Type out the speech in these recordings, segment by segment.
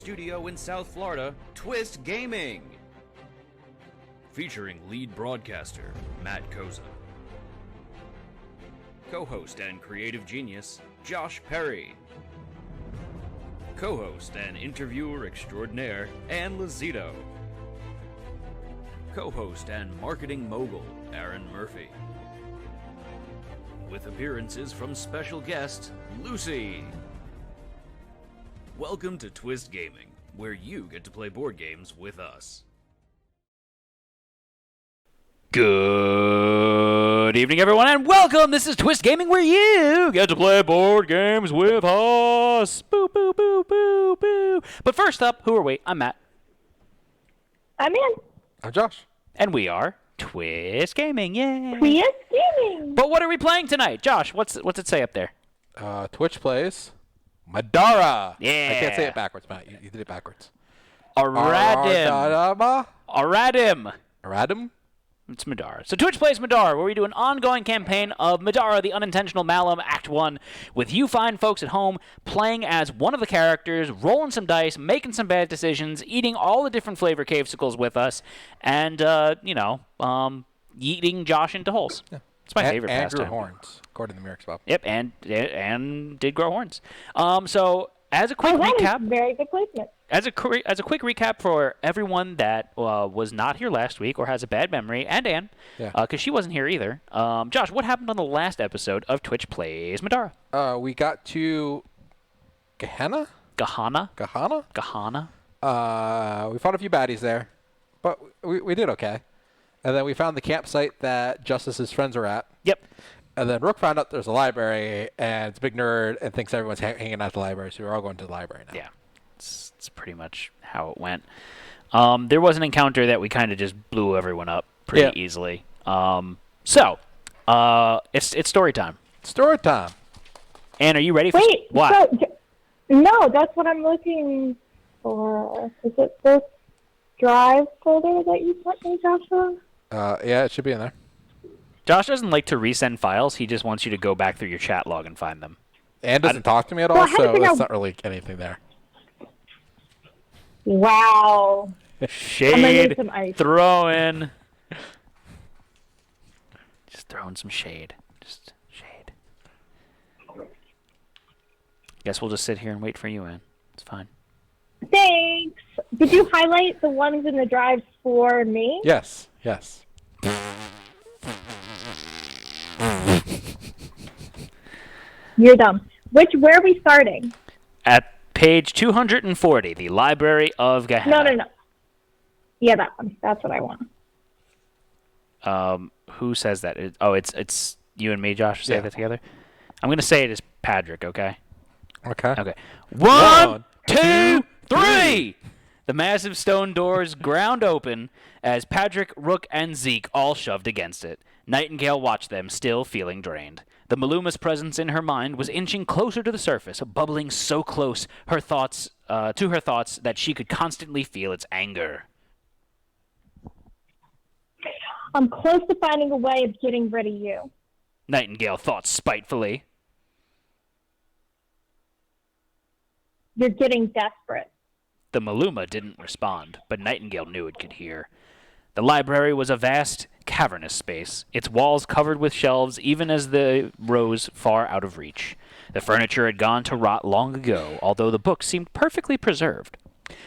Studio in South Florida, Twist Gaming. Featuring lead broadcaster, Matt Koza. Co-host and creative genius, Josh Perry. Co-host and interviewer extraordinaire, Ann Lazito. Co-host and marketing mogul, Aaron Murphy. With appearances from special guest, Luci. Welcome to Twist Gaming, where you get to play board games with us. Good evening, everyone, and welcome! This is Twist Gaming, where you get to play board games with us! Boo, boo, boo, boo, boo! But first up, who are we? I'm Matt. I'm Ann. I'm Josh. And we are Twist Gaming, yay! Twist Gaming! But what are we playing tonight? Josh, what's it say up there? Twitch plays Middara. Yeah. I can't say it backwards, Matt. You did it backwards. Aradim. Aradim? It's Middara. So Twitch plays Middara, where we do an ongoing campaign of Middara, the Unintentional Malum, Act 1, with you fine folks at home playing as one of the characters, rolling some dice, making some bad decisions, eating all the different flavor cavesicles with us, and, eating Josh into holes. Yeah. It's my favorite pastime. And grew horns, according to the Merrick's Bob. Yep, and did grow horns. So as a quick recap, very good placement. As a quick recap for everyone that was not here last week or has a bad memory, and Ann, because she wasn't here either. Josh, what happened on the last episode of Twitch Plays Middara? We got to Gehenna. We fought a few baddies there, but we did okay. And then we found the campsite that Justice's friends are at. Yep. And then Rook found out there's a library, and it's a big nerd, and thinks everyone's hanging out at the library, so we're all going to the library now. Yeah, it's pretty much how it went. There was an encounter that we kind of just blew everyone up pretty easily. It's story time. Story time. Ann, are you ready for what? No, that's what I'm looking for. Is it this drive folder that you sent me, Joshua? Yeah, it should be in there. Josh doesn't like to resend files. He just wants you to go back through your chat log and find them. And doesn't talk to me at all, so that's not really anything there. Wow. Shade throwing. Just throwing some shade. Just shade. Guess we'll just sit here and wait for you, Ann. It's fine. Thanks. Did you highlight the ones in the drive for me? Yes. You're dumb. Where are we starting? At page 240, the Library of Gehenna. No. Yeah, that one. That's what I want. Who says that? It's you and me, Josh, say that together? I'm going to say it as Patrick, okay? Okay. 1, 2, 3! The massive stone doors ground open as Patrick, Rook, and Zeke all shoved against it. Nightingale watched them, still feeling drained. The Maluma's presence in her mind was inching closer to the surface, bubbling so close to her thoughts that she could constantly feel its anger. I'm close to finding a way of getting rid of you, Nightingale thought spitefully. You're getting desperate. The Maluma didn't respond, but Nightingale knew it could hear. The library was a vast, cavernous space, its walls covered with shelves even as they rose far out of reach. The furniture had gone to rot long ago, although the books seemed perfectly preserved.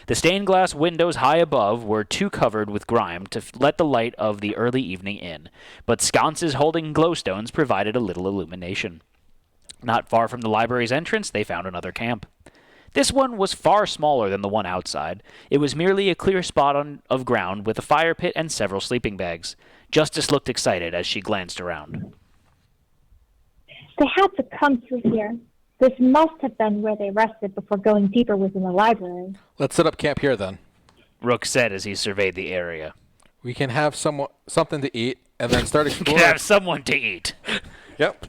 The stained glass windows high above were too covered with grime to let the light of the early evening in, but sconces holding glowstones provided a little illumination. Not far from the library's entrance, they found another camp. This one was far smaller than the one outside. It was merely a clear spot of ground with a fire pit and several sleeping bags. Justice looked excited as she glanced around. They had to come through here. This must have been where they rested before going deeper within the library. Let's set up camp here, then. Rook said as he surveyed the area. We can have something to eat, and then start exploring. We can have someone to eat. Yep.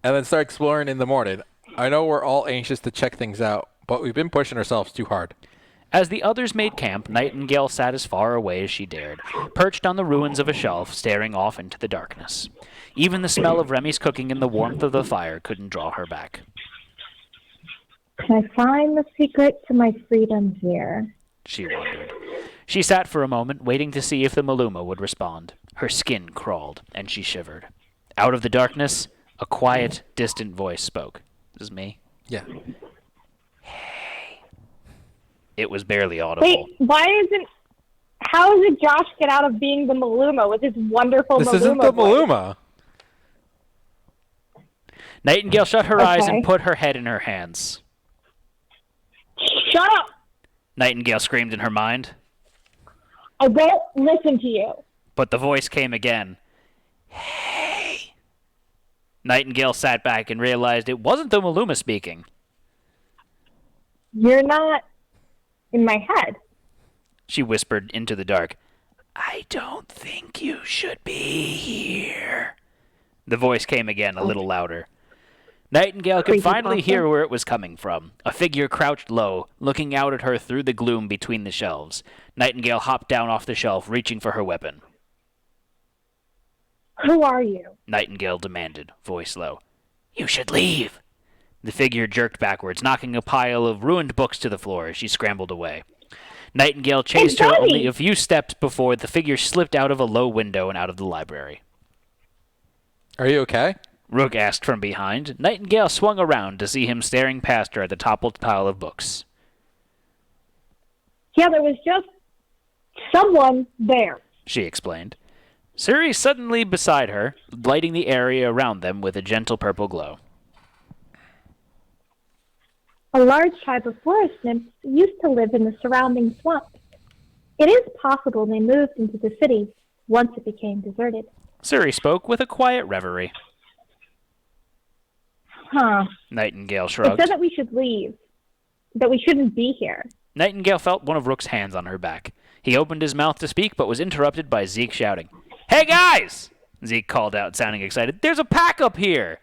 And then start exploring in the morning. I know we're all anxious to check things out, but we've been pushing ourselves too hard. As the others made camp, Nightingale sat as far away as she dared, perched on the ruins of a shelf, staring off into the darkness. Even the smell of Remi's cooking and the warmth of the fire couldn't draw her back. Can I find the secret to my freedom here? She wondered. She sat for a moment, waiting to see if the Maluma would respond. Her skin crawled, and she shivered. Out of the darkness, a quiet, distant voice spoke. This is me. Yeah. It was barely audible. Wait, how did Josh get out of being the Maluma with his wonderful Maluma This isn't the voice? Maluma. Nightingale shut her eyes and Okay. put her head in her hands. Shut up! Nightingale screamed in her mind, I won't listen to you. but the voice came again. Hey! Nightingale sat back and realized it wasn't the Maluma speaking. You're not in my head. She whispered into the dark. I don't think you should be here. The voice came again, a little louder. Nightingale could finally hear where it was coming from. A figure crouched low, looking out at her through the gloom between the shelves. Nightingale hopped down off the shelf, reaching for her weapon. Who are you? Nightingale demanded, voice low. You should leave. The figure jerked backwards, knocking a pile of ruined books to the floor as she scrambled away. Nightingale chased her only a few steps before the figure slipped out of a low window and out of the library. Are you okay? Rook asked from behind. Nightingale swung around to see him staring past her at the toppled pile of books. Yeah, there was just someone there. She explained. Suri suddenly beside her, lighting the area around them with a gentle purple glow. A large tribe of forest nymphs used to live in the surrounding swamps. It is possible they moved into the city once it became deserted. Suri spoke with a quiet reverie. Huh. Nightingale It shrugged. said that we should leave. That we shouldn't be here. Nightingale felt one of Rook's hands on her back. He opened his mouth to speak, but was interrupted by Zeke shouting. Hey, guys! Zeke called out, sounding excited. There's a pack up here!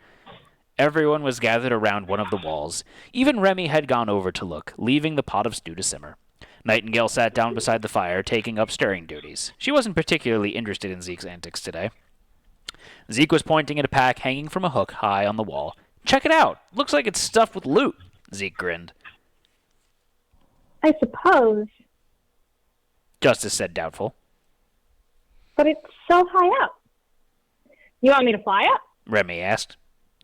Everyone was gathered around one of the walls. Even Remi had gone over to look, leaving the pot of stew to simmer. Nightingale sat down beside the fire, taking up stirring duties. She wasn't particularly interested in Zeke's antics today. Zeke was pointing at a pack hanging from a hook high on the wall. Check it out! Looks like it's stuffed with loot! Zeke grinned. I suppose. Justice said doubtful. But it's so high up. You want me to fly up? Remi asked.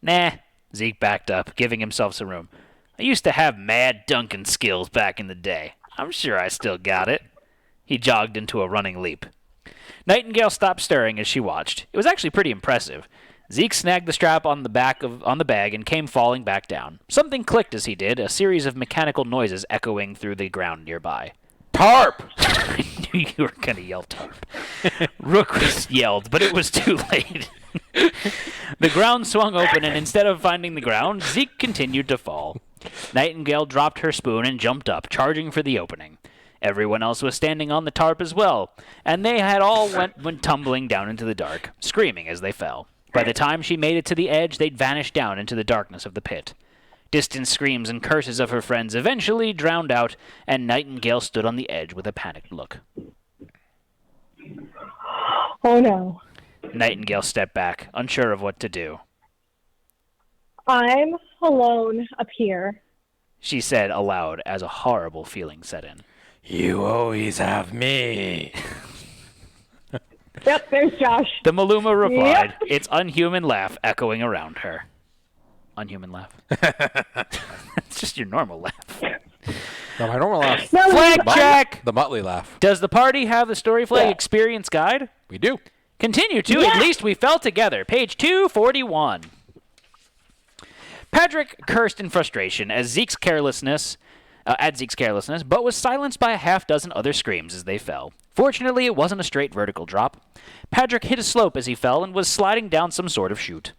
Nah, Zeke backed up, giving himself some room. I used to have mad dunking skills back in the day. I'm sure I still got it. He jogged into a running leap. Nightingale stopped stirring as she watched. It was actually pretty impressive. Zeke snagged the strap on the bag and came falling back down. Something clicked as he did, a series of mechanical noises echoing through the ground nearby. Tarp! I knew you were going to yell tarp. Rook yelled, but it was too late. The ground swung open, and instead of finding the ground, Zeke continued to fall. Nightingale dropped her spoon and jumped up, charging for the opening. Everyone else was standing on the tarp as well, and they had all went tumbling down into the dark, screaming as they fell. By the time she made it to the edge, they'd vanished down into the darkness of the pit. Distant screams and curses of her friends eventually drowned out, and Nightingale stood on the edge with a panicked look. Oh no. Nightingale stepped back, unsure of what to do. I'm alone up here. She said aloud as a horrible feeling set in. You always have me. Yep, there's Josh. The Maluma replied, Yep. its unhuman laugh echoing around her. Unhuman laugh? It's just your normal laugh. No, my normal laugh. No, Flag there's- check! The Muttley laugh. Does the party have the Story Flag Yeah. Experience Guide? We do. Continue to, Yeah. At least we fell together. Page 241. Patrick cursed in frustration at Zeke's carelessness, but was silenced by a half-dozen other screams as they fell. Fortunately, it wasn't a straight vertical drop. Patrick hit a slope as he fell and was sliding down some sort of chute.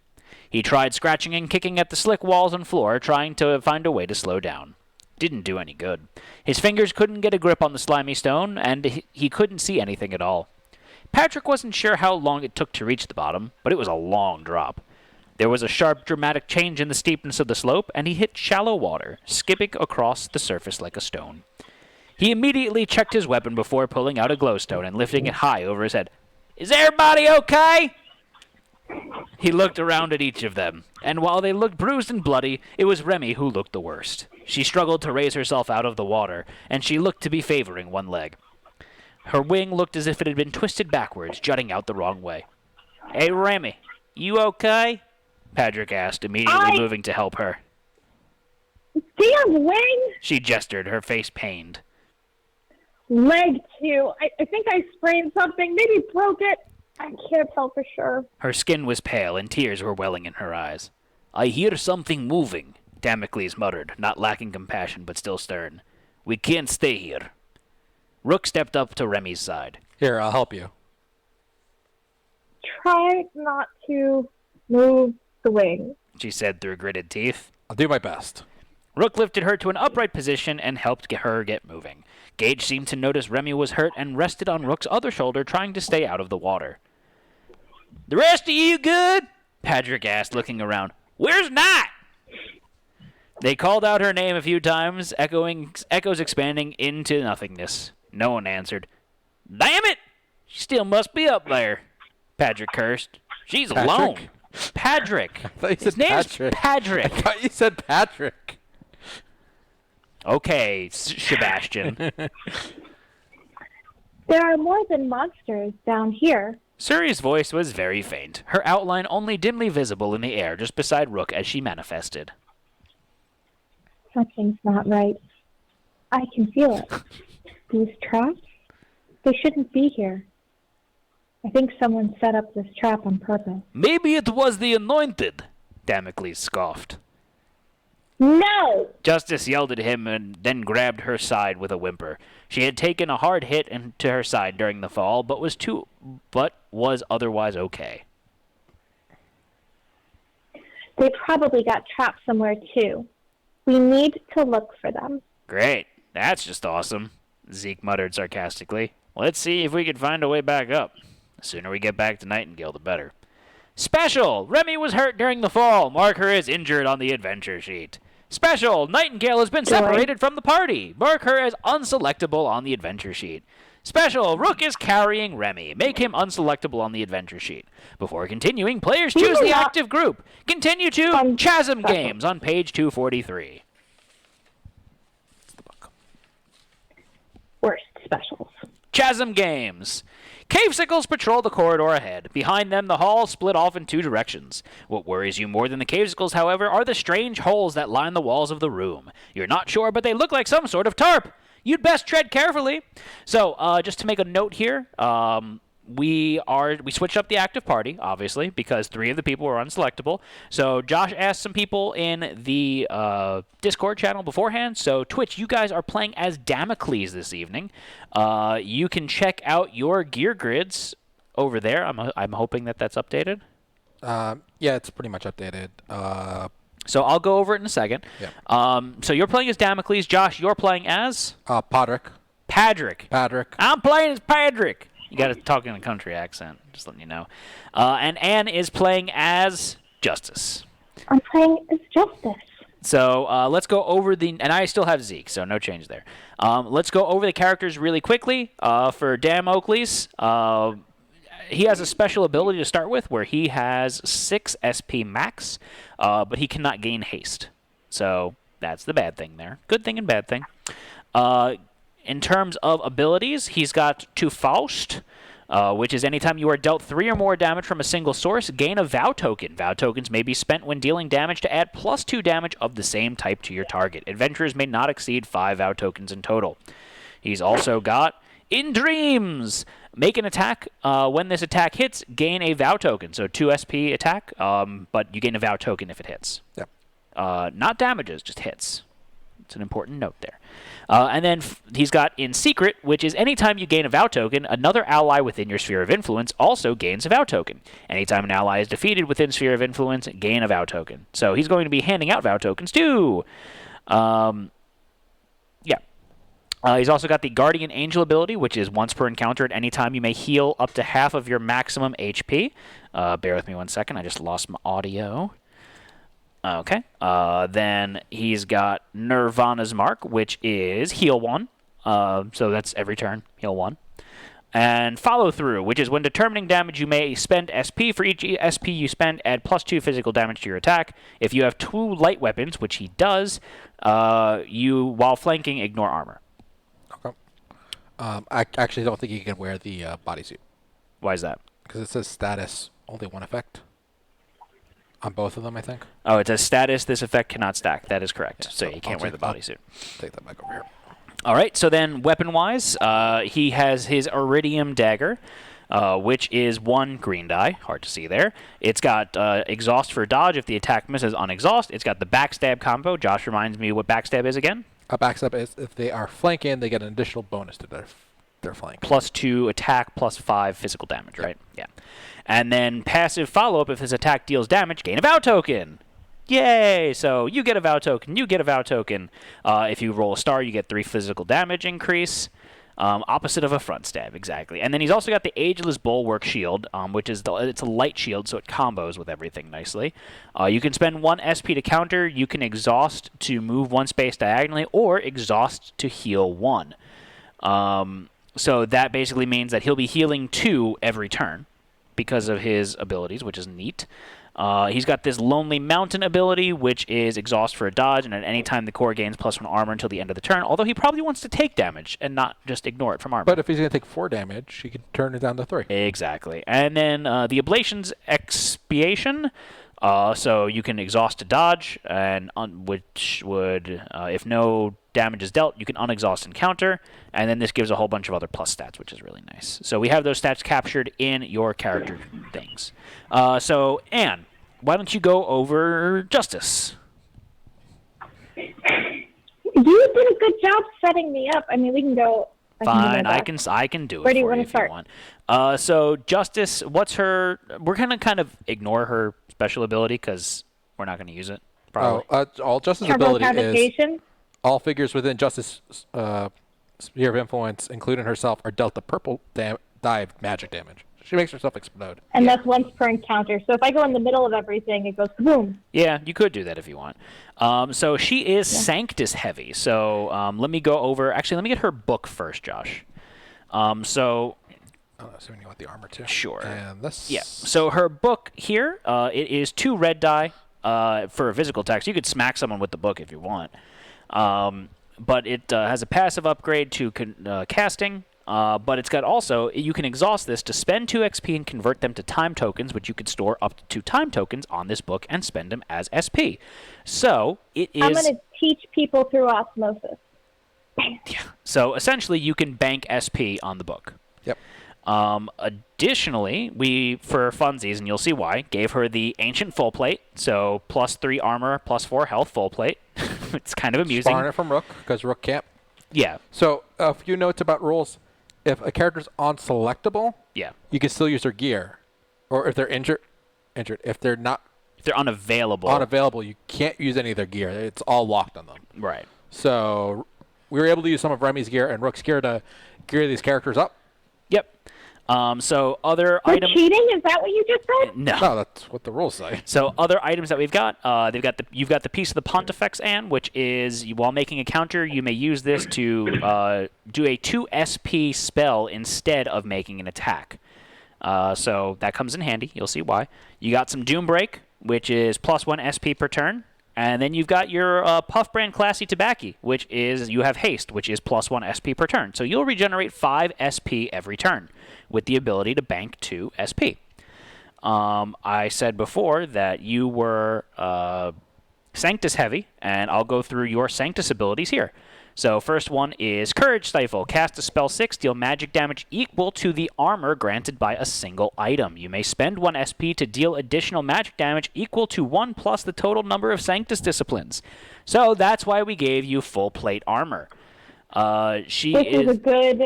He tried scratching and kicking at the slick walls and floor, trying to find a way to slow down. Didn't do any good. His fingers couldn't get a grip on the slimy stone, and he couldn't see anything at all. Patrick wasn't sure how long it took to reach the bottom, but it was a long drop. There was a sharp, dramatic change in the steepness of the slope, and he hit shallow water, skipping across the surface like a stone. He immediately checked his weapon before pulling out a glowstone and lifting it high over his head. Is everybody okay? He looked around at each of them, and while they looked bruised and bloody, it was Remi who looked the worst. She struggled to raise herself out of the water, and she looked to be favoring one leg. Her wing looked as if it had been twisted backwards, jutting out the wrong way. Hey, Remi, you okay? Patrick asked, immediately moving to help her. Damn wing! She gestured, her face pained. Leg too. I think I sprained something, maybe broke it. I can't tell for sure. Her skin was pale, and tears were welling in her eyes. I hear something moving, Damocles muttered, not lacking compassion but still stern. We can't stay here. Rook stepped up to Remi's side. Here, I'll help you. Try not to move the wing, She said through gritted teeth. I'll do my best. Rook lifted her to an upright position and helped her get moving. Gage seemed to notice Remi was hurt and rested on Rook's other shoulder, trying to stay out of the water. The rest of you good? Patrick asked, looking around. Where's Knight? They called out her name a few times, echoes expanding into nothingness. No one answered. Damn it! She still must be up there, Patrick cursed. She's alone. Patrick. I thought you said His name's Patrick. Patrick. I thought you said Patrick. Okay, Sebastian. There are more than monsters down here. Suri's voice was very faint, her outline only dimly visible in the air just beside Rook as she manifested. Something's not right. I can feel it. These traps? They shouldn't be here. I think someone set up this trap on purpose. Maybe it was the Anointed, Damocles scoffed. No! Justice yelled at him and then grabbed her side with a whimper. She had taken a hard hit to her side during the fall, but was otherwise okay. They probably got trapped somewhere too. We need to look for them. Great. That's just awesome, Zeke muttered sarcastically. Let's see if we can find a way back up. The sooner we get back to Nightingale, the better. Special! Remi was hurt during the fall. Mark her as injured on the adventure sheet. Special! Nightingale has been separated from the party. Mark her as unselectable on the adventure sheet. Special! Rook is carrying Remi. Make him unselectable on the adventure sheet. Before continuing, players choose the active group. Continue to Chasm Games on page 243. Worst specials. Chasm Games. Cavesicles patrol the corridor ahead. Behind them, the hall split off in two directions. What worries you more than the Cavesicles, however, are the strange holes that line the walls of the room. You're not sure, but they look like some sort of tarp. You'd best tread carefully. So, just to make a note here, we switched up the active party, obviously, because 3 of the people were unselectable. So Josh asked some people in the Discord channel beforehand. So Twitch, you guys are playing as Damocles this evening. You can check out your gear grids over there. I'm hoping that that's updated. Yeah, it's pretty much updated. So I'll go over it in a second. Yeah. So you're playing as Damocles. Josh, you're playing as? Patrick. Patrick. I'm playing as Patrick. You got to talk in a country accent, just letting you know. And Anne is playing as Justice. I'm playing as Justice. So let's go over and I still have Zeke, so no change there. Let's go over the characters really quickly. For Damocles, he has a special ability to start with where he has 6 SP max, but he cannot gain haste. So that's the bad thing there. Good thing and bad thing. In terms of abilities, he's got to Faust, which is anytime you are dealt 3 or more damage from a single source, gain a Vow token. Vow tokens may be spent when dealing damage to add +2 damage of the same type to your target. Adventurers may not exceed 5 Vow tokens in total. He's also got In Dreams. Make an attack. When this attack hits, gain a Vow token. So 2 SP attack, but you gain a Vow token if it hits. Yep. Not damages, just hits. It's an important note there. And then he's got In Secret, which is anytime you gain a Vow token, another ally within your sphere of influence also gains a Vow token. Anytime an ally is defeated within sphere of influence, gain a Vow token. So he's going to be handing out Vow tokens too. He's also got the Guardian Angel ability, which is once per encounter at any time you may heal up to half of your maximum HP. Bear with me one second. I just lost my audio. Okay. Then he's got Nirvana's Mark, which is heal 1. So that's every turn, heal 1. And follow through, which is when determining damage, you may spend SP. For each SP you spend, add +2 physical damage to your attack. If you have 2 light weapons, which he does, you, while flanking, ignore armor. Okay. I actually don't think he can wear the bodysuit. Why is that? Because it says status, only one effect. On both of them, I think. Oh, it says status, this effect cannot stack. That is correct. Yeah, so you can't wear the bodysuit. Take that back over here. All right, so then weapon-wise, he has his Iridium Dagger, which is 1 green die. Hard to see there. It's got exhaust for dodge if the attack misses on exhaust. It's got the backstab combo. Josh reminds me what backstab is again. A backstab is if they are flanking, they get an additional bonus to their flank. +2 attack, +5 physical damage, right? Yeah. And then passive follow-up, if his attack deals damage, gain a vow token. Yay! So you get a vow token, you get a vow token. If you roll a star, you get 3 physical damage increase. Opposite of a front stab, exactly. And then he's also got the Ageless Bulwark Shield, which is it's a light shield, so it combos with everything nicely. You can spend 1 SP to counter. You can exhaust to move 1 space diagonally, or exhaust to heal 1. So that basically means that he'll be healing 2 every turn because of his abilities, which is neat. He's got this Lonely Mountain ability, which is exhaust for a dodge, and at any time the core gains +1 armor until the end of the turn, although he probably wants to take damage and not just ignore it from armor. But if he's going to take 4 damage, he can turn it down to 3. Exactly. And then the Ablation's Expiation, so you can exhaust to dodge, and which would, if no damage is dealt, you can unexhaust and counter, and then this gives a whole bunch of other plus stats, which is really nice. So we have those stats captured in your character things. So, Anne, why don't you go over Justice? You did a good job setting me up. I mean, we can go. Fine, I can do it Where do you for want you to if start? you want. So Justice, what's her? We're gonna kind of ignore her special ability because we're not gonna use it. Probably. All Justice Turbo ability is cavitation. all figures within Justice sphere of influence, including herself, are dealt the purple die of magic damage. She makes herself explode. And that's once per encounter. So if I go in the middle of everything, it goes kaboom. Yeah, you could do that if you want. So she is Sanctus heavy. So let me go over. Actually, let me get her book first, Josh. So. Oh, assuming you want the armor too. Sure. And this. Yeah. So her book here, it is 2 red die for a physical attack. So you could smack someone with the book if you want. But it has a passive upgrade to casting. But it's got also, you can exhaust this to spend 2 XP and convert them to time tokens, which you could store up to 2 time tokens on this book and spend them as SP. So it is. I'm going to teach people through osmosis. Yeah. So essentially, you can bank SP on the book. Yep. Additionally, we, for funsies, and you'll see why, gave her the Ancient Full Plate. So +3 armor, +4 health full plate. It's kind of amusing. Spawn it from Rook, because Rook can't. Yeah. So a few notes about rules. If a character's unselectable, Yeah. you can still use their gear. Or if they're injured. If they're not If they're unavailable. unavailable, you can't use any of their gear. It's all locked on them. Right. So we were able to use some of Remi's gear and Rook's gear to gear these characters up. Yep. So other We're items. cheating? Is that what you just said? No, that's what the rules say. So other items that we've got, you've got the piece of the Pontifex, Anne, which is while making a counter, you may use this to do a 2 SP spell instead of making an attack. So that comes in handy. You'll see why. You got some Doom Break, which is +1 SP per turn. And then you've got your Puff Brand Classy Tobacco, which is, you have Haste, which is +1 SP per turn. So you'll regenerate 5 SP every turn with the ability to bank 2 SP. I said before that you were Sanctus heavy, and I'll go through your Sanctus abilities here. So first one is Courage Stifle. Cast a spell 6, deal magic damage equal to the armor granted by a single item. You may spend 1 SP to deal additional magic damage equal to 1 plus the total number of Sanctus disciplines. So that's why we gave you full plate armor. This is a good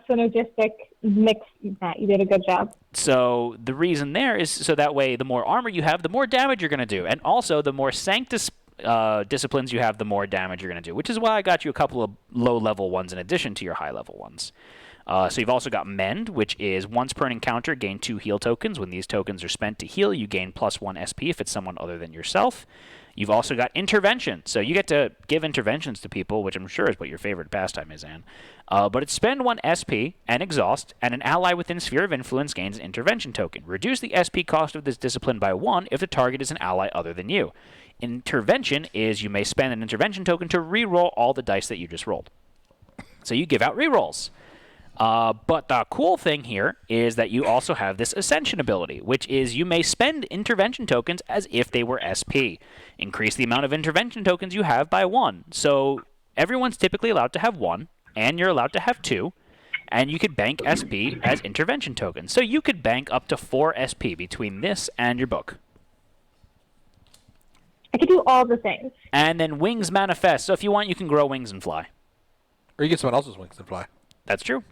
synergistic mix, Matt. You did a good job. So the reason there is so that way the more armor you have, the more damage you're going to do. And also the more Sanctus disciplines you have, the more damage you're going to do, which is why I got you a couple of low-level ones in addition to your high-level ones. So you've also got Mend, which is once per encounter, gain 2 heal tokens. When these tokens are spent to heal, you gain +1 SP if it's someone other than yourself. You've also got Intervention. So you get to give interventions to people, which I'm sure is what your favorite pastime is, Anne. But it's spend 1 SP and exhaust, and an ally within Sphere of Influence gains an Intervention token. Reduce the SP cost of this discipline by 1 if the target is an ally other than you. Intervention is you may spend an Intervention token to re-roll all the dice that you just rolled. So you give out re-rolls. But the cool thing here is that you also have this Ascension ability, which is you may spend Intervention tokens as if they were SP. Increase the amount of Intervention tokens you have by 1. So everyone's typically allowed to have 1, and you're allowed to have 2, and you could bank SP as Intervention tokens. So you could bank up to 4 SP between this and your book. I could do all the things. And then Wings Manifest. So if you want, you can grow wings and fly. Or you get someone else's wings and fly. That's true.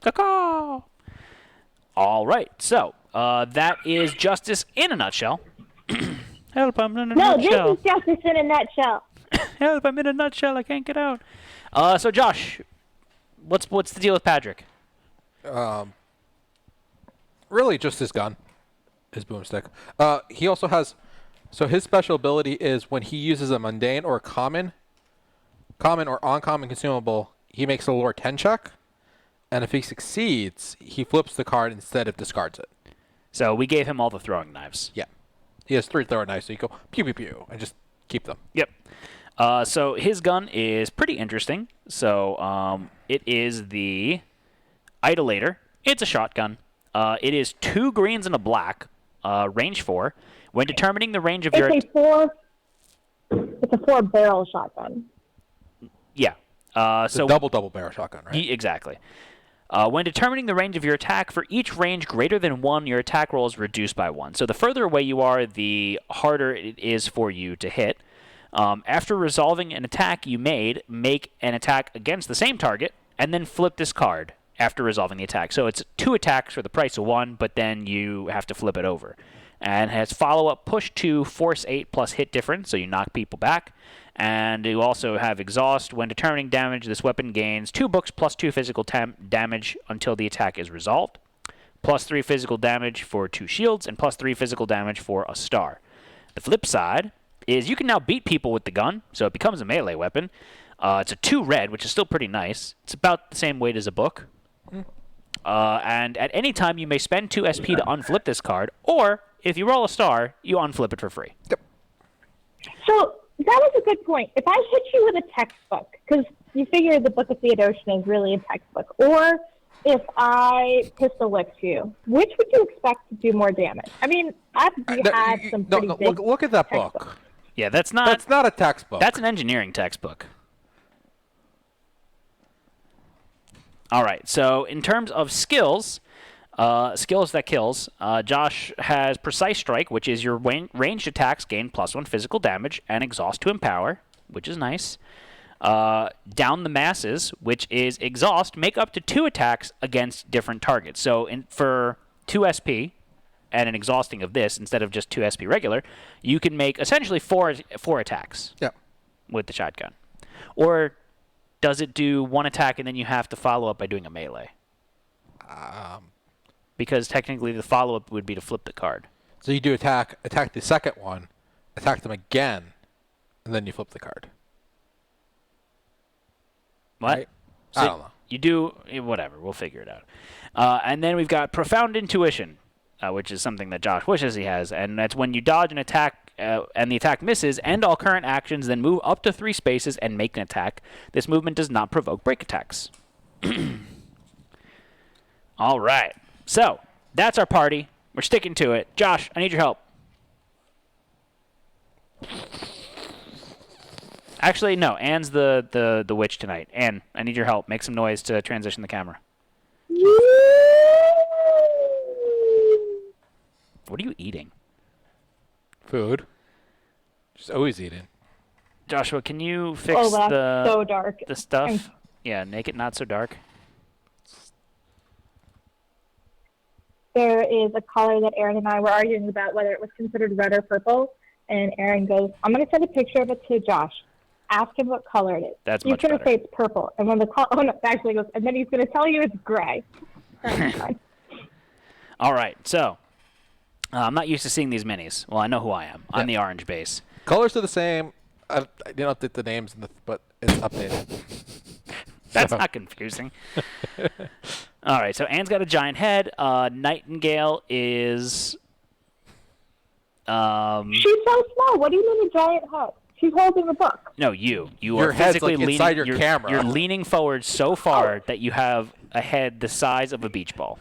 Caw-caw. All right, so that is Justice in a nutshell. Help, I'm in a nutshell. No, this is Justice in a nutshell. Help, I'm in a nutshell. I can't get out. So Josh, what's the deal with Patrick? Really just his gun. His boomstick. He also has... So his special ability is when he uses a mundane or a common or uncommon consumable, he makes a lore 10 check. And if he succeeds, he flips the card instead of discards it. So we gave him all the throwing knives. Yeah. He has 3 throwing knives, so you go pew pew pew and just keep them. Yep. So his gun is pretty interesting. So it is the Idolator. It's a shotgun. It is 2 greens and a black, range 4. When determining the range of your... It's a 4-barrel shotgun. Yeah. So double barrel shotgun, right? Exactly. When determining the range of your attack, for each range greater than 1, your attack roll is reduced by 1. So the further away you are, the harder it is for you to hit. After resolving an attack you made, make an attack against the same target, and then flip this card after resolving the attack. So it's 2 attacks for the price of 1, but then you have to flip it over. And has follow-up push 2, force 8 plus hit difference, so you knock people back. And you also have exhaust. When determining damage, this weapon gains 2 books plus 2 physical damage until the attack is resolved. Plus 3 physical damage for 2 shields, and plus 3 physical damage for a star. The flip side is you can now beat people with the gun, so it becomes a melee weapon. It's a 2 red, which is still pretty nice. It's about the same weight as a book. And at any time, you may spend 2 SP to unflip this card, or if you roll a star, you unflip it for free. Yep. So that was a good point. If I hit you with a textbook, because you figure the Book of Theodotion is really a textbook, or if I pistol whipped you, which would you expect to do more damage? I mean, I've had some pretty big look at that textbooks. book. Yeah, that's not a textbook. That's an engineering textbook. All right, so in terms of skills that kills, Josh has Precise Strike, which is your ranged attacks gain +1 physical damage, and Exhaust to Empower, which is nice. Down the Masses, which is Exhaust, make up to 2 attacks against different targets. So for 2 SP and an exhausting of this, instead of just 2 SP regular, you can make essentially 4 attacks with the shotgun. Or does it do 1 attack and then you have to follow up by doing a melee? Because technically the follow-up would be to flip the card. So you do attack the second one, attack them again, and then you flip the card. What? Right? So I don't know. You do, whatever, we'll figure it out. And then we've got Profound Intuition, which is something that Josh wishes he has, and that's when you dodge an attack and the attack misses, end all current actions, then move up to 3 spaces and make an attack. This movement does not provoke break attacks. All right. So, that's our party. We're sticking to it. Josh, I need your help. Actually, no. Anne's the witch tonight. Anne, I need your help. Make some noise to transition the camera. What are you eating? Food. Just always eating. Joshua, can you fix so dark. the stuff? Yeah, make it not so dark. There is a color that Aaron and I were arguing about whether it was considered red or purple, and Aaron goes, I'm going to send a picture of it to Josh. ask him what color it is. That's he's much gonna better. say it's purple, and when the oh no, actually goes, and then he's gonna tell you it's gray. All right, so I'm not used to seeing these minis. Well, I know who I am. I'm the orange base. Colors are the same. I didn't update the names, but it's updated. That's not confusing. All right, so Anne's got a giant head. Nightingale is... She's so small. What do you mean a giant head? She's holding a book. No, you. You Your are head's, physically like, leaning. inside your camera. You're leaning forward so far that you have a head the size of a beach ball.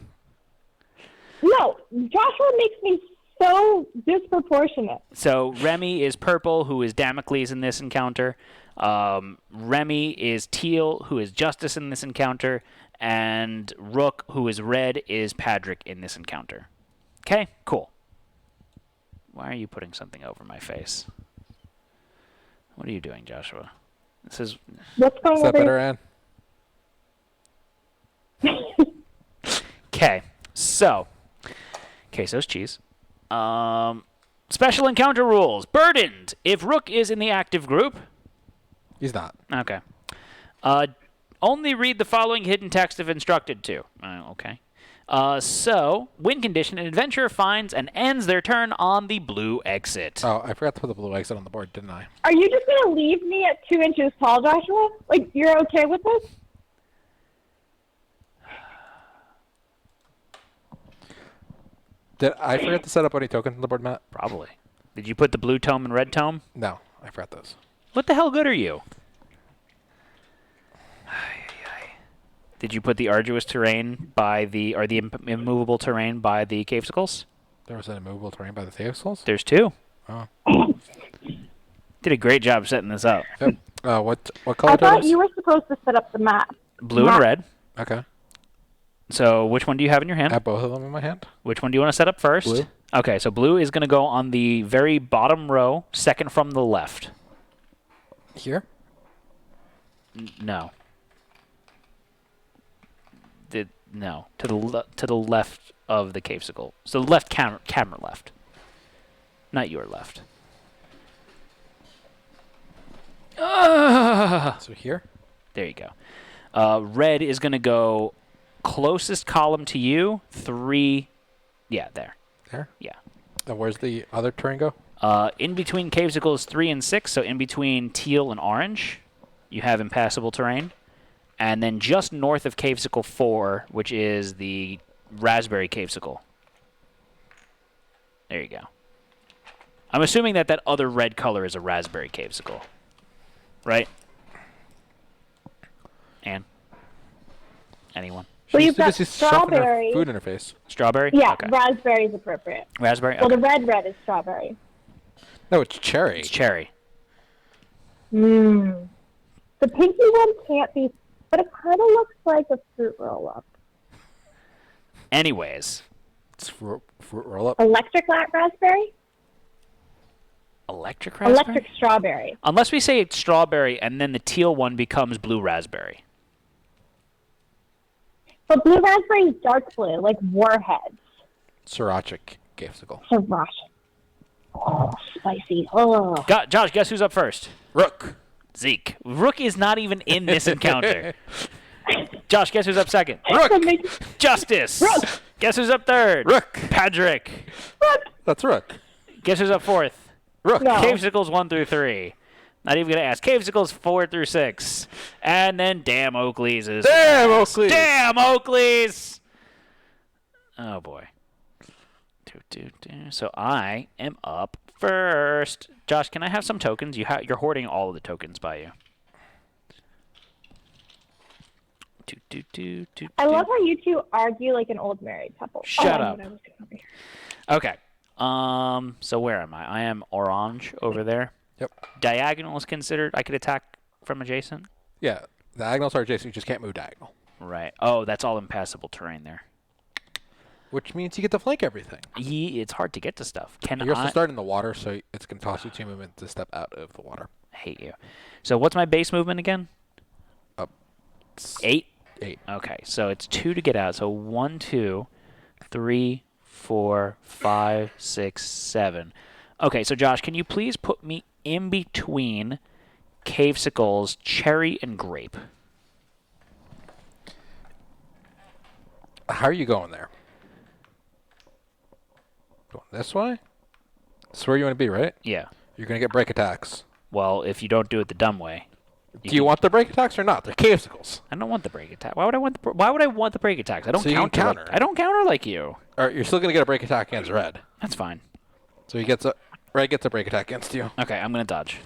No, Joshua makes me so disproportionate. So Remi is purple, who is Damocles in this encounter. Remi is teal, who is Justice in this encounter. And Rook, who is red, is Padrick in this encounter. Okay, cool. Why are you putting something over my face? What are you doing, Joshua? This is... What's going Is that over? better, Ann? Okay, so... Queso's cheese. Special encounter rules. Burdened. If Rook is in the active group... He's not. Okay. Only read the following hidden text if instructed to. Okay. So, win condition, an adventurer finds and ends their turn on the blue exit. Oh, I forgot to put the blue exit on the board, didn't I? Are you just gonna leave me at 2 inches tall, Joshua? Like, you're okay with this? Did I forget to set up any tokens on the board, Matt? Probably. Did you put the blue tome and red tome? No, I forgot those. What the hell good are you? Did you put the arduous terrain by the, or the immovable terrain by the cavesicles? There was an immovable terrain by the Theosals? There's two. Oh. Did a great job setting this up. Yep. What color I thought totals? you were supposed to set up the map. Blue and red. Okay. So which one do you have in your I hand? have both of them in my hand. Which one do you want to set up first? Blue. Okay, so blue is going to go on the very bottom row, second from the left. Here? No. No, to the left of the cavesicle. So the left camera left. Not your left. So here? There you go. Red is going to go closest column to you, 3. Yeah, there. There? Yeah. And where's the other terrain go? In between cavesicles 3 and 6, so in between teal and orange, you have impassable terrain. And then just north of cavesicle 4, which is the raspberry cavesicle. There you go. I'm assuming that other red color is a raspberry cavesicle. Right? Ann? Anyone? Well, She's you've too got busy stuffing her strawberry. food in her face. Strawberry? Yeah, Okay. raspberry is appropriate. Raspberry? Well, Okay. the red is strawberry. No, it's cherry. It's cherry. Mmm. The pinky one can't be, but it kind of looks like a fruit roll-up. Anyways. It's fruit roll-up. Electric raspberry? Electric raspberry? Electric strawberry. Unless we say it's strawberry and then the teal one becomes blue raspberry. But blue raspberry is dark blue, like warheads. Sriracha cavesicle. Sriracha. Oh, spicy. Oh. Josh, guess who's up first? Rook. Zeke. Rook is not even in this encounter. Josh, guess who's up second? Rook. Justice. Rook. Guess who's up third? Rook. Padrick. That's Rook. Guess who's up fourth? Rook. No. Cavesicles 1 through 3. Not even going to ask. Cavesicles 4 through 6. And then damn Oakleys is... Damn, Oakley. Damn Oakleys! Oh, boy. So I am up first. Josh, can I have some tokens? You're hoarding all of the tokens by you. I love how you two argue like an old married couple. Shut I up. know what I was doing over here. Okay. So where am I? I am orange over there. Yep. Diagonal is considered. I could attack from adjacent. Yeah, diagonals are adjacent. You just can't move diagonal. Right. Oh, that's all impassable terrain there. Which means you get to flank everything. It's hard to get to stuff. You're also starting in the water, so it's going to cost you 2 movement to step out of the water. I hate you. So what's my base movement again? Up. 8? 8. Okay, so it's 2 to get out. So 1, 2, 3, 4, 5, 6, 7. Okay, so Josh, can you please put me in between Cavesicles, Cherry, and Grape. How are you going there? Going this way? That's where you want to be, right? Yeah. You're going to get break attacks. Well, if you don't do it the dumb way. Do you want the break attacks or not? They're Cavesicles. I don't want the break attack. Why would I want the break attacks? I don't So you can counter. counter. I don't counter like you. All right, you're still going to get a break attack against red. That's fine. So red gets a break attack against you. Okay, I'm gonna dodge.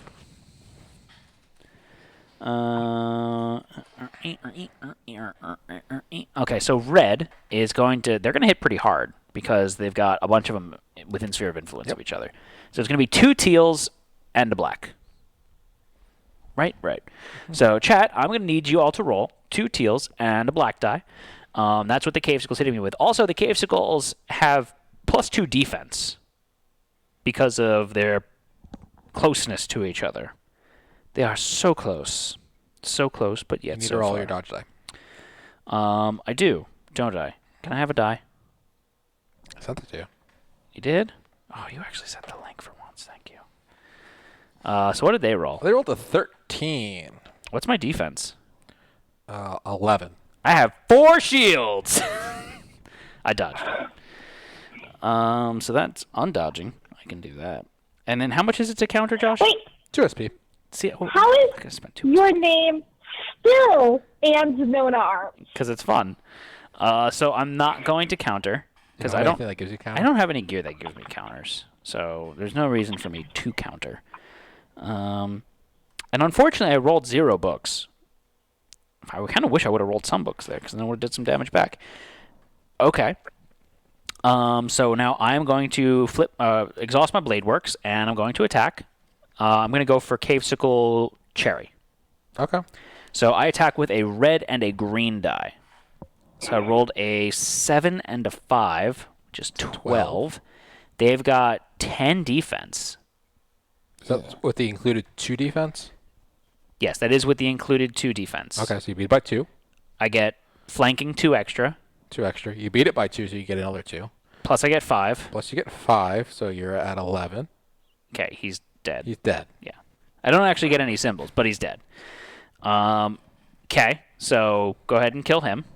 Okay, so red is going to. They're going to hit pretty hard because they've got a bunch of them within sphere of influence of each other. So it's going to be 2 teals and a black. Right. Mm-hmm. So chat, I'm going to need you all to roll 2 teals and a black die. That's what the Cavesicles hitting me with. Also, the Cavesicles have +2 defense because of their closeness to each other. They are so close. So close, but yet you need so to roll far. your dodge die. I do, don't I? Can I have a die? I sent it to you. You did? Oh, you actually sent the link for once. Thank you. So what did they roll? They rolled a 13. What's my defense? 11. I have 4 shields. I dodged. So that's undodging. I can do that. And then how much is it to counter, Josh? Wait, 2 SP. See, how is your name still and Middara? Because it's fun. So I'm not going to counter because I don't. That gives you counter? I don't have any gear that gives me counters, so there's no reason for me to counter. And unfortunately, I rolled 0 books. I kind of wish I would have rolled some books there because then I would have did some damage back. Okay. So now I'm going to exhaust my blade works, and I'm going to attack. I'm going to go for Cavesicle Cherry. Okay. So I attack with a red and a green die. So I rolled a 7 and a 5, which is 12. They've got 10 defense. So with the included 2 defense? Yes, that is with the included 2 defense. Okay, so you beat it by 2. I get flanking 2 extra. 2 extra. You beat it by 2, so you get another 2. Plus I get 5. Plus you get 5, so you're at 11. Okay, he's dead. He's dead. Yeah. I don't actually get any symbols, but he's dead. Okay, so go ahead and kill him.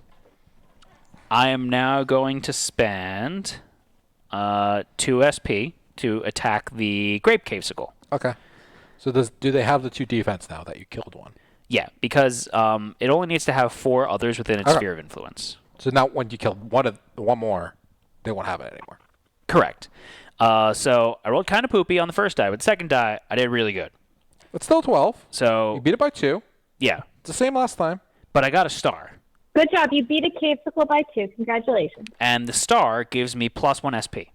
I am now going to spend 2 SP to attack the Grape Cavesicle. Okay. So do they have the 2 defense now that you killed one? Yeah, because it only needs to have 4 others within its sphere of influence. So now when you kill one more, they won't have it anymore. Correct. So I rolled kind of poopy on the first die, but the second die, I did really good. It's still 12. So You beat it by 2. yeah, It's the same last time. but I got a star. Good job. You beat a Cavesicle by 2. Congratulations. And the star gives me +1 SP.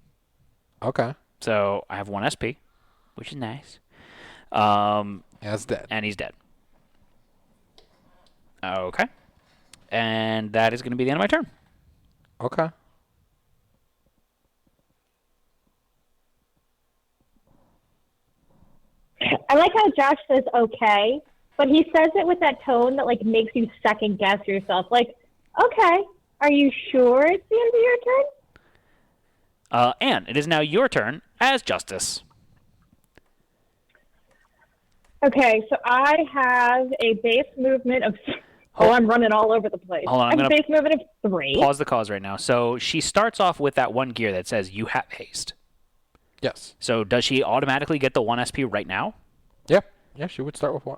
Okay. So I have 1 SP, which is nice. Yeah, it's dead. And he's dead. Okay. And that is going to be the end of my turn. Okay. I like how Josh says okay, but he says it with that tone that like makes you second guess yourself. Like, okay, are you sure it's the end of your turn? And it is now your turn as Justice. Okay, so I have a base movement of... Oh, I'm running all over the place. Hold on, I have a base movement of 3. Pause the cause right now. So she starts off with that 1 gear that says you have haste. Yes. So does she automatically get the 1 SP right now? Yeah. Yeah, she would start with 1.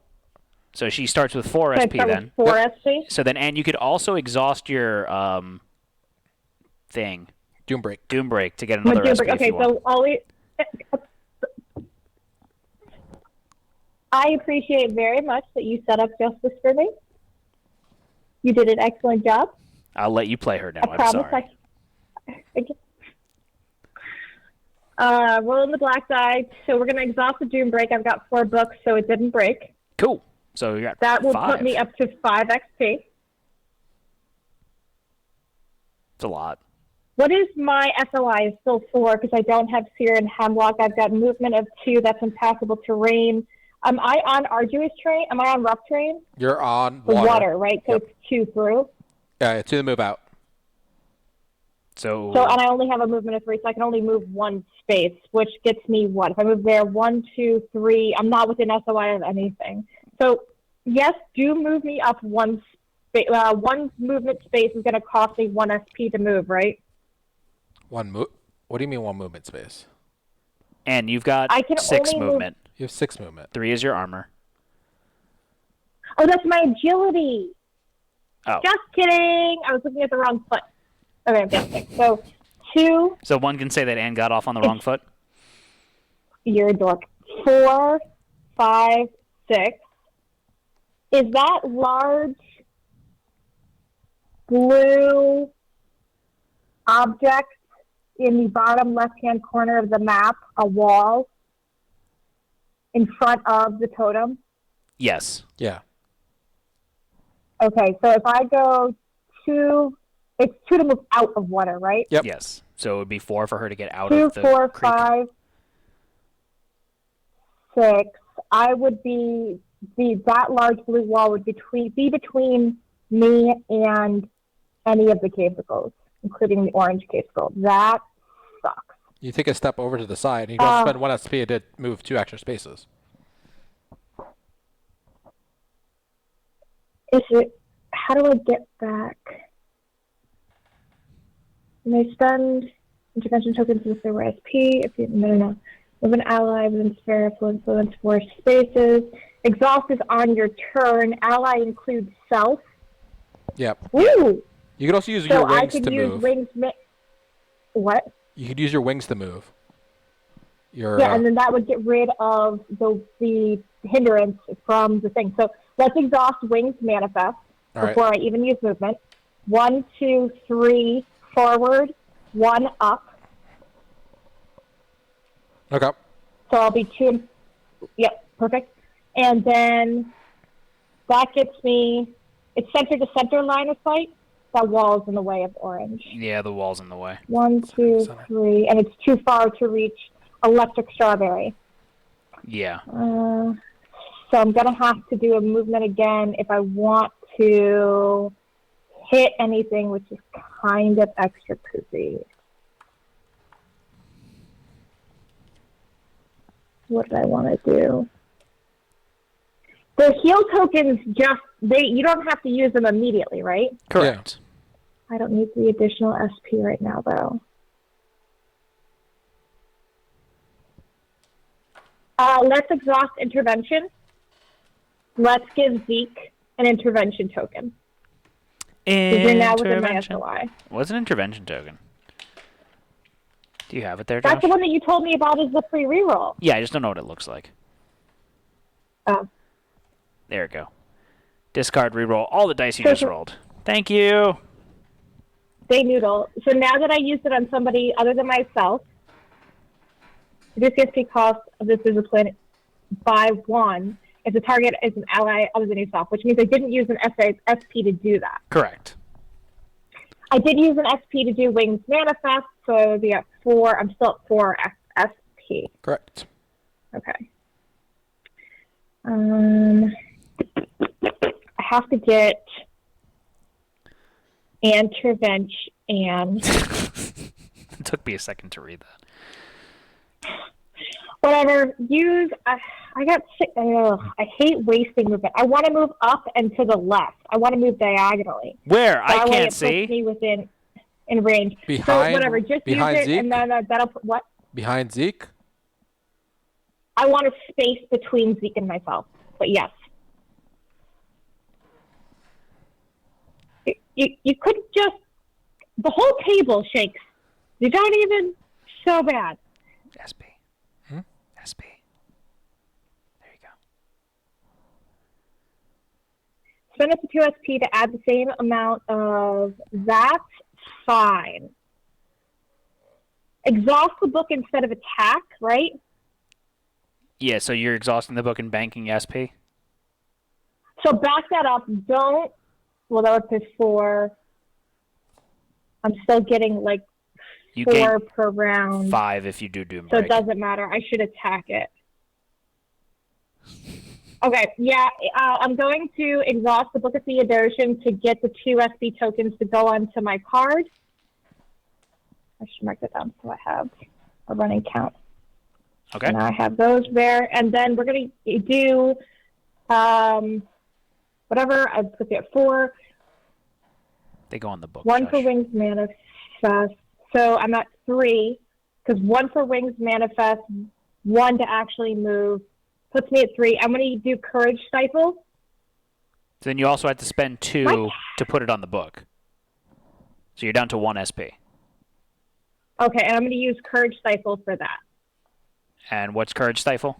So she starts with 4 So I SP start then. with 4 SP? So then, and you could also exhaust your thing. Doom break. Doom break to get another SP if Okay, you want. so always... I appreciate very much that you set up Justice for me. You did an excellent job. I'll let you play her now. I I'm promise sorry. Rolling the black die. So we're going to exhaust the Doom break. I've got 4 books, so it didn't break. Cool. So you're at That will 5. put me up to 5 XP. It's a lot. What is my SOI? Is still 4 because I don't have Seer and Hemlock. I've got movement of 2. That's impassable terrain. Am I on arduous terrain? Am I on rough terrain? You're on Water, right? So it's 2 through. Yeah, 2 to move out. So And I only have a movement of 3, so I can only move 1 space, which gets me what? If I move there, 1, 2, 3, I'm not within SOI of anything. So, yes, do move me up one one movement space is going to cost me 1 SP to move, right? What do you mean 1 movement space? And you've got I can 6 only movement. You have 6 movement. 3 is your armor. Oh, that's my agility. Oh. Just kidding. I was looking at the wrong foot. Okay, okay. So, 2. So one can say that Anne got off on the wrong foot? You're a dork. 4, 5, 6. Is that large blue object in the bottom left-hand corner of the map a wall in front of the totem? Yes. Yeah. Okay, so if I go 2, it's 2 to move out of water, right? Yep. Yes. So it would be 4 for her to get out 2, of the 4, creek. 5, 6. I would be that large blue wall would be between me and any of the casicles, including the orange casicle. That sucks. You take a step over to the side, and you don't spend 1 SP to move 2 extra spaces. How do I get back? Can I spend intervention tokens with their SP? No. Move an ally within sphere of influence 4 spaces. Exhaust is on your turn. Ally includes self. Yep. Ooh! You could also use So your I wings could to use move. wings. What? You could use your wings to move. Yeah, and then that would get rid of the hindrance from the thing. So let's exhaust wings manifest before I even use movement. 1, 2, 3 forward, 1 up. Okay. So I'll be 2. Yep, perfect. And then that gets me. It's center to center line of sight. That wall's in the way of orange. Yeah, the wall's in the way. 1, 2, 3, and it's too far to reach electric strawberry. Yeah. So I'm gonna have to do a movement again if I want to hit anything, which is kind of extra poopy. What do I want to do? The heal tokens you don't have to use them immediately, right? Correct. I don't need the additional SP right now, though. Let's exhaust intervention. Let's give Zeke an intervention token. You're now within my SOI. What's an intervention token? Do you have it there, Josh? That's the one that you told me about as the free reroll. Yeah, I just don't know what it looks like. Oh. There we go. Discard reroll all the dice you just rolled. Thank you. Day noodle. So now that I used it on somebody other than myself, reduce the SP cost of this discipline by 1 if the target is an ally other than yourself, which means I didn't use an SP to do that. Correct. I did use an SP to do Wings Manifest, so I would be at 4. I'm still at 4 SP. Correct. Okay. I have to get intervention and It took me a second to read that. whatever. Use. I got sick. I hate wasting movement. I want to move up and to the left. I want to move diagonally. Where? So I can't it see. puts me within in range. Behind. So whatever. Just use it, Zeke? and then that'll put what? Behind Zeke. I want a space between Zeke and myself. But yes. You could just. The whole table shakes. You don't even. So bad. SP. SP. There you go. Spend up to 2 SP to add the same amount of. That's fine. Exhaust the book instead of attack, right? Yeah, so you're exhausting the book and banking SP? So back that up. Don't. Well, that would be 4. I'm still getting like You 4 gain per round. 5 if you do Doom So Break. it doesn't matter. I should attack it. Okay, yeah. I'm going to exhaust the Book of Theodotion to get the 2 SP tokens to go onto my card. I should mark that down so I have a running count. Okay. And I have those there. And then we're going to do Whatever. I put you at 4. They go on the book. 1 for Josh. Wings Manifest. So I'm at 3 because 1 for Wings Manifest, 1 to actually move puts me at 3. I'm going to do Courage Stifle. So then you also have to spend 2 to put it on the book. So you're down to 1 SP. Okay, and I'm going to use Courage Stifle for that. And what's Courage Stifle?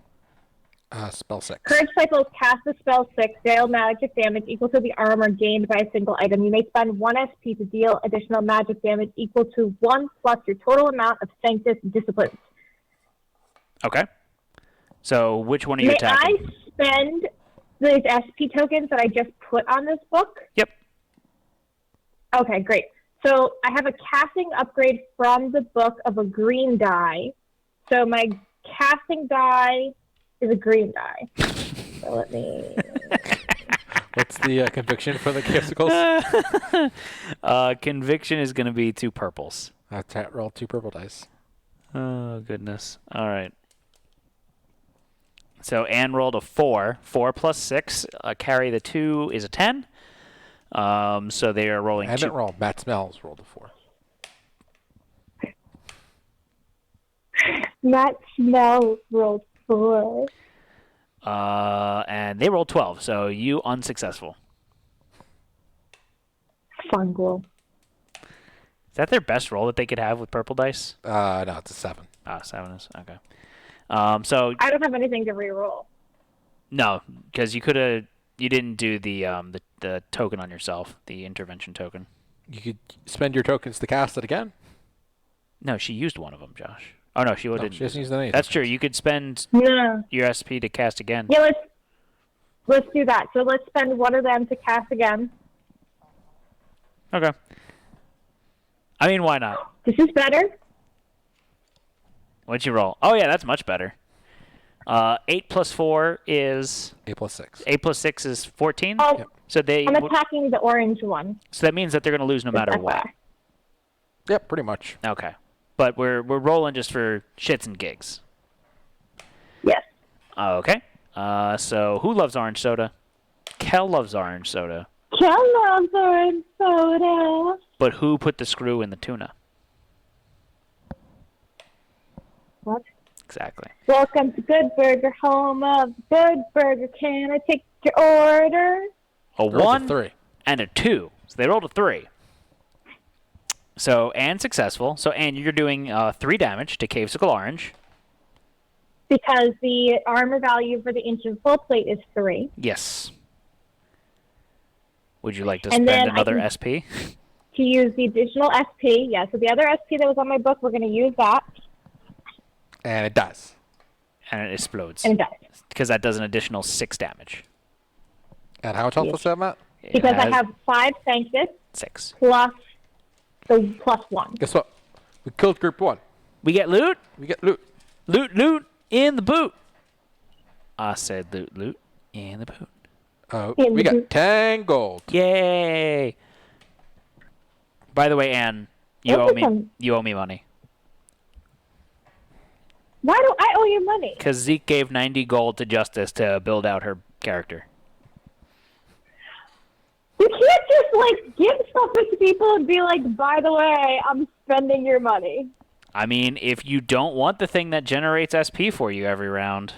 Spell 6. Courage Stifle cast the spell 6, deal magic damage equal to the armor gained by a single item. You may spend 1 SP to deal additional magic damage equal to 1 plus your total amount of Sanctus Disciplines. Okay. So which one are you attacking? May I spend these SP tokens that I just put on this book? Yep. Okay, great. So I have a casting upgrade from the book of a green die. So my casting die is a green die. So let me... What's the conviction for the casticles? Conviction is going to be 2 purples. Roll 2 purple dice. Oh, goodness. All right. So Anne rolled a 4. 4 plus 6. Carry the 2 is a 10. So they are rolling I 2. didn't roll. Matt Smells rolled a 4. Matt Snell rolled 4. And they rolled 12. So you unsuccessful. Fungal. Is that their best roll that they could have with purple dice? No, it's a 7. 7 is okay. So I don't have anything to re-roll. no, because you didn't do the token on yourself, the intervention token. You could spend your tokens to cast it again. No, she used one of them, Josh. Oh no, she didn't. She hasn't used any. That's true. You could spend No. your SP to cast again. Yeah, let's do that. So let's spend 1 of them to cast again. Okay. I mean, why not? This is better. What'd you roll? Oh yeah, that's much better. 8 plus 4 is 8 plus 6. 8 plus 6 is 14. Oh, Yep. So they. I'm attacking the orange one. So that means that they're going to lose no matter what. Yep, pretty much. Okay, but we're rolling just for shits and gigs. Yes. Okay. So who loves orange soda? Kel loves orange soda. Kel loves orange soda. But who put the screw in the tuna? What? Exactly. Welcome to Good Burger, home of Good Burger. Can I take your order? A Rolled a 1 3. and a 2. So they rolled a 3. So Anne successful. So Anne, you're doing 3 damage to Cavesicle Orange. Because the armor value for the ancient full plate is 3. Yes. Would you like to And spend then another SP? To use the additional SP, yeah. So the other SP that was on my book, we're going to use that. And it does. And it explodes. And it does. Because that does an additional 6 damage. And how much health was that, Matt? It Because I has have 5 Sanctus 6. plus the plus 1. Guess what? We killed group 1. We get loot? We get loot. Loot in the boot. I said loot in the boot. We got 10 gold. Yay! By the way, Anne, you owe me money. Why do I owe you money? Because Zeke gave 90 gold to Justice to build out her character. You can't just, give stuff to people and be like, by the way, I'm spending your money. I mean, if you don't want the thing that generates SP for you every round.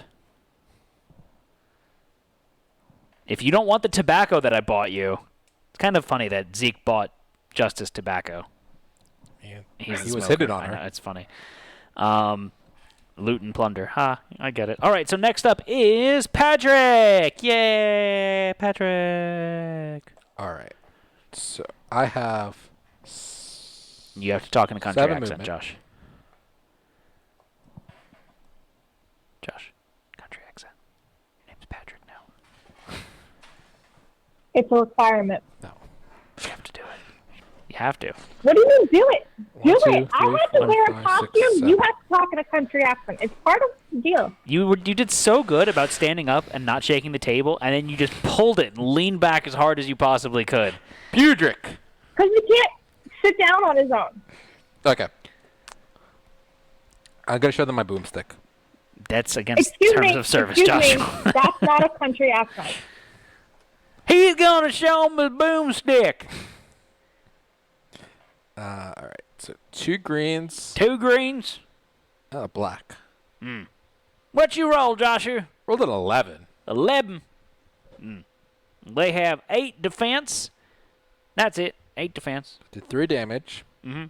If you don't want the tobacco that I bought you. It's kind of funny that Zeke bought Justice tobacco. Man, He was hitting on her. I know, it's funny. Loot and plunder. Ha, I get it. All right, so next up is Patrick. Yay, Patrick. All right. So I have... You have to talk in a country 7 accent, movement. Josh. Josh, country accent. Your name's Patrick now. It's a requirement. No. You have to do it. You have to. What do you mean do it? Do 1, 2, it. I 3, have to 4, wear a 5, 6, costume. You 7. have to talk in a country accent. It's part of the deal. You did so good about standing up and not shaking the table, and then you just pulled it and leaned back as hard as you possibly could. Pudrick. Because he can't sit down on his own. Okay. I'm going to show them my boomstick. That's against Excuse terms me. of service, excuse me. Joshua. That's not a country accent. He's gonna show him the boomstick. All right. So 2 greens, 2 greens. black. What you roll, Joshua? Rolled an 11. 11. They have 8 defense. That's it. 8 defense. Did 3 damage. Mm-hmm.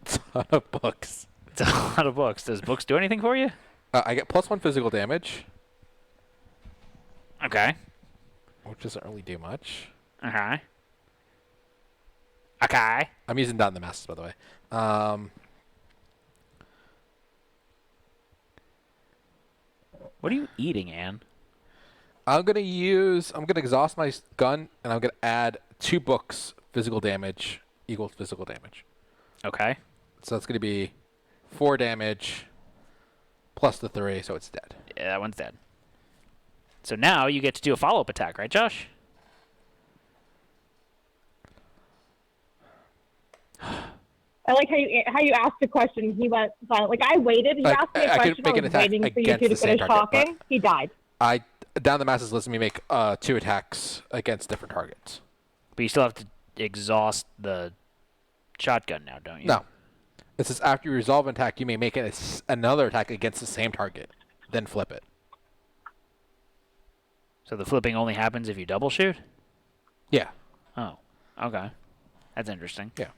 Ton of books. It's a lot of books. Does books do anything for you? I get +1 physical damage, Okay. which doesn't really do much. Okay. Okay. I'm using that in the masses, by the way. What are you eating, Anne? I'm gonna exhaust my gun, and I'm gonna add 2 books physical damage equals physical damage. Okay. So that's gonna be 4 damage plus the 3, so it's dead. Yeah, that one's dead. So now you get to do a follow-up attack, right, Josh? I like how you asked a question. He went silent. Like I waited. He asked me a I could question. make I an was attack waiting for you against two to the same finish target, talking. He died. Down the masses lets me make 2 attacks against different targets. But you still have to exhaust the shotgun now, don't you? No. It says after you resolve an attack, you may make another attack against the same target, then flip it. So the flipping only happens if you double shoot? Yeah. Oh, okay. That's interesting. Yeah.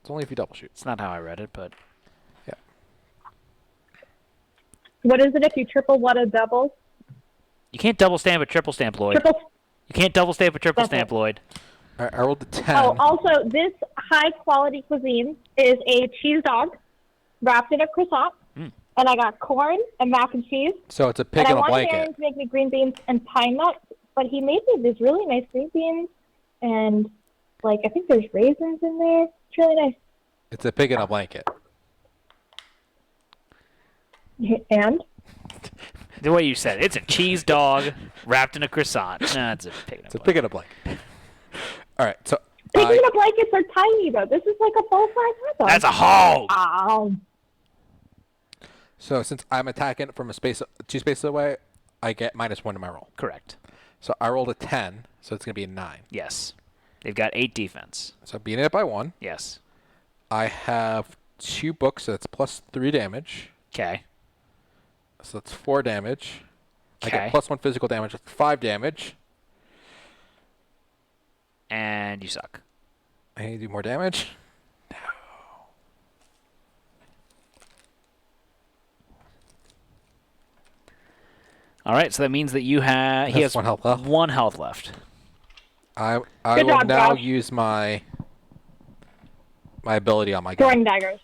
It's only if you double shoot. It's not how I read it, but Yeah. What is it if you triple what a double? you can't double stamp a triple stamp, Lloyd. Triple. You can't double stamp a triple Okay. stamp, Lloyd. All right, I rolled a 10. Oh, also, this high-quality cuisine is a cheese dog wrapped in a croissant, and I got corn and mac and cheese. So it's a pig and in I a wanted Aaron blanket. to make me green beans and pine nuts, but he made me these really nice green beans, and like I think there's raisins in there. It's really nice. It's a pig in a blanket. And The way you said it, it's a cheese dog wrapped in a croissant. Nah, it's a pig. It's a pig in a blanket. All right, so pigs in a blankets are tiny though. This is like a full-size hot dog. That's a hog. Ow. so since I'm attacking from 2 spaces away, I get -1 to my roll. Correct. So I rolled a 10, so it's gonna be a 9. Yes. They've got 8 defense. So beating it by 1. Yes. I have 2 books, so that's +3 damage. Okay. So that's 4 damage. I Okay. get +1 physical damage, that's 5 damage. And you suck. I need to do more damage. All right, so that means that you have he Has has 1 health left. 1 health left. I Good will job, now Josh. use my ability on my gun. Throwing daggers.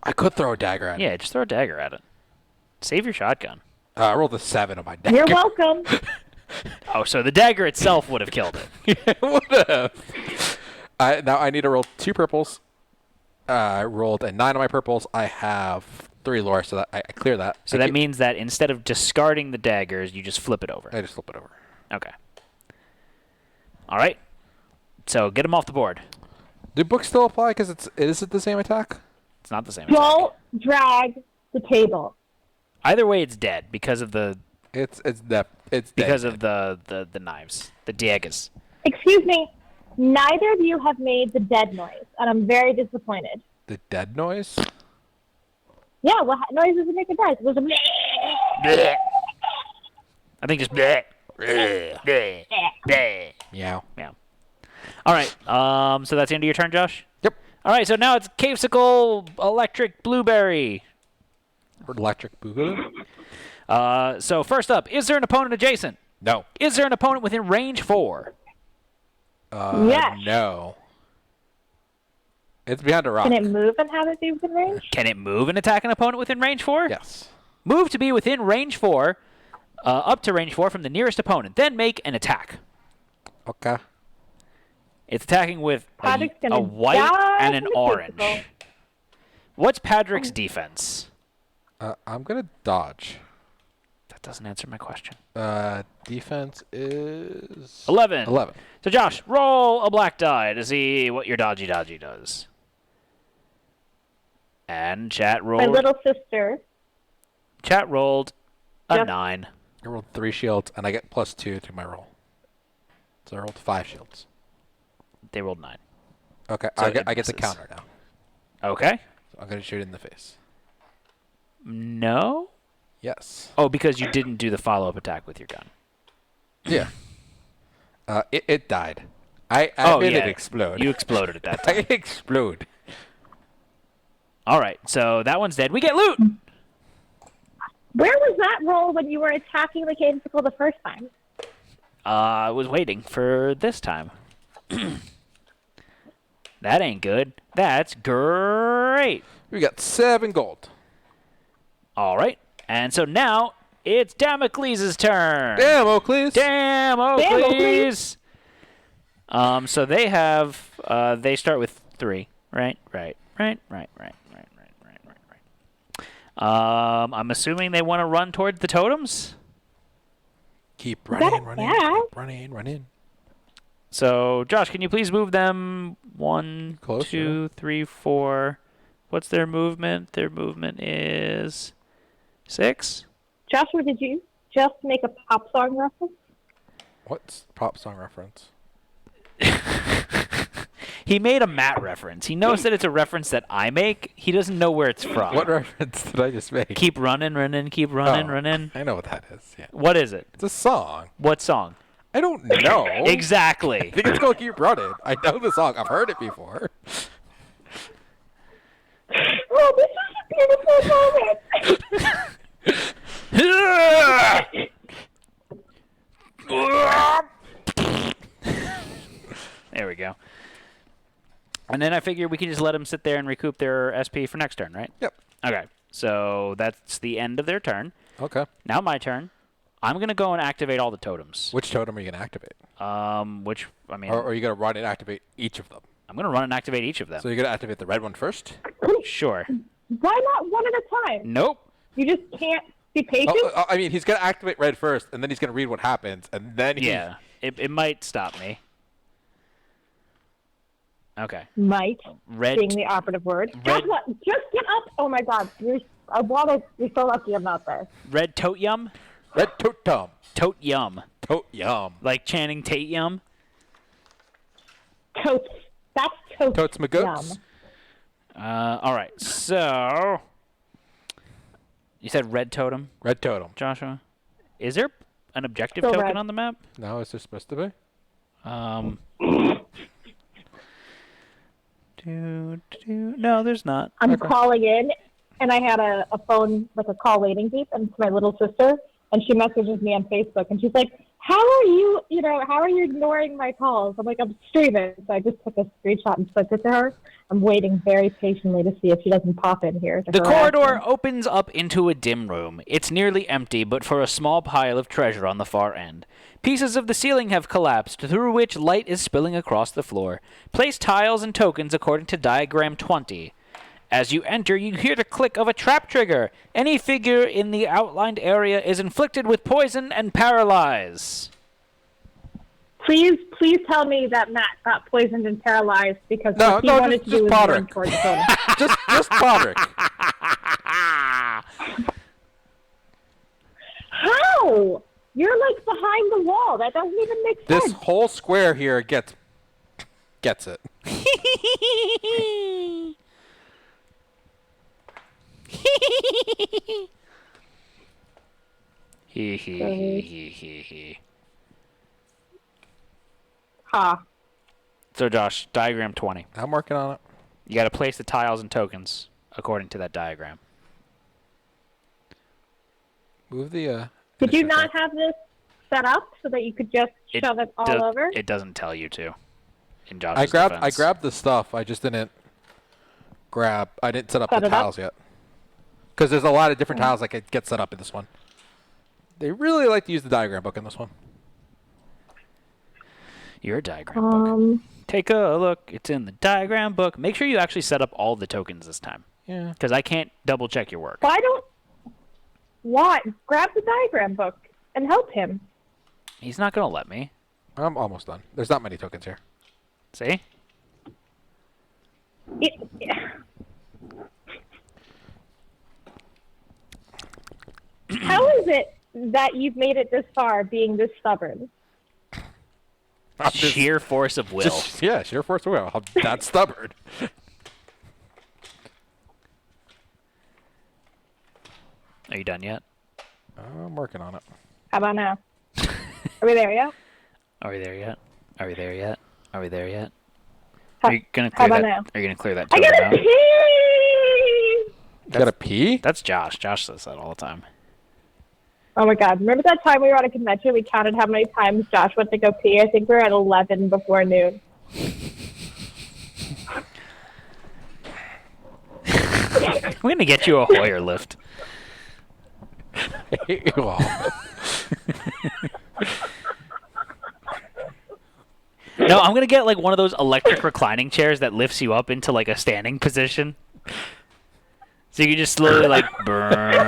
I could throw a dagger at it. Yeah, just throw a dagger at it. Save your shotgun. I rolled a 7 on my dagger. You're welcome. Oh, so the dagger itself would have killed it. It would have. Now I need to roll 2 purples. I rolled a 9 on my purples. I have 3 lore, so that I clear that. So that means that instead of discarding the daggers, you just flip it over. I just flip it over. Okay. All right. So get them off the board. Do books still apply? Because is it the same attack? It's not the same attack. Don't drag the table. Either way, it's dead because of the It's because dead. of the knives, the daggers. Excuse me. Neither of you have made the dead noise, and I'm very disappointed. The dead noise. Yeah, what noise does it make it does? It was a Bleh. I think just bleh. Bleh. Bleh. Meow. Yeah. All right. So that's the end of your turn, Josh? Yep. All right. So now it's Cavesicle Electric Blueberry. Or electric boogaloo. So first up, is there an opponent adjacent? No. Is there an opponent within range 4? Yes. No. It's behind a rock. Can it move and have it be within range? Can it move and attack an opponent within range 4? Yes. Move to be within range 4, up to range 4 from the nearest opponent. Then make an attack. Okay. It's attacking with Patrick's a gonna white die and an from the orange. physical. What's Patrick's defense? I'm gonna dodge. That doesn't answer my question. Defense is 11. 11. So Josh, roll a black die to see what your dodgy does. And chat My rolled. little sister. Chat rolled a Just- 9. I rolled 3 shields, and I get +2 to my roll. So I rolled 5 shields. They rolled 9. Okay, So I get it the misses. counter now. Okay. So I'm going to shoot it in the face. No. Yes. Oh, because you didn't do the follow-up attack with your gun. Yeah. It died. I made it explode. You exploded at that I time. explode. All right, so that one's dead. We get loot. Where was that roll when you were attacking the Cadenticle the first time? I was waiting for this time. That ain't good. That's great. We got 7 gold. All right, and so now it's Damocles' turn. Damn, Oakley's. Damocles. So they have. They start with 3. Right. I'm assuming they want to run towards the totems. Keep that a running, cat? running. So, Josh, can you please move them 1, Closer. 2, 3, 4? What's their movement? Their movement is 6. Joshua, did you just make a pop song reference? What's pop song reference? He made a Matt reference. He knows that it's a reference that I make. He doesn't know where it's from. What reference did I just make? Keep running, keep running. I know what that is. Yeah. What is it? It's a song. What song? I don't know. Exactly. I think it's called Keep Running. I know the song. I've heard it before. Oh, this is a beautiful moment. There we go. And then I figure we can just let them sit there and recoup their SP for next turn, right? Yep. Okay. So that's the end of their turn. Okay. Now my turn. I'm going to go and activate all the totems. Which totem are you going to activate? Or Or are you going to run and activate each of them? I'm going to run and activate each of them. So you're going to activate the red one first? Sure. Why not one at a time? Nope. You just can't be patient? I mean, he's going to activate red first, and then he's going to read what happens, and then he... Yeah. It might stop me. Okay. Might. Red. Being the operative word. Red- Joshua, just get up. Oh my God. You're so lucky I'm not there. Red tote yum? Red totem. Tote yum. Tote yum. Like Channing Tate yum? Totes. That's totes. Totes my goats. Yum. All right. So you said red totem, Red totem. Joshua? Is there an objective Still token red. on the map? No, is there supposed to be? No, there's not. I'm calling in, and I had a phone, like a call waiting beep, and it's my little sister, and she messages me on Facebook, and she's like, how are you ignoring my calls? I'm like, I'm streaming. So I just took a screenshot and sent it to her. I'm waiting very patiently to see if she doesn't pop in here. The corridor opens up into a dim room. It's nearly empty, but for a small pile of treasure on the far end. Pieces of the ceiling have collapsed, through which light is spilling across the floor. Place tiles and tokens according to diagram 20. As you enter, you hear the click of a trap trigger. Any figure in the outlined area is inflicted with poison and paralyze. Please tell me that Matt got poisoned and paralyzed because what he wanted to do was Podrick. run towards the totem. just Podrick. How? You're like behind the wall. That doesn't even make sense. This whole square here gets it. Ha. So, Josh, diagram 20. I'm working on it. You got to place the tiles and tokens according to that diagram. Move the. Did you initiative not back. have this set up so that you could just shove it all over? It doesn't tell you to. In Josh's I defense. grabbed the stuff. I just didn't grab. I didn't set up Set the it up? tiles yet. Because there's a lot of different tiles that could get set up in this one. They really like to use the diagram book in this one. Your diagram book. Take a look. It's in the diagram book. Make sure you actually set up all the tokens this time. Yeah. Because I can't double check your work. Why? Grab the diagram book and help him. He's not going to let me. I'm almost done. There's not many tokens here. See? How is it that you've made it this far being this stubborn? Sheer force of will. Yeah, sheer force of will. I'm that stubborn. Are you done yet? I'm working on it. How about now? Are we there yet? Are we there yet? Are we there yet? Are we there yet? How, Are you gonna how clear about that? now? Are you gonna clear that I totem gotta out? pee! You gotta pee? That's Josh. Josh says that all the time. Oh my god. Remember that time we were at a convention? We counted how many times Josh went to go pee? I think we were at 11 before noon. We're gonna get you a Hoyer lift. No, I'm gonna get like one of those electric reclining chairs that lifts you up into like a standing position. So you can just slowly like burn. You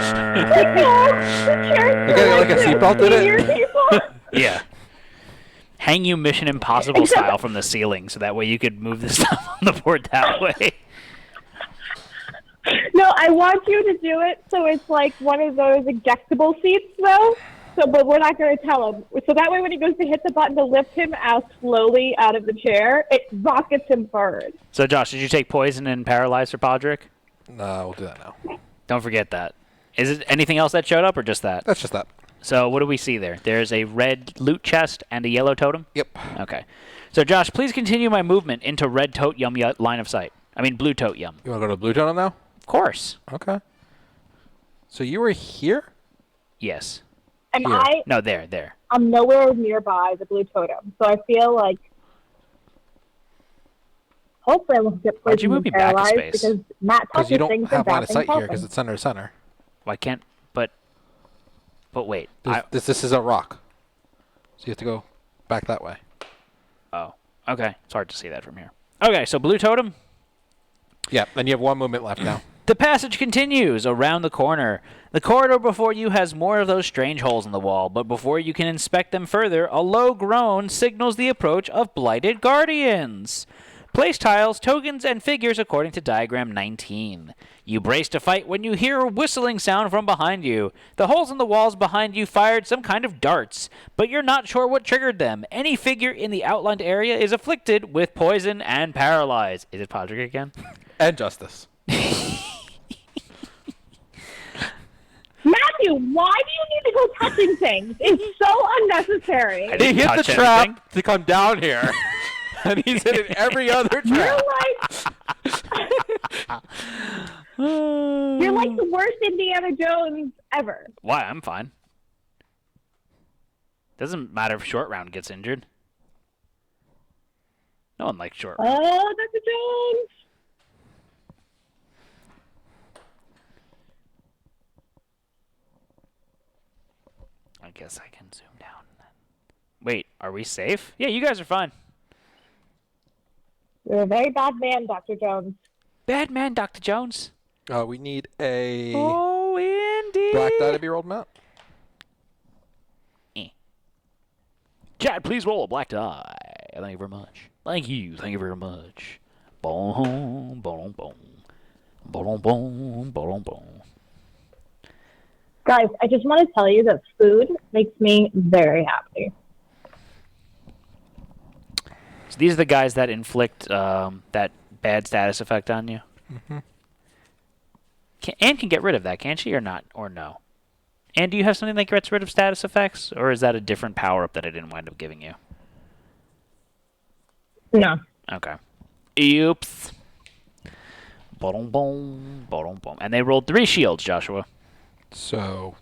got like a seatbelt in it? Yeah. Hang you Mission Impossible style from the ceiling, so that way you could move the stuff on the board that way. No, I want you to do it so it's like one of those ejectable seats, though. So, but we're not going to tell him. So that way, when he goes to hit the button to lift him out slowly out of the chair, it rockets him forward. So, Josh, did you take poison and paralyze for Podrick? No, we'll do that now. Don't forget that. Is it anything else that showed up, or just that? That's just that. So, what do we see there? There's a red loot chest and a yellow totem? Yep. Okay. So, Josh, please continue my movement into red tote yum line of sight. I mean, blue tote yum. You want to go to the blue totem now? Of course. Okay. So you were here? And Yes. Here. No, there. I'm nowhere nearby the blue totem. So I feel like hopefully I won't get Why'd you poisoned move me and back a paralyzed space? because Matt Because you touches don't things have and line of bad sight things here because happen. it's center to center. Why can't... But wait. This is a rock. So you have to go back that way. Oh. Okay. It's hard to see that from here. Okay, so blue totem. Yeah, and you have one movement left now. The passage continues around the corner. The corridor before you has more of those strange holes in the wall, but before you can inspect them further, a low groan signals the approach of blighted guardians. Place tiles, tokens, and figures according to diagram 19. You brace to fight when you hear a whistling sound from behind you. The holes in the walls behind you fired some kind of darts, but you're not sure what triggered them. Any figure in the outlined area is afflicted with poison and paralyzed. Is it Podrick again? And Justice. Matthew, why do you need to go touching things? It's so unnecessary. I He didn't hit the touch trap anything. to come down here. And he's hitting every other You're trap. like the worst Indiana Jones ever. Why? I'm fine. Doesn't matter if short round gets injured. No one likes short round. Oh, Dr. Jones. I guess I can zoom down. Wait, are we safe? Yeah, you guys are fine. You're a very bad man, Dr. Jones. Bad man, Dr. Jones. We need a Oh, indeed. black die to be rolled, Matt. Chad, please roll a black die. Thank you very much. Thank you very much. Boom, boom, boom. Boom, boom, boom, boom. Guys, I just want to tell you that food makes me very happy. So these are the guys that inflict that bad status effect on you. Mm-hmm. Anne can get rid of that, can't she, or not? Or no? Anne, do you have something that gets rid of status effects? Or is that a different power-up that I didn't wind up giving you? No. Okay. Oops. Boom, boom, boom, boom. And they rolled 3 shields, Joshua. So,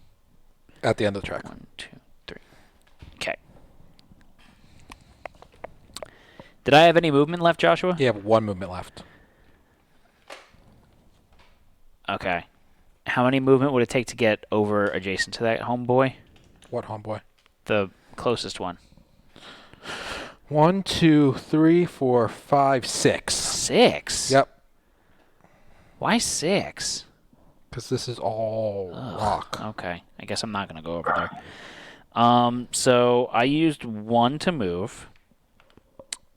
at the end of the track. 1, 2, 3. Okay. Did I have any movement left, Joshua? You have one movement left. Okay. How many movement would it take to get over adjacent to that homeboy? What homeboy? The closest one. 1, 2, 3, 4, 5, 6. 6? Yep. Why 6? Because this is all rock. Okay. I guess I'm not going to go over there. So I used 1 to move.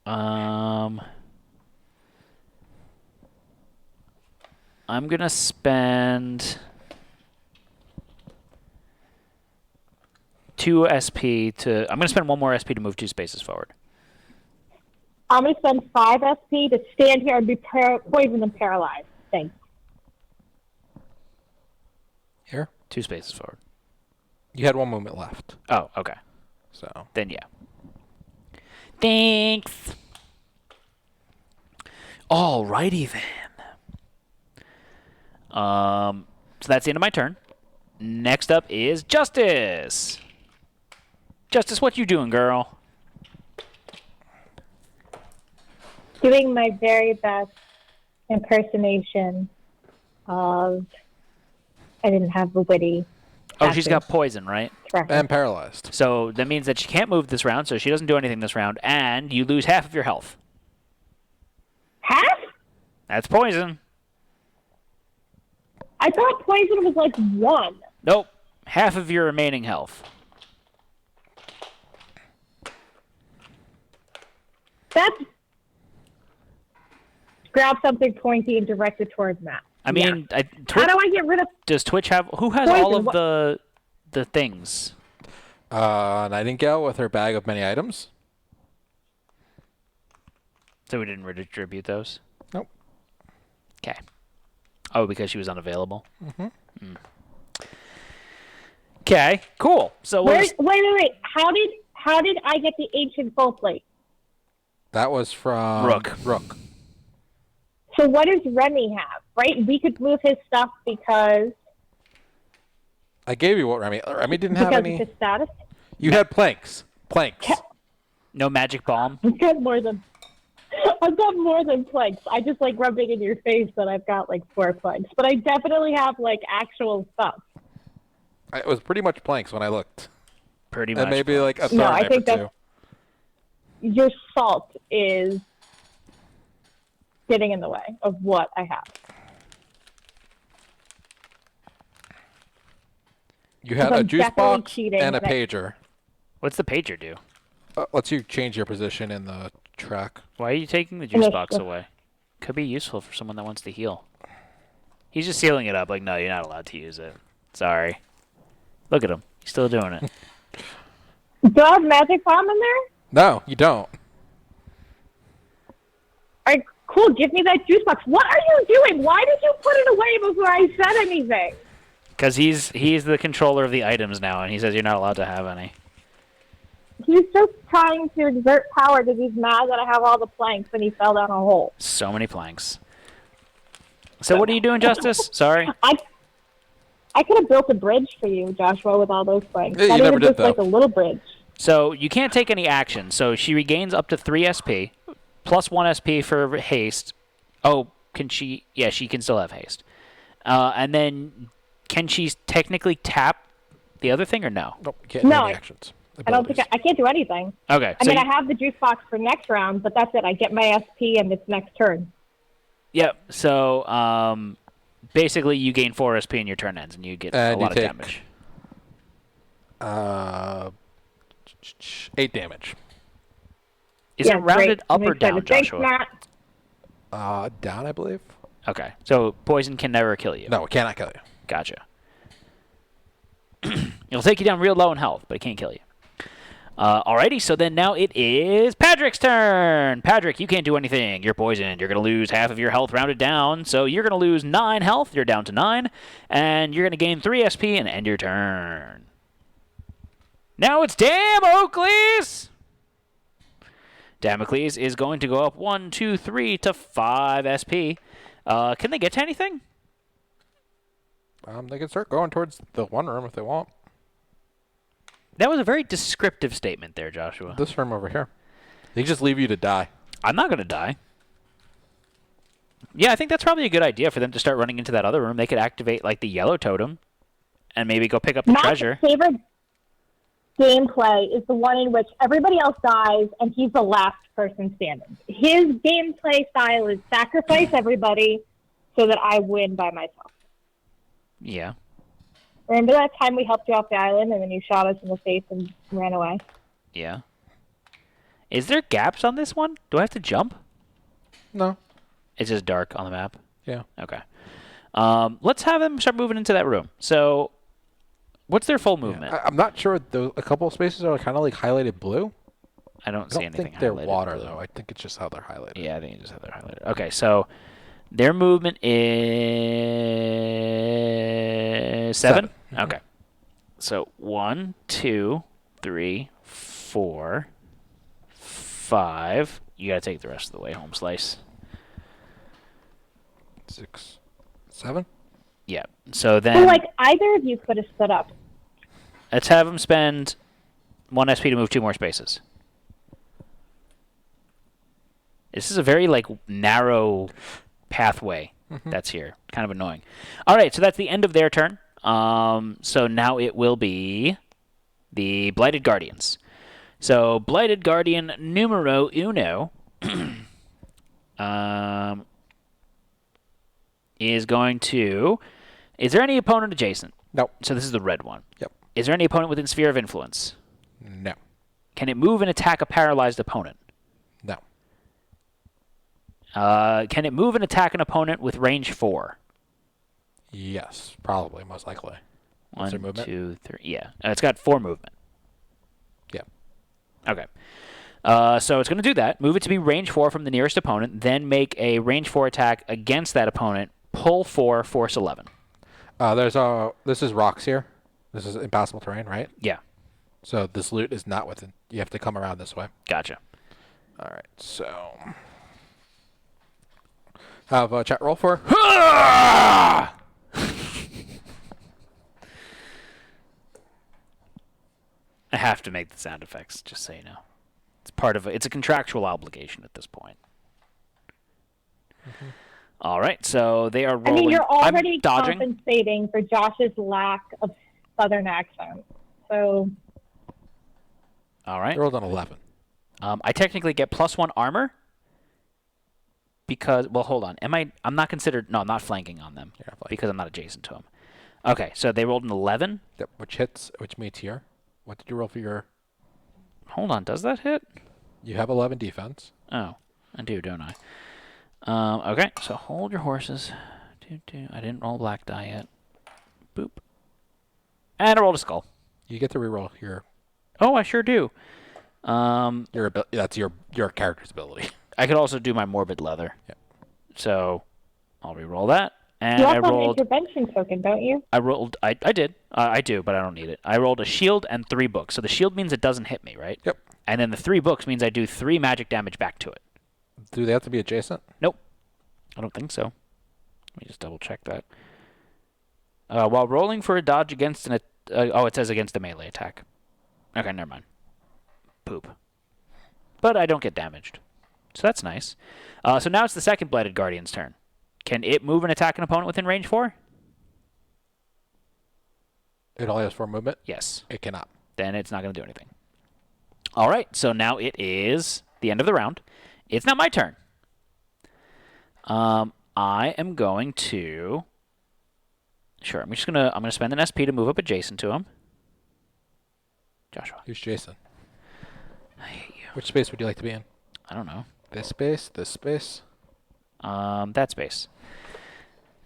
I'm going to spend 2 SP to... I'm going to spend 1 more SP to move 2 spaces forward. I'm going to spend 5 SP to stand here and be poisoned and paralyzed. Thanks. Here? 2 spaces forward. You had 1 movement left. Oh, okay. So Then, yeah. Thanks. Alrighty, then. So that's the end of my turn. Next up is Justice. Justice, what you doing, girl? Doing my very best impersonation of... I didn't have the witty... Oh, she's got poison, right? and paralyzed. So that means that she can't move this round, so she doesn't do anything this round, and you lose half of your health. Half? That's poison. I thought poison was like 1. Nope. Half of your remaining health. That's... Grab something pointy and direct it towards Matt. I mean, yeah. How do I get rid of... Does Twitch have... Who has poison? all of the things? Nightingale with her bag of many items. So we didn't redistribute those? Nope. Okay. Oh, because she was unavailable? Mm-hmm. Okay, cool. So we'll wait. How did I get the ancient full plate? That was from Rook. So what does Remi have? Right? We could move his stuff because... I gave you what Remi... Remi didn't have any... Because of his status? You had planks. Planks. no magic bomb? I've got more than planks. I just like rubbing in your face that I've got like 4 planks. But I definitely have like actual stuff. It was pretty much planks when I looked. Pretty much. And maybe like a thorn No, I knife think or that's... two. Your salt is getting in the way of what I have. You had a I'm juice definitely box cheating, and a and I- pager. What's the pager do? Lets you change your position in the track. Why are you taking the juice box away? Could be useful for someone that wants to heal. He's just sealing it up like, no, you're not allowed to use it. Sorry. Look at him. He's still doing it. Do I have magic bomb in there? No, you don't. All right, cool. Give me that juice box. What are you doing? Why did you put it away before I said anything? Because he's the controller of the items now, and he says you're not allowed to have any. He's just trying to exert power because he's mad that I have all the planks and he fell down a hole. So many planks. So what are you doing, Justice? Sorry. I could have built a bridge for you, Joshua, with all those planks. Yeah, you Not never even did, just though. like a little bridge. So you can't take any action. So she regains up to 3 SP, plus 1 SP for haste. Oh, can she? Yeah, she can still have haste. And then can she technically tap the other thing or no? Nope, you can't do No, any actions. I don't think I can't do anything. Okay. I mean, I have the juice box for next round, but that's it. I get my SP and it's next turn. Yep. So basically, you gain 4 SP and your turn ends, and you get a lot of damage. 8 damage. Is it rounded up or down, Thanks, Joshua? Matt. Down, I believe. Okay. So poison can never kill you. No, it cannot kill you. Gotcha. It'll take you down real low in health, but it can't kill you. Alrighty, so then now it is Patrick's turn. Patrick, you can't do anything. You're poisoned. You're going to lose half of your health rounded down. So you're going to lose 9 health. You're down to 9. And you're going to gain 3 SP and end your turn. Now it's Damocles! Damocles is going to go up 1, 2, 3 to 5 SP. Can they get to anything? They can start going towards the one room if they want. That was a very descriptive statement there, Joshua. This room over here. They just leave you to die. I'm not going to die. Yeah, I think that's probably a good idea for them to start running into that other room. They could activate, like, the yellow totem and maybe go pick up the treasure. My favorite gameplay is the one in which everybody else dies and he's the last person standing. His gameplay style is sacrifice everybody so that I win by myself. Yeah. Remember that time we helped you off the island and then you shot us in the face and ran away? Yeah. Is there gaps on this one? Do I have to jump? No. It's just dark on the map? Yeah. Okay. Let's have them start moving into that room. So What's their full movement? I'm not sure. A couple of spaces are kind of like highlighted blue. I don't I see don't anything think they're highlighted water blue. though. I think it's just how they're highlighted. Yeah, I think you just have that highlighted. Okay, so their movement is 7? Mhm. Okay. So 1, 2, 3, 4, 5. You gotta take the rest of the way home, Slice. 6, 7. Yeah. So So, then like, either of you could have stood up. let's have them spend 1 SP to move 2 more spaces. This is a very like narrow pathway that's here. Kind of annoying. All right, so that's the end of their turn. So now it will be the Blighted Guardians. So Blighted Guardian numero uno is going to. Is there any opponent adjacent? No. So this is the red one. Yep. Is there any opponent within sphere of influence? No. Can it move and attack a paralyzed opponent? No. Can it move and attack an opponent with range 4? Yes, probably, most likely. What's their 1, movement? 2, 3. Yeah. It's got 4 movement. Yeah. Okay. So it's going to do that. Move it to be range 4 from the nearest opponent, then make a range 4 attack against that opponent. Pull 4, force 11. This is rocks here. This is impassable terrain, right? Yeah. So this loot is not within. You have to come around this way. Gotcha. All right. So have a chat roll for. I have to make the sound effects, just so you know. It's part of it's a contractual obligation at this point. All right, so they are I rolling. mean, you're already I'm dodging. compensating for Josh's lack of Southern accent. So, All right. You rolled an 11. I technically get +1 armor because, well, hold on. I'm not considered. No, I'm not flanking on them You're not flanking. because I'm not adjacent to them. Okay, so they rolled an 11. Yep. Which hits? Which meets here? What did you roll for your? Hold on, does that hit? You have 11 defense. Oh, I do, don't I? Okay, so hold your horses. I didn't roll a black die yet. Boop. And I rolled a skull. You get to reroll your Oh, I sure do. That's your character's ability. I could also do my morbid leather. Yep. So I'll re-roll that. And you I also have an rolled. intervention token, don't you? I rolled. I did. I do, but I don't need it. I rolled a shield and 3 books. So the shield means it doesn't hit me, right? Yep. And then the 3 books means I do 3 magic damage back to it. Do they have to be adjacent? Nope. I don't think so. Let me just double check that. While rolling for a dodge against an... it says against a melee attack. Okay, never mind. Poop. But I don't get damaged. So that's nice. So now it's the second Blighted Guardian's turn. Can it move and attack an opponent within range 4? It only has 4 movement. Yes. It cannot. Then it's not going to do anything. All right, so now it is the end of the round. It's not my turn. I am going to... Sure, I'm gonna spend an SP to move up adjacent to him. Joshua, Who's Jason? I hate you. Which space would you like to be in? I don't know. This space? This space? That space.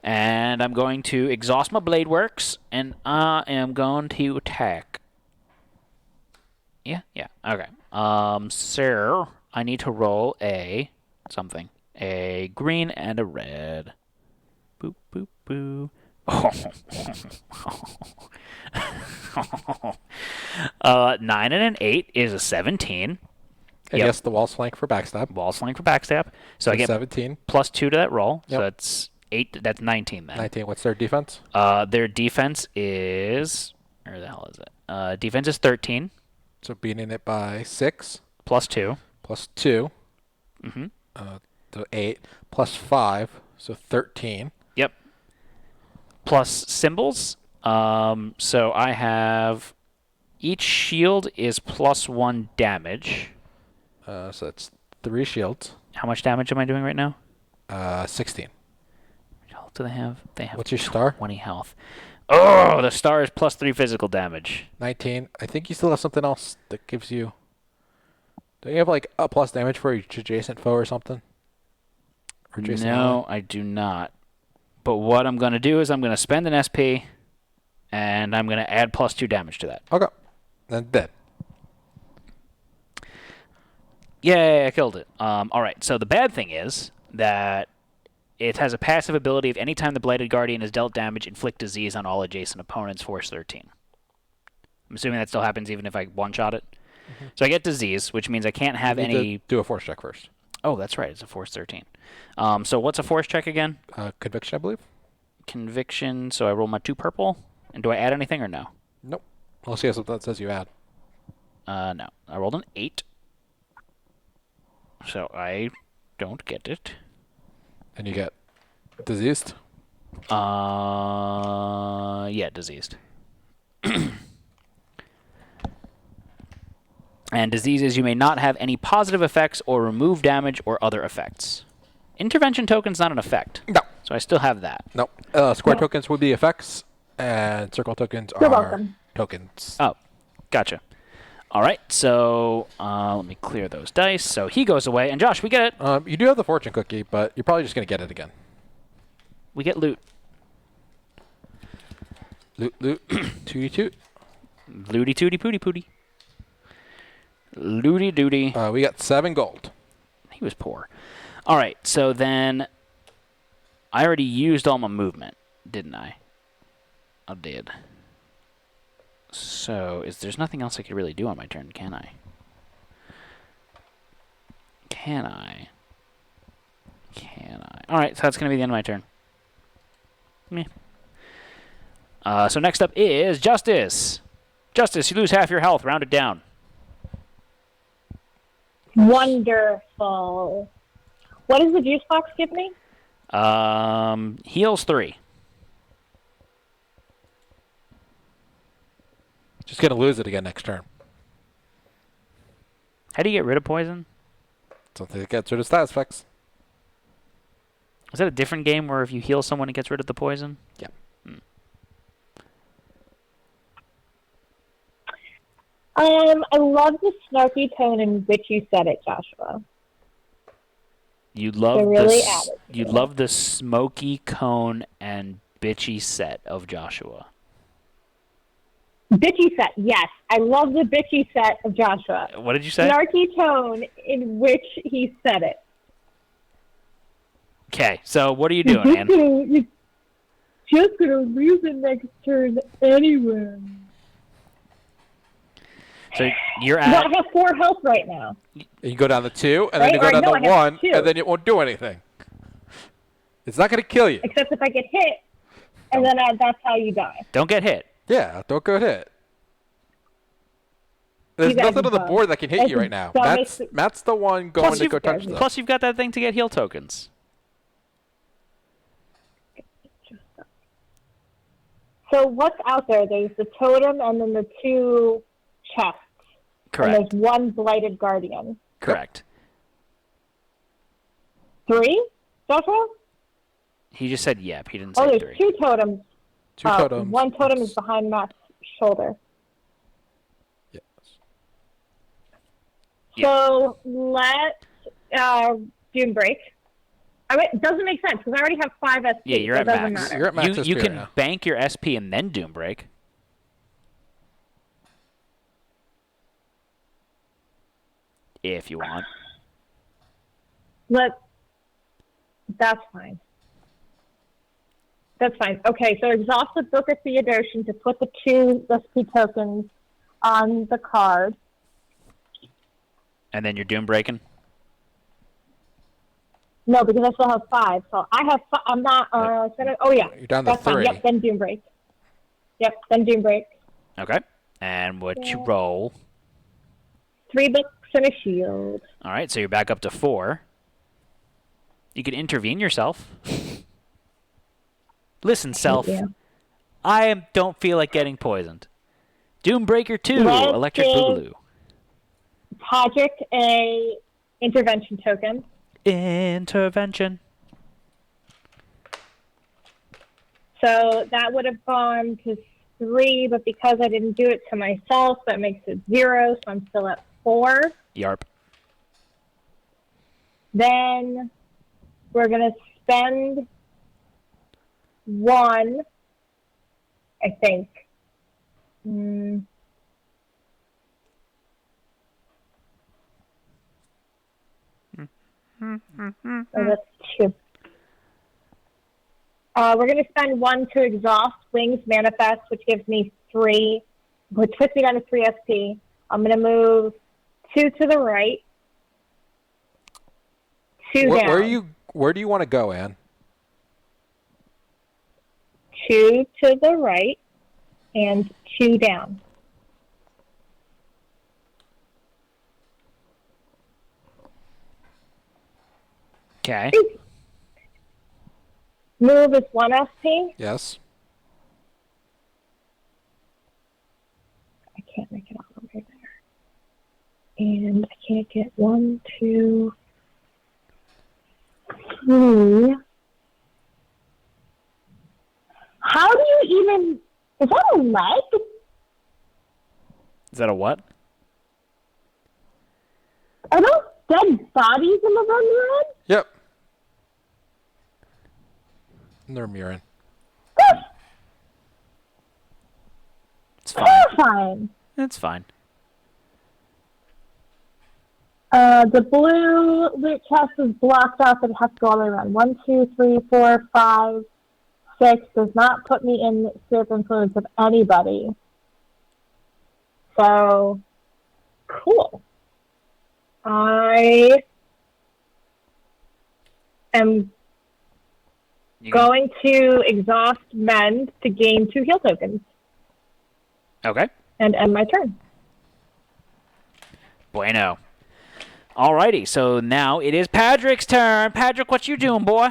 And I'm going to exhaust my blade works, and I am going to attack. Yeah. Okay. So I need to roll a something. A green and a red. Boop, boop, boo. Oh. 9 and an 8 is a 17. And Yep. yes, the wall's flank for backstab. Wall sling for backstab. So I get 17. +2 to that roll. So Yep. that's 8. That's 19 then. 19. What's their defense? Their defense is... Where the hell is it? Defense is 13. So beating it by 6. +2. Plus 2. Mm-hmm. So 8. Plus 5. So 13. Yep. Plus symbols. So I have... Each shield is +1 damage. So that's 3 shields. How much damage am I doing right now? 16. What health do they have? They have What's your star? 20 health. Oh, the star is +3 physical damage. 19. I think you still have something else that gives you... Do you have like a plus damage for each adjacent foe or something? Or adjacent ally? No, I do not. But what I'm going to do is I'm going to spend an SP, And I'm going to add +2 damage to that. Okay. Then dead. Yay, I killed it. All right, so the bad thing is that it has a passive ability of any time the Blighted Guardian is dealt damage, inflict disease on all adjacent opponents, force 13. I'm assuming that still happens even if I one-shot it. Mm-hmm. So I get disease, which means I can't have you need any... to do a force check first. Oh, that's right. It's a force 13. So what's a force check again? Conviction, I believe. Conviction. So I roll my 2 purple. And do I add anything or no? Nope. I'll see what that says you add. No. I rolled an 8. So I don't get it. And you get diseased? Yeah, diseased. And diseases, you may not have any positive effects or remove damage or other effects. Intervention token's not an effect. No. So I still have that. Nope. Square tokens would be effects, and circle tokens You're are welcome. tokens. Oh, gotcha. All right, so let me clear those dice. So he goes away, and Josh, we get it. You do have the fortune cookie, but you're probably just going to get it again. We get loot. Loot, loot, tooty toot. Looty tooty pooty pooty. Looty doody. We got 7 gold. He was poor. All right, so then I already used all my movement, didn't I? I did. So there's nothing else I could really do on my turn, can I? Can I? All right, so that's going to be the end of my turn. Meh. So next up is Justice. Justice, you lose half your health. Round it down. Wonderful. What does the juice box give me? Heals 3. Just going to lose it again next turn. How do you get rid of poison? Something that gets rid of status effects. Is that a different game where if you heal someone, it gets rid of the poison? Yeah. I love the snarky tone in which you said it, Joshua. You love They're really you love the smoky cone and bitchy set of Joshua. Bitchy set, yes. I love the bitchy set of Joshua. What did you say? Snarky tone in which he said it. Okay, so what are you doing, man? You're just gonna lose it next turn anyway. So you're No, I at... have 4 health right now. You go down to 2, and Right? then you go Or down no, to I have 1, 2. and then it won't do anything. It's not going to kill you. Except if I get hit, and then that's how you die. Don't get hit. Yeah, don't go hit. There's You guys nothing are on the dumb. board that can hit That's you the right now. dumbest- Matt's the one going to go touch them. Plus, you've got that thing to get heal tokens. So what's out there? There's the totem and then the 2 chests. Correct. And there's 1 blighted guardian. Correct. 3, Joshua? He just said yep. He didn't say Oh, there's 3. 2 totems. 2 totems. 1 totem is behind Matt's shoulder. Yes. Yeah. So let's Doom Break. I mean, it doesn't make sense because I already have 5 SP. Yeah, you're so at it doesn't max. matter. You're at max You SP right can now. bank your SP and then Doom Break. If you want. That's fine. That's fine. Okay, so exhaust the Book of Theodosian to put the 2 SP tokens on the card. And then you're Doom Breaking? No, because I still have 5. So I have. I'm not. Oh yeah. You're down to That's fine. 3. Yep. Then Doom Break. Yep. Then Doom Break. Okay. And what you roll? 3 books and a shield. All right, so you're back up to 4. You can intervene yourself. Listen, self. Yeah. I don't feel like getting poisoned. Doombreaker 2, Let's Electric give- Boogaloo. Podrick a intervention token. Intervention. So that would have gone to 3, but because I didn't do it to myself, that makes it 0, so I'm still at 4. Yarp. Then we're going to spend 1, I think. Mm. Oh, that's two. We're going to spend 1 to exhaust Wings Manifest, which gives me 3, which puts me down to 3 SP. I'm going to move 2 to the right, 2 down. Where do you want to go, Anne? 2 to the right, and 2 down. Okay. Move is 1 SP. Yes. I can't make it all the way there. And I can't get 1, 2, 3. How do you even... Is that a leg? Is that a what? Are those dead bodies in the room you're in? Yep. And they're mirroring. It's fine. Terrifying. It's fine. The blue loot chest is blocked off and it has to go all the way around. 1, 2, 3, 4, 5, 6 does not put me in sphere of influence of anybody. So, cool. I am going to exhaust Mend to gain 2 heal tokens. Okay. And end my turn. Bueno. Alrighty, so now it is Patrick's turn. Patrick, what you doing, boy?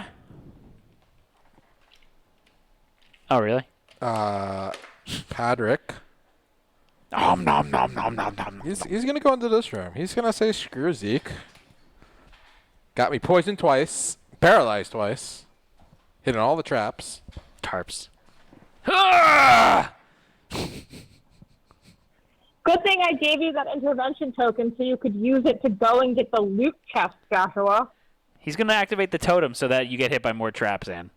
Oh, really? Patrick. Nom, nom, nom, nom, nom, nom. He's going to go into this room. He's going to say, screw Zeke. Got me poisoned twice. Paralyzed twice. Hitting all the traps. Tarps. Ah! Good thing I gave you that intervention token so you could use it to go and get the loot chest, Joshua. He's going to activate the totem so that you get hit by more traps, Anne.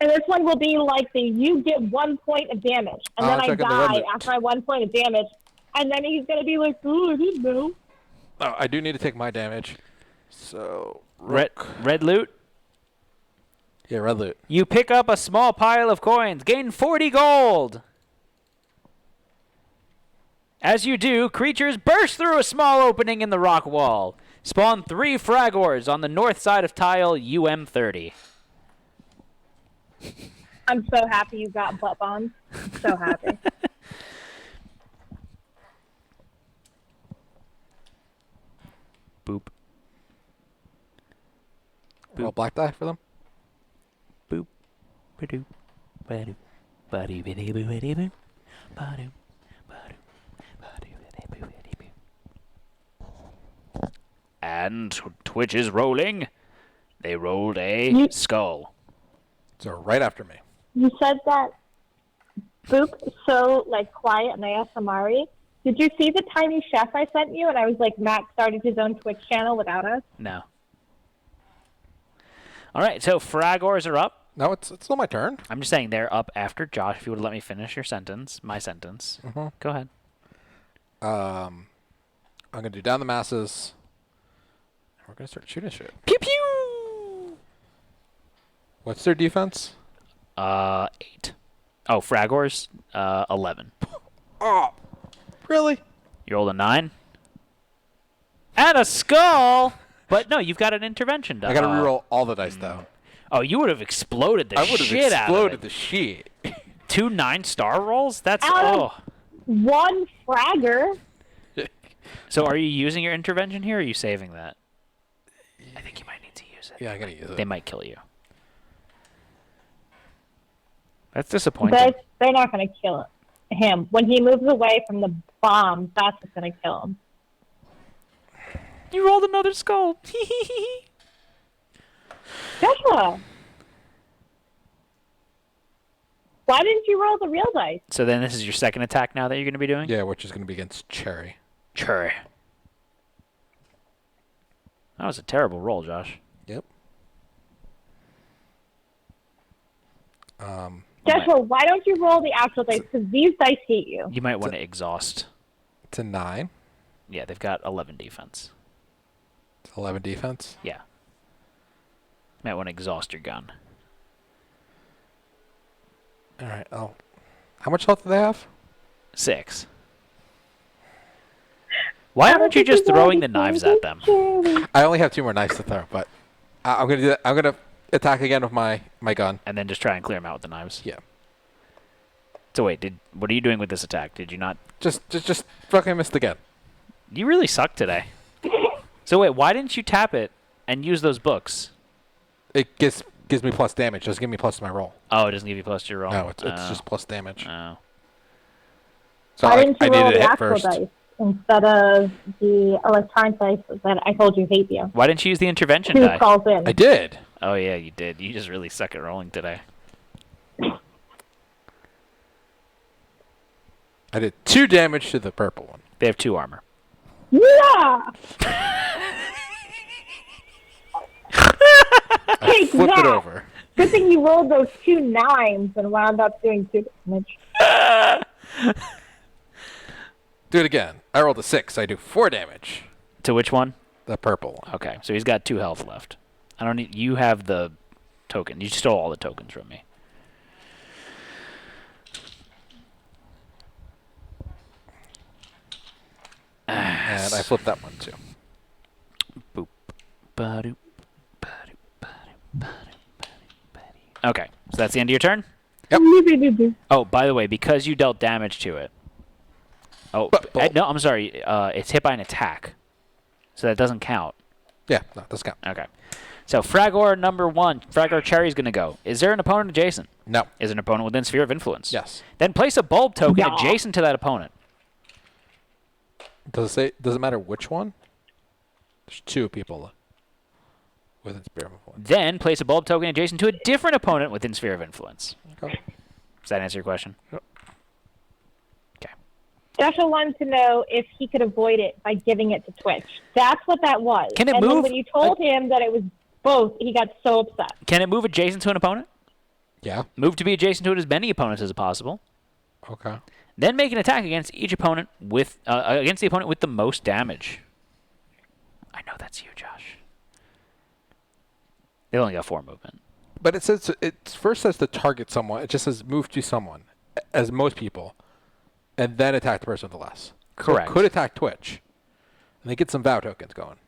And this one will be like you get 1 point of damage, and then I die after my 1 point of damage, and then he's going to be like, oh, I didn't know. Oh, I do need to take my damage. So, Rook. Red loot? Yeah, red loot. You pick up a small pile of coins. Gain 40 gold. As you do, creatures burst through a small opening in the rock wall. Spawn 3 fragors on the north side of tile UM30. I'm so happy you got butt bombs. So happy. Boop. Roll black die for them. Boop. Ba-doop. Ba-doop. Ba-doop. Ba-doop. Ba-doop. Ba-doop. And Twitch is rolling. They rolled a skull. So right after me. You said that Boop is so quiet and ASMR-y. Did you see the tiny chef I sent you? And I was like, Matt started his own Twitch channel without us. No. All right, so fragors are up. No, it's still my turn. I'm just saying they're up after Josh. If you would let me finish your sentence, my sentence. Mm-hmm. Go ahead. I'm gonna do down the masses. We're gonna start shooting shit. Pew pew. What's their defense? 8. Oh, fragors. 11. Oh, really? You rolled a 9. And a skull. But no, you've got an intervention die. I gotta reroll all the dice though. Oh, you would have exploded the I would have shit out of exploded it. the shit. 2 9-star rolls? That's Out of 1 fragger. So are you using your intervention here, or are you saving that? I think you might need to use it. Yeah, I gotta use it. They might kill you. That's disappointing. They're not going to kill him. When he moves away from the bomb, that's what's going to kill him. You rolled another skull. Joshua! Why didn't you roll the real dice? So then this is your second attack now that you're going to be doing? Yeah, which is gonna be against Cherry. Cherry. That was a terrible roll, Josh. Yep. Joshua, why don't you roll the actual dice? Because these dice hate you. You might want to exhaust. It's a 9. Yeah, they've got 11 defense. It's 11 defense. Yeah. Might want to exhaust your gun. All right. Oh, how much health do they have? 6. Why aren't you just throwing the knives at them? I only have 2 more knives to throw, but I'm gonna do that. I'm gonna attack again with my gun. And then just try and clear them out with the knives. Yeah. So wait, what are you doing with this attack? Did you not? Just fucking missed again. You really suck today. So wait, why didn't you tap it and use those books? It gives me plus damage. Doesn't give me plus to my roll. Oh, it doesn't give you plus to your roll. No, it's just plus damage. Oh. So Why didn't you I roll needed the to hit actual first. dice instead of the electronic dice that I told you hate you? Why didn't you use the intervention Who die? calls in? I did. Oh yeah, you did. You just really suck at rolling today. I did 2 damage to the purple one. They have 2 armor. Yeah! I Take flipped it that! over. Good thing you rolled those 2 9s and wound up doing 2 damage. Do it again. I rolled a 6. I do 4 damage. To which one? The purple one. Okay, so he's got 2 health left. I don't need. You have the token. You stole all the tokens from me. And I flipped that one too. Boop. Ba-doop. Ba-doop. Ba-doop. Ba-doop. Ba-doop. Okay, so that's the end of your turn? Yep. Oh, by the way, because you dealt damage to it. Oh, no, I'm sorry. It's hit by an attack. So that doesn't count. Yeah, no, doesn't count. Okay. So Fragor number 1, Fragor Cherry's going to go. Is there an opponent adjacent? No. Is there an opponent within sphere of influence? Yes. Then place a bulb token Yeah. adjacent to that opponent. Does it matter which one? There's 2 people within sphere of influence. Then place a bulb token adjacent to a different opponent within sphere of influence. Okay. Does that answer your question? Yep. Okay. Joshua wanted to know if he could avoid it by giving it to Twitch. That's what that was. Can it and move? then when you told him that it was both, he got so upset. Can it move adjacent to an opponent? Yeah. Move to be adjacent to it as many opponents as possible. Okay. Then make an attack against each opponent with against the opponent with the most damage. I know that's you, Josh. They only got 4 movement. But it first says to target someone. It just says move to someone, as most people, and then attack the person with the less. Correct. So it could attack Twitch, and they get some vow tokens going.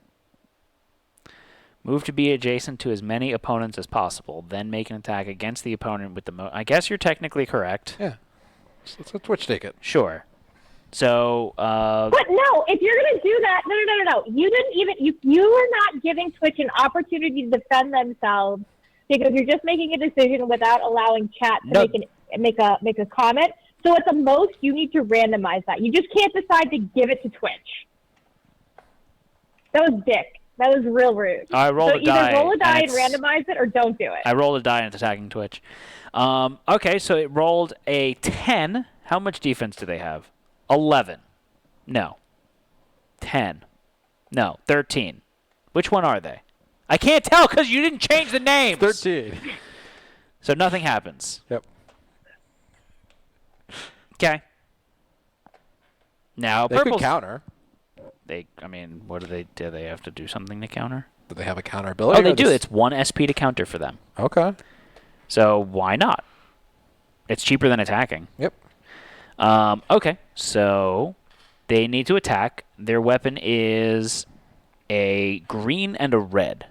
Move to be adjacent to as many opponents as possible. Then make an attack against the opponent with the most. I guess you're technically correct. Yeah. So let's let Twitch take it. Sure. So. But no, if you're going to do that, no. You didn't even, you are not giving Twitch an opportunity to defend themselves because you're just making a decision without allowing chat to make a comment. So at the most, you need to randomize that. You just can't decide to give it to Twitch. That was dick. That was real rude. I rolled so a die. either roll a die and it's- randomize it, or don't do it. I rolled a die and it's attacking Twitch. Okay, so it rolled a 10. How much defense do they have? 11. No. 10. No. 13. Which one are they? I can't tell because you didn't change the names. 13. So nothing happens. Yep. Okay. Now They could purple's counter. I mean, what do they have to do something to counter? Do they have a counter ability? Oh, they or do. this- It's 1 SP to counter for them. Okay. So why not? It's cheaper than attacking. Yep. Okay, so they need to attack. Their weapon is a green and a red.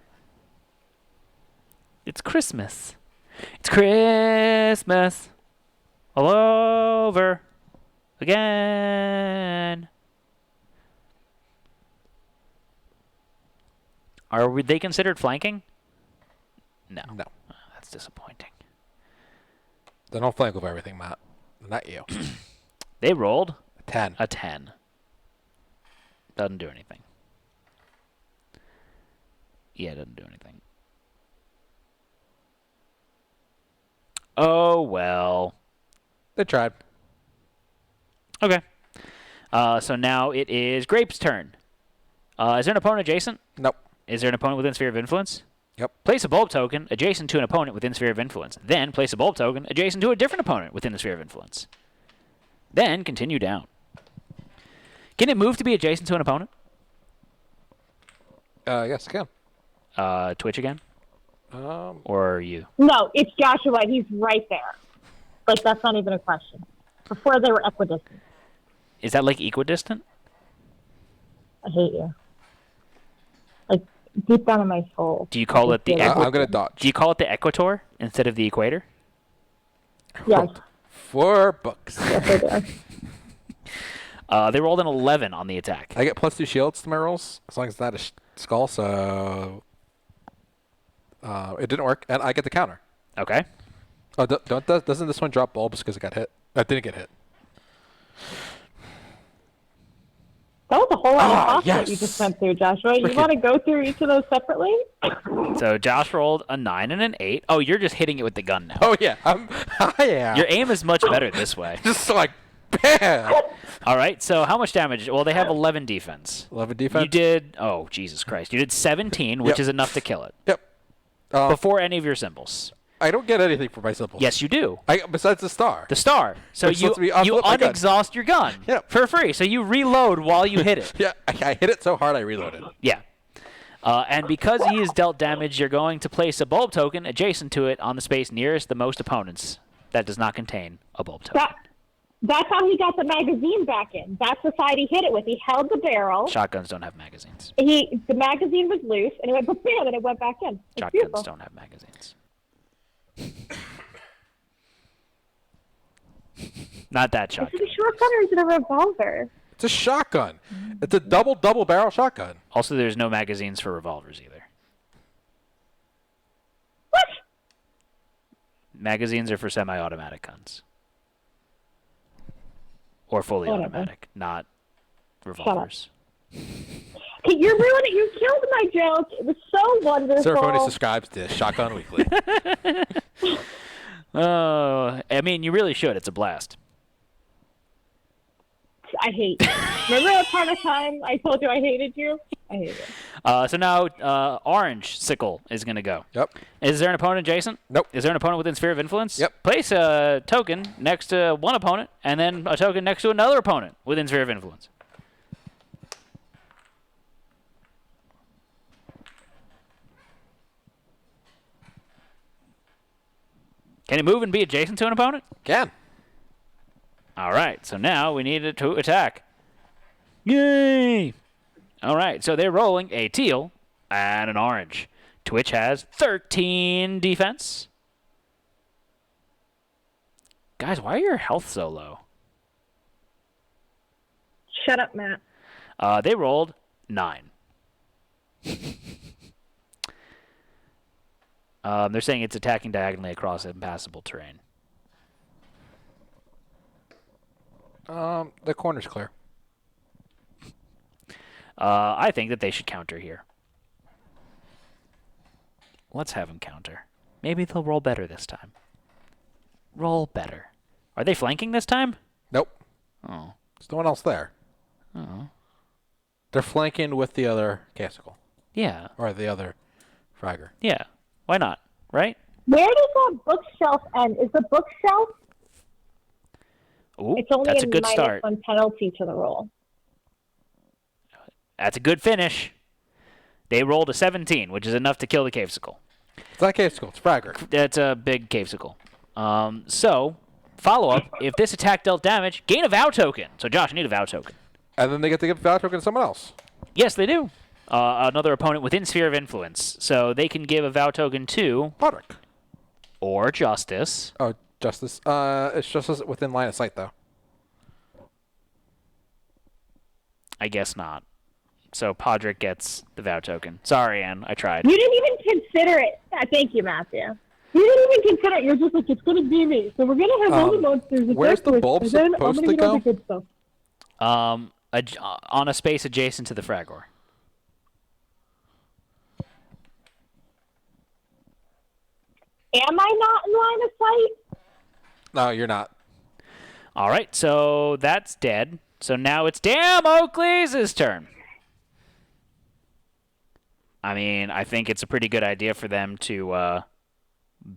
It's Christmas. It's Christmas all over again. Are they considered flanking? No. No. Oh, that's disappointing. They don't flank with everything, Matt. Not you. They rolled 10. a 10. Doesn't do anything. Yeah, it doesn't do anything. Oh, well. They tried. Okay. So now it is Grape's turn. Is there an opponent adjacent? Nope. Is there an opponent within sphere of influence? Yep. Place a bulb token adjacent to an opponent within sphere of influence. Then place a bulb token adjacent to a different opponent within the sphere of influence. Then continue down. Can it move to be adjacent to an opponent? Yes, I can. Twitch again? Um, Or you? No, it's Joshua. He's right there. Like, that's not even a question. Before they were equidistant. Is that like equidistant? I hate you. Like, deep down in my soul. Do you call it the I'm going to dodge. Do you call it the equator instead of the equator? Yes. 4 books. Yes, I do. They rolled an 11 on the attack. I get +2 shields to my rolls, as long as it's not a skull, so... it didn't work, and I get the counter. Okay. Oh, doesn't this one drop bulbs because it got hit? I didn't get hit. That was a whole lot of talk yes. that you just went through, Joshua. You Freaking- want to go through each of those separately? So Josh rolled a 9 and an 8. Oh, you're just hitting it with the gun now. Oh, yeah. Yeah. Your aim is much better this way. Just like, bam! All right, so how much damage? Well, they have 11 defense. 11 defense? You did, oh, Jesus Christ. You did 17, which Yep. is enough to kill it. Yep. Before any of your symbols. I don't get anything for my symbols. Yes, you do. Besides the star. The star. So Which you lets me unflip my gun. unexhaust your gun Yep. for free. So you reload while you hit it. Yeah, I hit it so hard I reloaded. Yeah. And because he is dealt damage, you're going to place a bulb token adjacent to it on the space nearest the most opponents that does not contain a bulb token. That's how he got the magazine back in. That's the side he hit it with. He held the barrel. Shotguns don't have magazines. The magazine was loose, and it went bam, and it went back in. It's Shotguns beautiful. don't have magazines. Not that Is shotgun. it a shotgun or is it a revolver? It's a shotgun. It's a double barrel shotgun. Also, there's no magazines for revolvers either. What? Magazines are for semi-automatic guns. Or fully Whatever. automatic, not revolvers. Okay, you're ruining. You killed my joke. It was so wonderful. Sir Phony subscribes to Shotgun Weekly. I mean, you really should. It's a blast. I hate you. Remember that part of time I told you I hated you? I hate you. So now, Orange Sickle is going to go. Yep. Is there an opponent, Jason? Nope. Is there an opponent within Sphere of Influence? Yep. Place a token next to one opponent, and then a token next to another opponent within Sphere of Influence. Can it move and be adjacent to an opponent? Can. All right, so now we need it to attack. Yay! All right, so they're rolling a teal and an orange. Twitch has 13 defense. Guys, why are your health so low? Shut up, Matt. They rolled 9. They're saying it's attacking diagonally across impassable terrain. The corner's clear. I think that they should counter here. Let's have them counter. Maybe they'll roll better this time. Roll better. Are they flanking this time? Nope. Oh. There's no one else there. Oh. They're flanking with the other Casicle. Yeah. Or the other Fragger. Yeah. Why not? Right? Where does that bookshelf end? Is the bookshelf? Ooh, It's only that's a a good minus start. 1 penalty to the roll. That's a good finish. They rolled a 17, which is enough to kill the Cavesicle. It's not Casicle, it's Fragger. That's a big Cavesicle. So, follow-up. If this attack dealt damage, gain a Vow token. So, Josh, I need a Vow token. And then they get to give Vow Token to someone else. Yes, they do. Another opponent within Sphere of Influence. So, they can give a Vow token to... Podrick. Or Justice. Oh, Justice. It's Justice within line of sight, though. I guess not. So, Podrick gets the Vow token. Sorry, Anne. I tried. You didn't even consider it. Thank you, Matthew. You didn't even consider it. You're just like, it's going to be me. So we're going to have all the monsters. Where's the bulb and then I'm supposed gonna to get all go? the good stuff. On a space adjacent to the Fragor. Am I not in line of sight? No, you're not. All right, so that's dead. So now it's Damn Oakley's turn. I mean, I think it's a pretty good idea for them to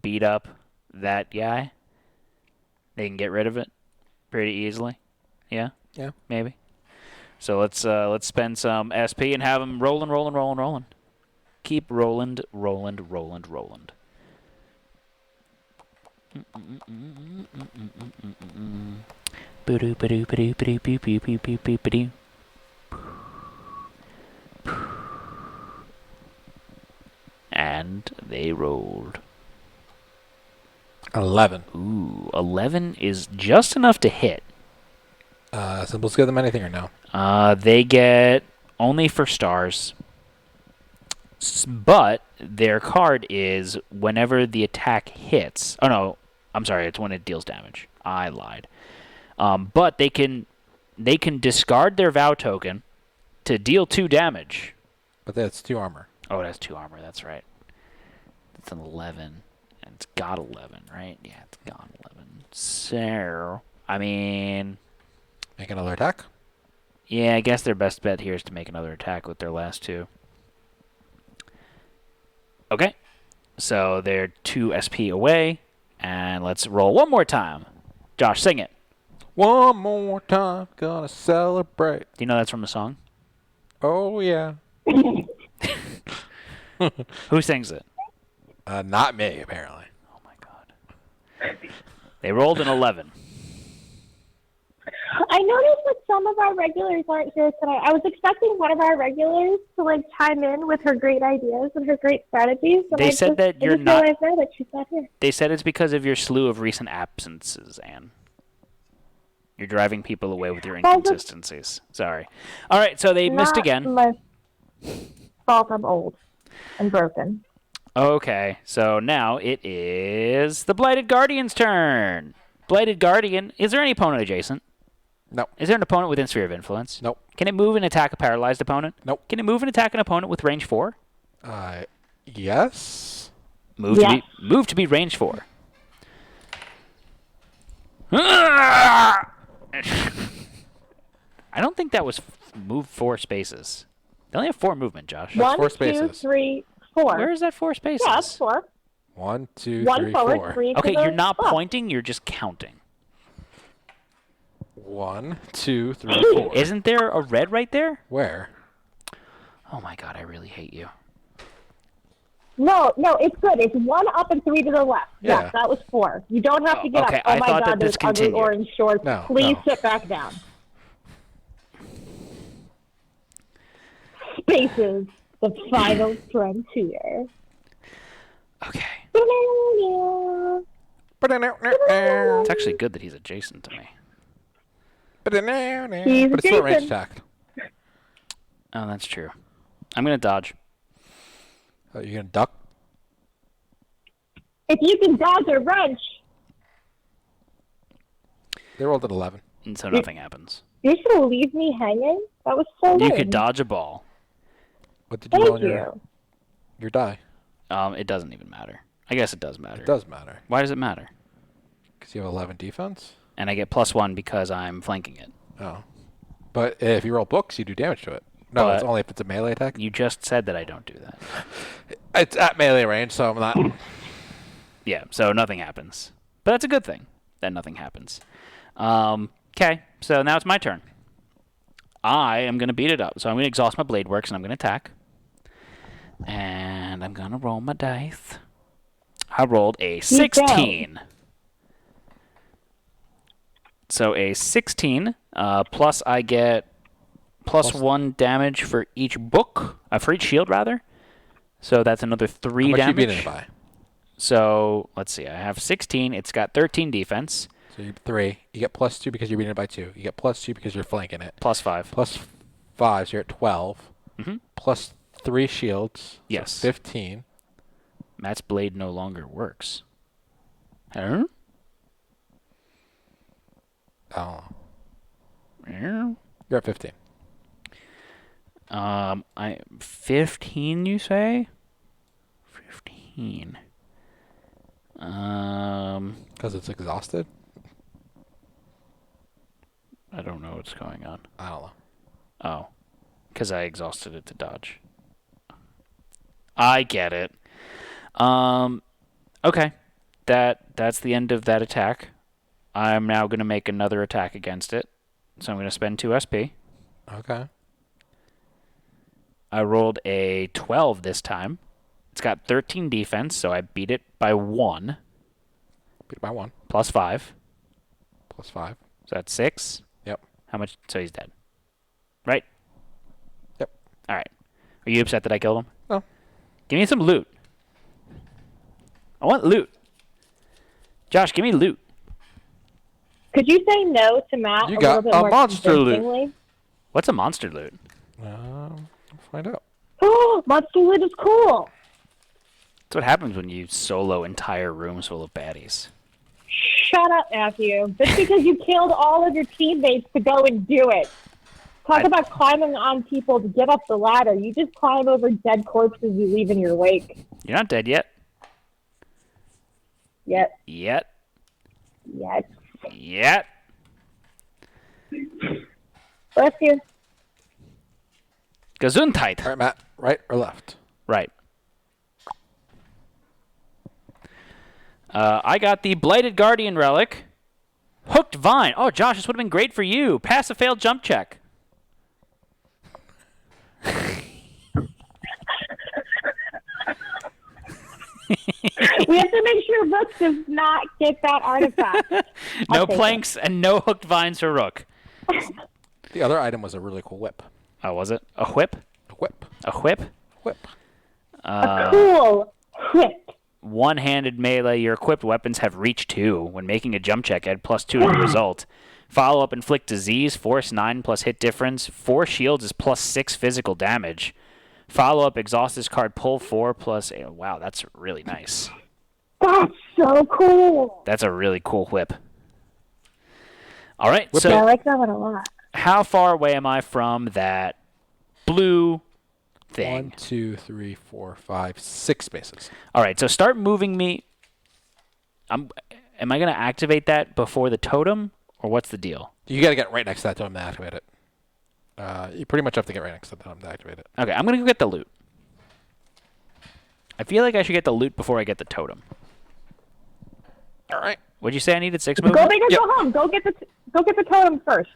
beat up that guy. They can get rid of it pretty easily. Yeah, Yeah. maybe. So let's spend some SP and have them rolling. Keep rolling. And they rolled. 11. Ooh, 11 is just enough to hit. Symbols give them anything or no? They get only for stars. But their card is whenever the attack hits. Oh no, I'm sorry. It's when it deals damage. I lied. But they can discard their vow token to deal 2 damage. But that's 2 armor. Oh, it has 2 armor. That's right. It's an 11, and it's got 11, right? Yeah, it's got 11. So, I mean, Make another attack. yeah, I guess their best bet here is to make another attack with their last 2. Okay, so they're 2 SP away, and let's roll one more time. Josh, sing it. One more time, gonna celebrate. Do you know that's from the song? Oh, yeah. Who sings it? Not me, apparently. Oh my god. They rolled an 11. I noticed that some of our regulars aren't here tonight. I was expecting one of our regulars to like chime in with her great ideas and her great strategies. And They said that you're not. I just realized now that she's not here. They said it's because of your slew of recent absences, Anne. You're driving people away with your inconsistencies. Sorry. All right, so they missed again. My fault. I'm old and broken. Okay, so now it is the Blighted Guardian's turn. Blighted Guardian, is there any opponent adjacent? No. Is there an opponent within Sphere of Influence? Nope. Can it move and attack a paralyzed opponent? Nope. Can it move and attack an opponent with range 4? Yes. Move to be range 4. I don't think that was move 4 spaces. They only have 4 movement, Josh. That's 1, 4 2, spaces. 3, 4. Where is that 4 spaces? Yeah, that's 4. 1, 2, 1 3, forward, 4. 3 to Okay, the you're not left. pointing, you're just counting. 1, 2, 3, 4. Isn't there a red right there? Where? Oh my god, I really hate you. No, it's good. It's 1 up and 3 to the left. Yeah. Yes, that was 4. You don't have to get okay, up. Oh I my thought that god, this those ugly continued. orange shorts. No, Please no. sit back down. Spaces, the final frontier. Okay. It's actually good that he's adjacent to me. But He's it's still a range Jason. attack. Oh, that's true. I'm going to dodge. You're going to duck? If you can dodge a wrench, They rolled an 11. And so nothing happens. you're just gonna leave me hanging? That was so You lame. could dodge a ball. What did you roll Thank on you. your die? It doesn't even matter. I guess it does matter. It does matter. Why does it matter? Because you have 11 defense? And I get +1 because I'm flanking it. Oh. But if you roll books, you do damage to it. No, it's But- only if it's a melee attack. You just said that I don't do that. It's at melee range, so I'm not... Yeah, so nothing happens. But that's a good thing that nothing happens. Okay, so now it's my turn. I am going to beat it up. So I'm going to exhaust my blade works and I'm going to attack. And I'm going to roll my dice. I rolled a 16. So a 16, plus I get +1 damage for each book, for each shield rather. So that's another 3 How much you damage. beating it by? So let's see. I have 16. It's got 13 defense. So you 3. You get +2 because you're beating it by 2. You get +2 because you're flanking it. +5. +5, so you're at 12. Mhm. +3 shields. So Yes. 15. Matt's blade no longer works. Huh? Oh. Yeah. You're at 15. 15. You say? 15. Because it's exhausted? I don't know what's going on. I don't know. Oh, because I exhausted it to dodge. I get it. Okay. That's the end of that attack. I'm now going to make another attack against it. So I'm going to spend 2 SP. Okay. I rolled a 12 this time. It's got 13 defense, so I beat it by 1. Beat it by 1. Plus 5. Plus 5. So that's 6. Yep. How much? So he's dead. Right? Yep. All right. Are you upset that I killed him? No. Give me some loot. I want loot. Josh, give me loot. Could you say no to Matt You a got little bit a more monster loot. convincingly? What's a monster loot? We'll find out. Oh, monster loot is cool. That's what happens when you solo entire rooms full of baddies. Shut up, Matthew. Just because you killed all of your teammates to go and do it. Talk about climbing on people to get up the ladder. You just climb over dead corpses you leave in your wake. You're not dead yet. Yet. Yet. Yet. Yet. Bless you. Gesundheit. All right, Matt. Right or left? Right. I got the Blighted Guardian Relic. Hooked Vine. Oh, Josh, this would have been great for you. Pass a failed jump check. We have to make sure Rook does not get that artifact. No take planks and no hooked vines for Rook. The other item was a really cool whip. Oh, was it? A whip? A whip. A whip? Whip. A cool whip. One-handed melee, your equipped weapons have reach 2. When making a jump check, add +2 to the result. Follow-up, inflict disease, force 9 plus hit difference. 4 shields is +6 physical damage. Follow-up, exhaust this card, pull 4 plus... Wow, that's really nice. That's so cool. That's a really cool whip. All right, Whip so Yeah, I like that one a lot. how far away am I from that blue thing? 1, 2, 3, 4, 5, 6 spaces. All right, so start moving me. Am I going to activate that before the totem, or what's the deal? You got to get right next to that totem to activate it. You pretty much have to get right next to the totem to activate it. Okay, I'm going to go get the loot. I feel like I should get the loot before I get the totem. All right. What'd you say I needed 6 Go movement? big or Yep. go home. Go get the totem first.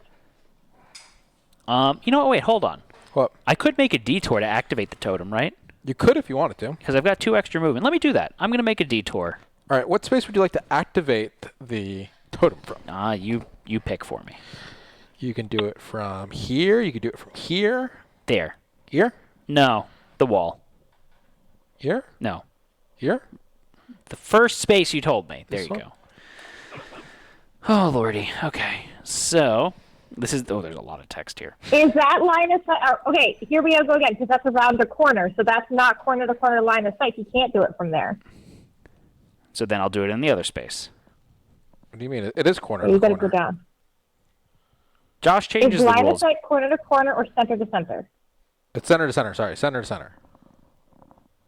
You know what? Wait, hold on. What? I could make a detour to activate the totem, right? You could if you wanted to. Because I've got 2 extra movement. Let me do that. I'm going to make a detour. All right. What space would you like to activate the totem from? You pick for me. You can do it from here. You can do it from here. There. Here. No. The wall. Here. No. Here. The first space you told me. There This you one? go. Oh, lordy. Okay. So, this is... Oh, there's a lot of text here. Is that line of sight? Okay, here we go again, because that's around the corner. So that's not corner-to-corner line of sight. You can't do it from there. So then I'll do it in the other space. What do you mean? It is corner So you to got to corner. go down. Josh changes Is the line of rules. sight corner-to-corner or center-to-center? It's center to center. Sorry, center to center.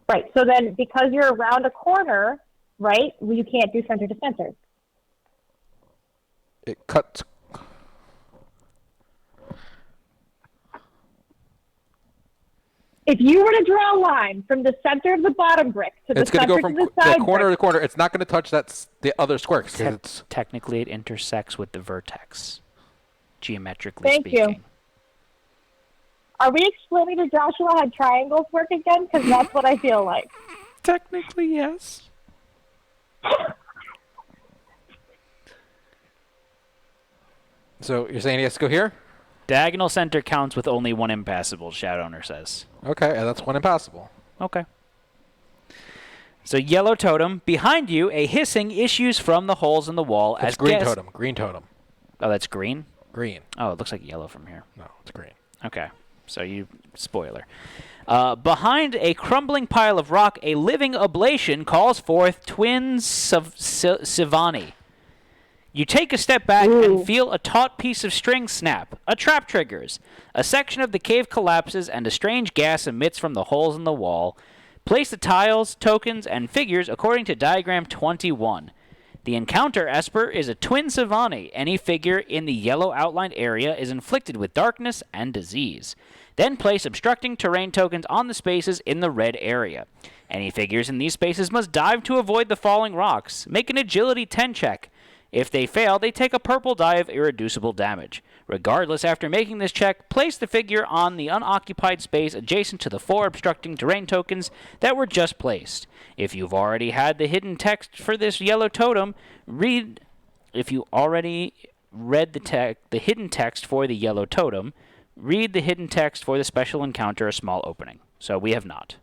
Right. So then, because you're around a corner, right, well, you can't do center-to-center. It cuts. If you were to draw a line from the center of the bottom brick to the It's going to center go from to the side corner brick, to corner. It's not going to touch the other square. 'Cause it's Technically, it intersects with the vertex, geometrically Thank you. speaking. are we explaining to Joshua how triangles work again? Because that's what I feel like. Technically, yes. So you're saying he has to go here? Diagonal center counts with only 1 impassable, Shadowowner says. Okay, and that's one impassable. Okay. So yellow totem. Behind you, a hissing issues from the holes in the wall. It's as green guest- totem. Green totem. Oh, that's green? Green. Oh, it looks like yellow from here. No, it's green. Okay. So you... Spoiler. Behind a crumbling pile of rock, a living oblation calls forth twin Sivani. You take a step back and feel a taut piece of string snap. A trap triggers. A section of the cave collapses and a strange gas emits from the holes in the wall. Place the tiles, tokens, and figures according to diagram 21. The encounter Esper is a twin Sivani. Any figure in the yellow outlined area is inflicted with darkness and disease. Then place obstructing terrain tokens on the spaces in the red area. Any figures in these spaces must dive to avoid the falling rocks. Make an agility 10 check. If they fail, they take a purple die of irreducible damage. Regardless, after making this check, place the figure on the unoccupied space adjacent to the 4 obstructing terrain tokens that were just placed. If you've already had the hidden text for this yellow totem, if you already read the hidden text for the yellow totem, read the hidden text for the special encounter, a small opening. So we have not.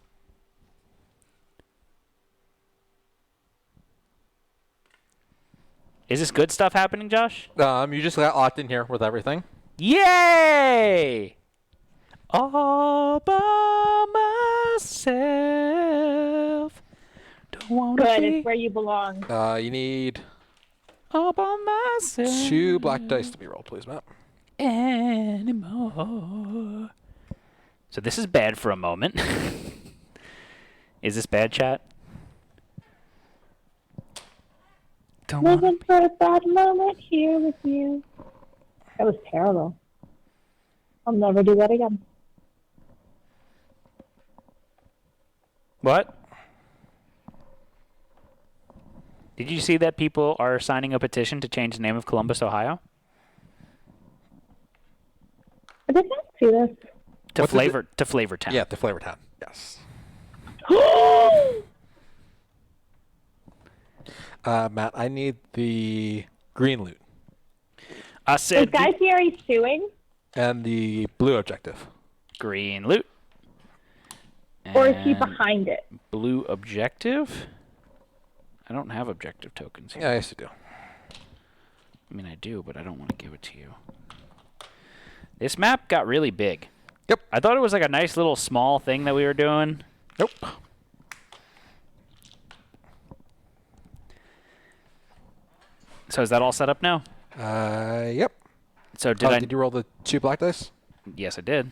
Is this good stuff happening, Josh? You just got locked in here with everything. Yay! All by myself. Don't wanna Good, be it's where you belong. You need all by myself 2 black dice to be rolled, please, Matt. anymore. So this is bad for a moment. Is this bad, chat? Don't wanna Living for a bad moment here with you. That was terrible. I'll never do that again. What? Did you see that people are signing a petition to change the name of Columbus, Ohio? I did not see this. To Flavor Town. Yeah, to Flavor Town. Yes. Matt, I need the green loot I Is said Guy Fieri suing? and the blue objective. green loot. Or is he And behind it? blue objective? I don't have objective tokens here. Yeah, yes, you do. I mean, I do, but I don't want to give it to you. This map got really big. Yep. I thought it was like a nice little small thing that we were doing. Nope. So is that all set up now? Yep. So did Did you roll the 2 black dice? Yes, I did.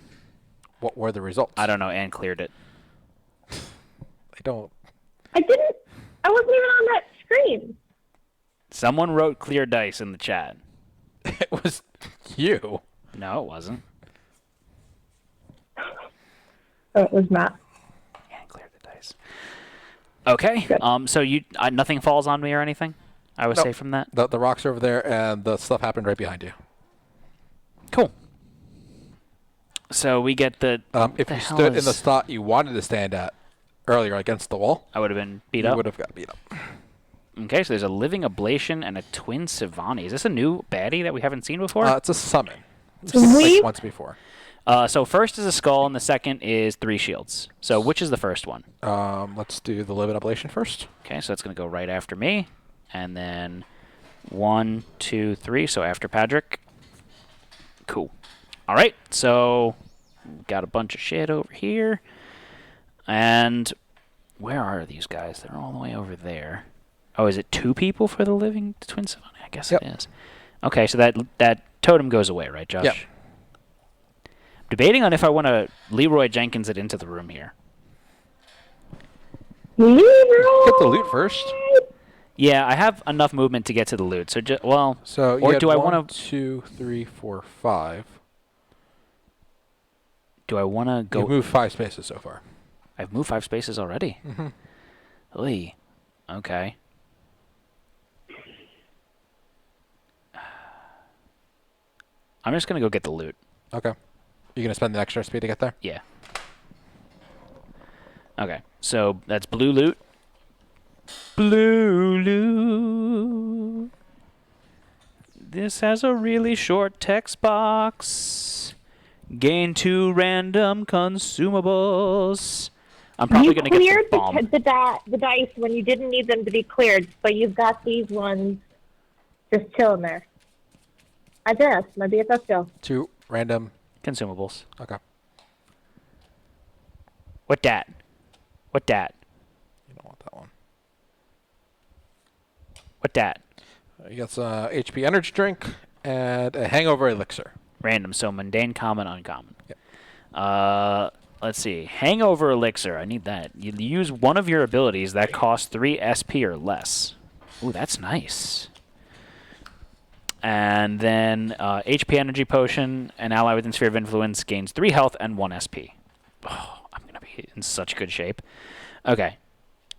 What were the results? I don't know. Ann cleared it. I don't. I didn't. I wasn't even on that screen. Someone wrote clear dice in the chat. It was you. No, it wasn't. Oh, it was Matt. Ann cleared the dice. Okay. Good. So nothing falls on me or anything? I was Nope. safe from that? The rocks are over there, and the stuff happened right behind you. Cool. So we get the... If the you hell stood in is- the spot you wanted to stand at earlier against the wall, I would have been beat you up. would have got beat up. Okay, so there's a living ablation and a twin Savani. Is this a new baddie that we haven't seen before? It's a summon. We've seen it We- like once before. So first is a skull, and the second is 3 shields. So which is the first one? Let's do the Livid Ablation first. Okay, so that's going to go right after me. And then 1, 2, 3, so after Patrick. Cool. All right, so got a bunch of shit over here. And where are these guys? They're all the way over there. Oh, is it 2 people for the living twin Savani? I guess Yep. it is. Okay, so that totem goes away, right, Josh? Yep. Debating on if I want to Leroy Jenkins it into the room here. Leroy! Get the loot first. Yeah, I have enough movement to get to the loot. So, So you or had do I 1, want to? 2, 3, 4, 5. Do I want to go? You've moved 5 spaces so far. I've moved 5 spaces already. Mm-hmm. Oy. Okay. I'm just gonna go get the loot. Okay. You're gonna spend the extra speed to get there? Yeah. Okay, so that's blue loot. Blue loot. This has a really short text box. Gain 2 random consumables. I'm probably You going to get cleared the bomb. the dice when you didn't need them to be cleared, but you've got these ones just chilling there. I guess. My BFF go. 2 random. Consumables. Okay. What dat? What dat? You don't want that one. What dat? You got some HP energy drink and a hangover elixir. Random, so mundane, common, uncommon. Yep. Let's see. Hangover elixir. I need that. You use one of your abilities that costs 3 SP or less. Ooh, that's nice. And then HP Energy Potion, an ally within Sphere of Influence gains 3 health and 1 SP. Oh, I'm going to be in such good shape. Okay.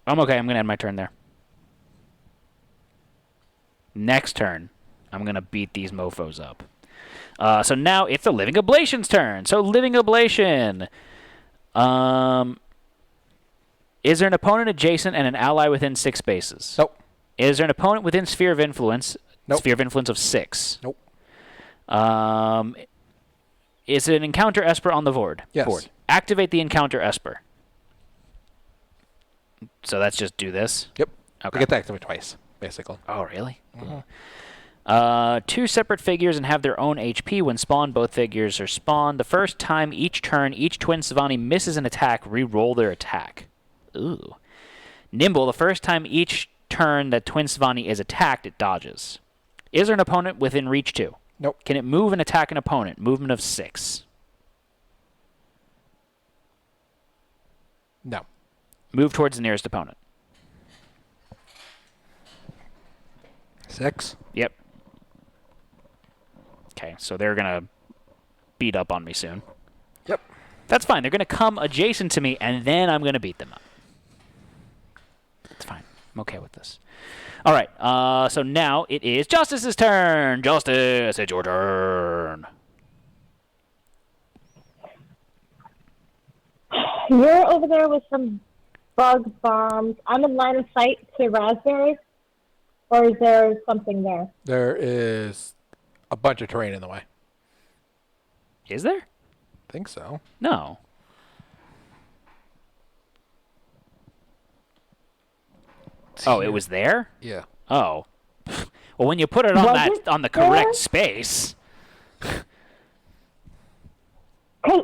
I'm okay. I'm going to end my turn there. Next turn, I'm going to beat these mofos up. So now it's the Living Ablation's turn. So Living Ablation. Is there an opponent adjacent and an ally within 6 spaces? Nope. Is there an opponent within Sphere of Influence? Nope. Sphere of Influence of 6. Nope. Is it an Encounter Esper on the board? Yes. Board. Activate the Encounter Esper. So let's just do this. Yep. Okay. You get to activate twice, basically. Oh, really? Mm-hmm. 2 separate figures and have their own HP. When spawned, both figures are spawned. The first time each turn, each Twin Savani misses an attack, re-roll their attack. Ooh. Nimble, the first time each turn that Twin Savani is attacked, it dodges. Is there an opponent within reach 2? Nope. Can it move and attack an opponent? Movement of 6. No. Move towards the nearest opponent. 6. Yep. Okay, so they're going to beat up on me soon. Yep. That's fine. They're going to come adjacent to me, and then I'm going to beat them up. It's fine. I'm okay with this. All right, so now it is Justice's turn. Justice, it's your turn. You're over there with some bug bombs. I'm in line of sight to Raspberry, or is there something there? There is a bunch of terrain in the way. Is there? I think so. No. Oh, it was there? Yeah. Oh. Well, when you put it on on the correct space. Hey,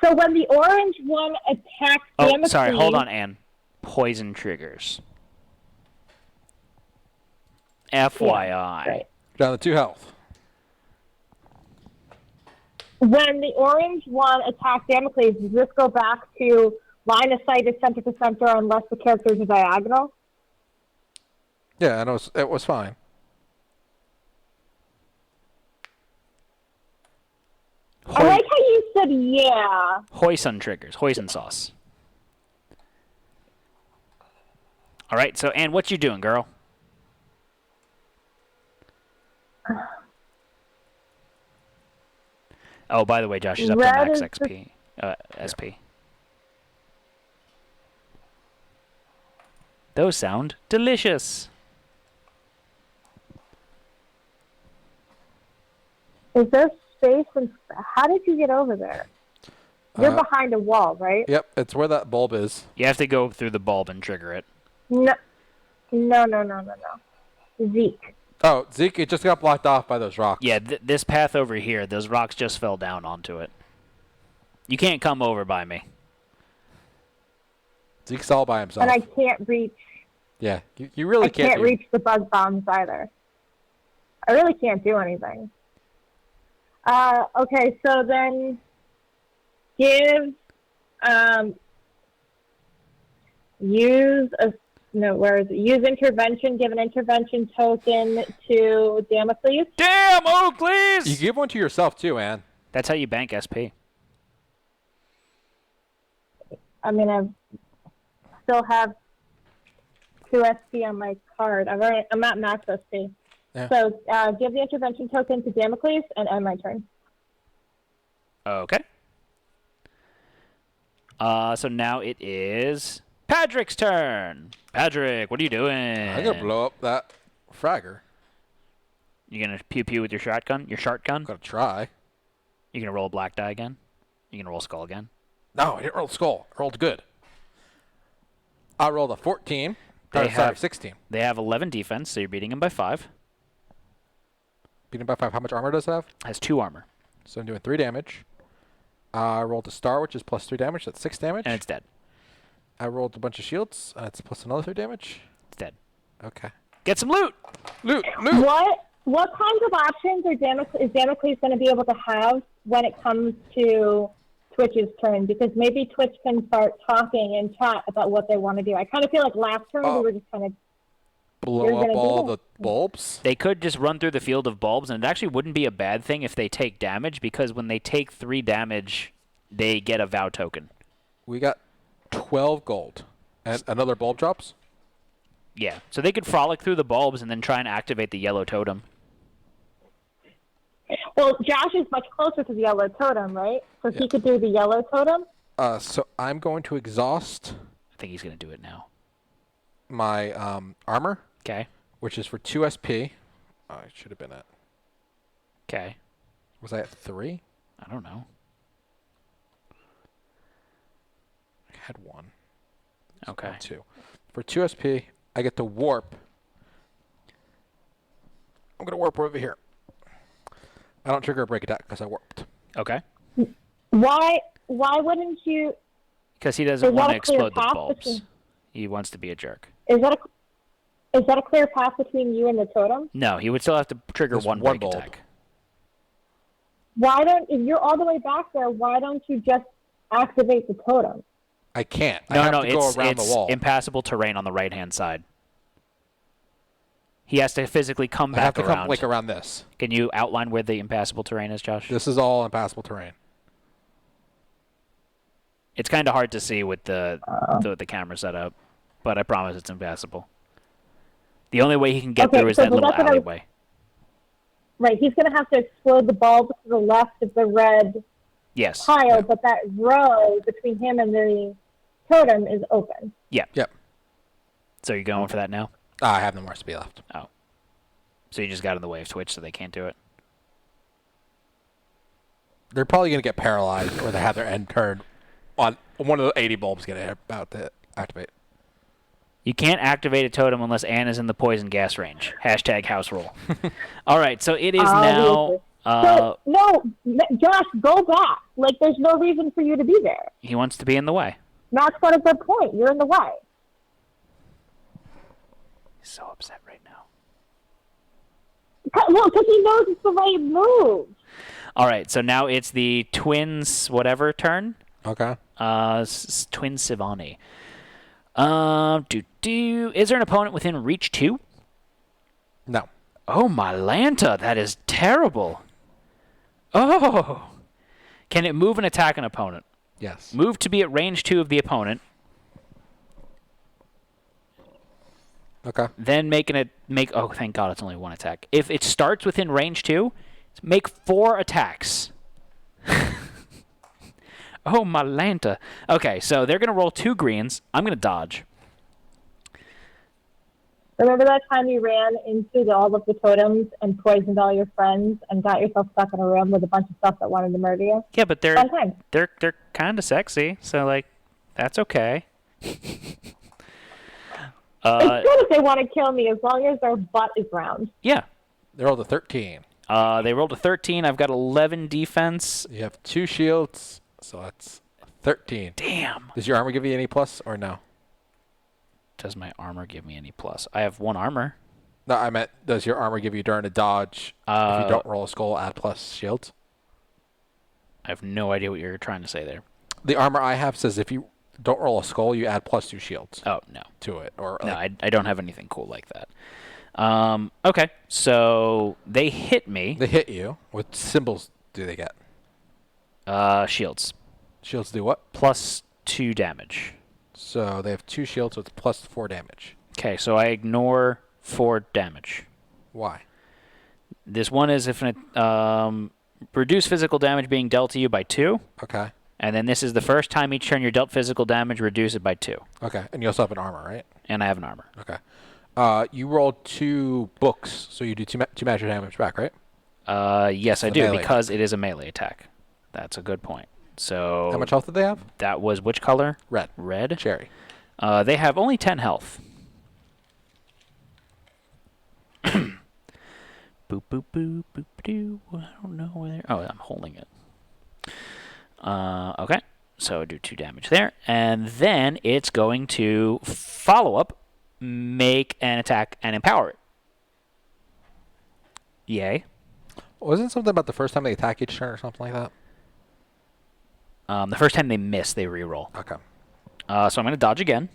so when the orange one attacks Oh, sorry. Hold on, Anne. Poison triggers. FYI. Yeah, right. Down to 2 health. When the orange one attacks Damocles, does this go back to line of sight is center to center unless the characters are diagonal? Yeah, and it was fine. I like how you said yeah. Hoisin triggers. Hoisin sauce. All right, so Anne, what you doing, girl? Oh, by the way, Josh is up to max XP. SP. Those sound delicious. Is there space? How did you get over there? You're behind a wall, right? Yep, it's where that bulb is. You have to go through the bulb and trigger it. No. Zeke. Oh, Zeke, it just got blocked off by those rocks. Yeah, this path over here, those rocks just fell down onto it. You can't come over by me. Zeke's all by himself. And I can't reach. Yeah, you really can't. I can't reach the bug bombs either. I really can't do anything. Okay, so then give use intervention, give an intervention token to Damocles. Damocles! You give one to yourself too, Anne. That's how you bank SP. I mean, I still have 2 SP on my card. I'm at max SP. Yeah. So give the intervention token to Damocles and end my turn. Okay. So now it is Patrick's turn. Patrick, what are you doing? I'm gonna blow up that fragger. You gonna pew pew with your shotgun? Your shart gun? I'm gonna try. You gonna roll a black die again? You gonna roll skull again? No, I didn't roll skull. I rolled good. I rolled a 14. They Sorry, have 16. They have 11 defense, so you're beating them by 5. Beating by 5. How much armor does it have? Has 2 armor. So I'm doing 3 damage. I rolled a star, which is plus 3 damage. That's 6 damage. And it's dead. I rolled a bunch of shields. That's plus another 3 damage. It's dead. Okay. Get some loot! Loot! What kinds of options is Damocles going to be able to have when it comes to Twitch's turn? Because maybe Twitch can start talking in chat about what they want to do. I kind of feel like last turn we were just kind of blow up gonna do all that. the bulbs? They could just run through the field of bulbs, and it actually wouldn't be a bad thing if they take damage, because when they take 3 damage, they get a vow token. We got 12 gold. And another bulb drops? Yeah, so they could frolic through the bulbs and then try and activate the yellow totem. Well, Josh is much closer to the yellow totem, right? So he could do the yellow totem. So I'm going to exhaust I think he's going to do it now. my armor, Okay. which is for 2 SP. Oh, I should have been at... Okay. Was I at 3? I don't know. I had 1. So Okay. 2. For 2 SP, I get to warp. I'm going to warp over here. I don't trigger a break attack because I warped. Okay. Why wouldn't you? Because he doesn't Is that want to a clear explode the path bulbs. between- He wants to be a jerk. Is that a clear path between you and the totem? No, he would still have to trigger Just one one break bulb. attack. Why don't? If you're all the way back there, why don't you just activate the totem? I can't. I No, have no, to go it's around the wall. impassable terrain on the right-hand side. He has to physically come I have back to around. come like around this. Can you outline where the impassable terrain is, Josh? This is all impassable terrain. It's kind of hard to see with the camera set up, but I promise it's impassable. The only way he can get Okay, through is so that little that's what I was- alleyway. Right, he's going to have to explode the bulb to the left of the red Yes. tile, Yeah. but that row between him and the totem is open. Yeah. Yep. So you're going for that now? I have no more SP left. Oh. So you just got in the way of Twitch, so they can't do it? They're probably going to get paralyzed or they have their end turned on one of the 80 bulbs getting about to activate. You can't activate a totem unless Anne is in the poison gas range. Hashtag house rule. All right, so it is now... So, no, Josh, go back. Like, there's no reason for you to be there. He wants to be in the way. That's what a good point. You're in the way. He's so upset right now. Well, because he knows it's the right move. All right, so now it's the twins whatever turn. Okay. Twin Sivani. Is there an opponent within reach 2? No. Oh, my Lanta, that is terrible. Oh. Can it move and attack an opponent? Yes. Move to be at range 2 of the opponent. Okay. Then oh, thank God it's only 1 attack. If it starts within range 2, make 4 attacks. Oh, my Lanta. Okay, so they're going to roll 2 greens. I'm going to dodge. Remember that time you ran into all of the totems and poisoned all your friends and got yourself stuck in a room with a bunch of stuff that wanted to murder you? Yeah, but Fun time. they're kind of sexy, so like that's okay. It's good if they want to kill me as long as their butt is round. Yeah. They're all the 13. They rolled a 13. I've got 11 defense. You have 2 shields, so that's 13. Damn. Does your armor give you any plus or no? Does my armor give me any plus? I have 1 armor. No, I meant, does your armor give you during a dodge, if you don't roll a skull, add plus shields? I have no idea what you're trying to say there. The armor I have says if you don't roll a skull, you add plus 2 shields Oh, no. to it. Or No, I don't have anything cool like that. Okay, so they hit me. they hit you. What symbols do they get? Shields. Shields do what? Plus 2 damage. So they have 2 shields, so it's plus 4 damage. Okay, so I ignore 4 damage. Why? This one is if reduce physical damage being dealt to you by 2. Okay. And then this is the first time each turn you're dealt physical damage, reduce it by 2. Okay. And you also have an armor, right? And I have an armor. Okay. You rolled 2 books, so you do 2 magic damage back, right? Yes, I a do, melee because it is a melee attack. That's a good point. So How much health did they have? that was which color? Red. Red. Cherry. They have only 10 health. Boop, boop, boop, boop, doo. I don't know where they're... Oh, I'm holding it. Okay. So do 2 damage there. And then it's going to follow up, make an attack, and empower it. Yay. Wasn't something about the first time they attack each turn or something like that? The first time they miss, they reroll. Okay. So I'm going to dodge again.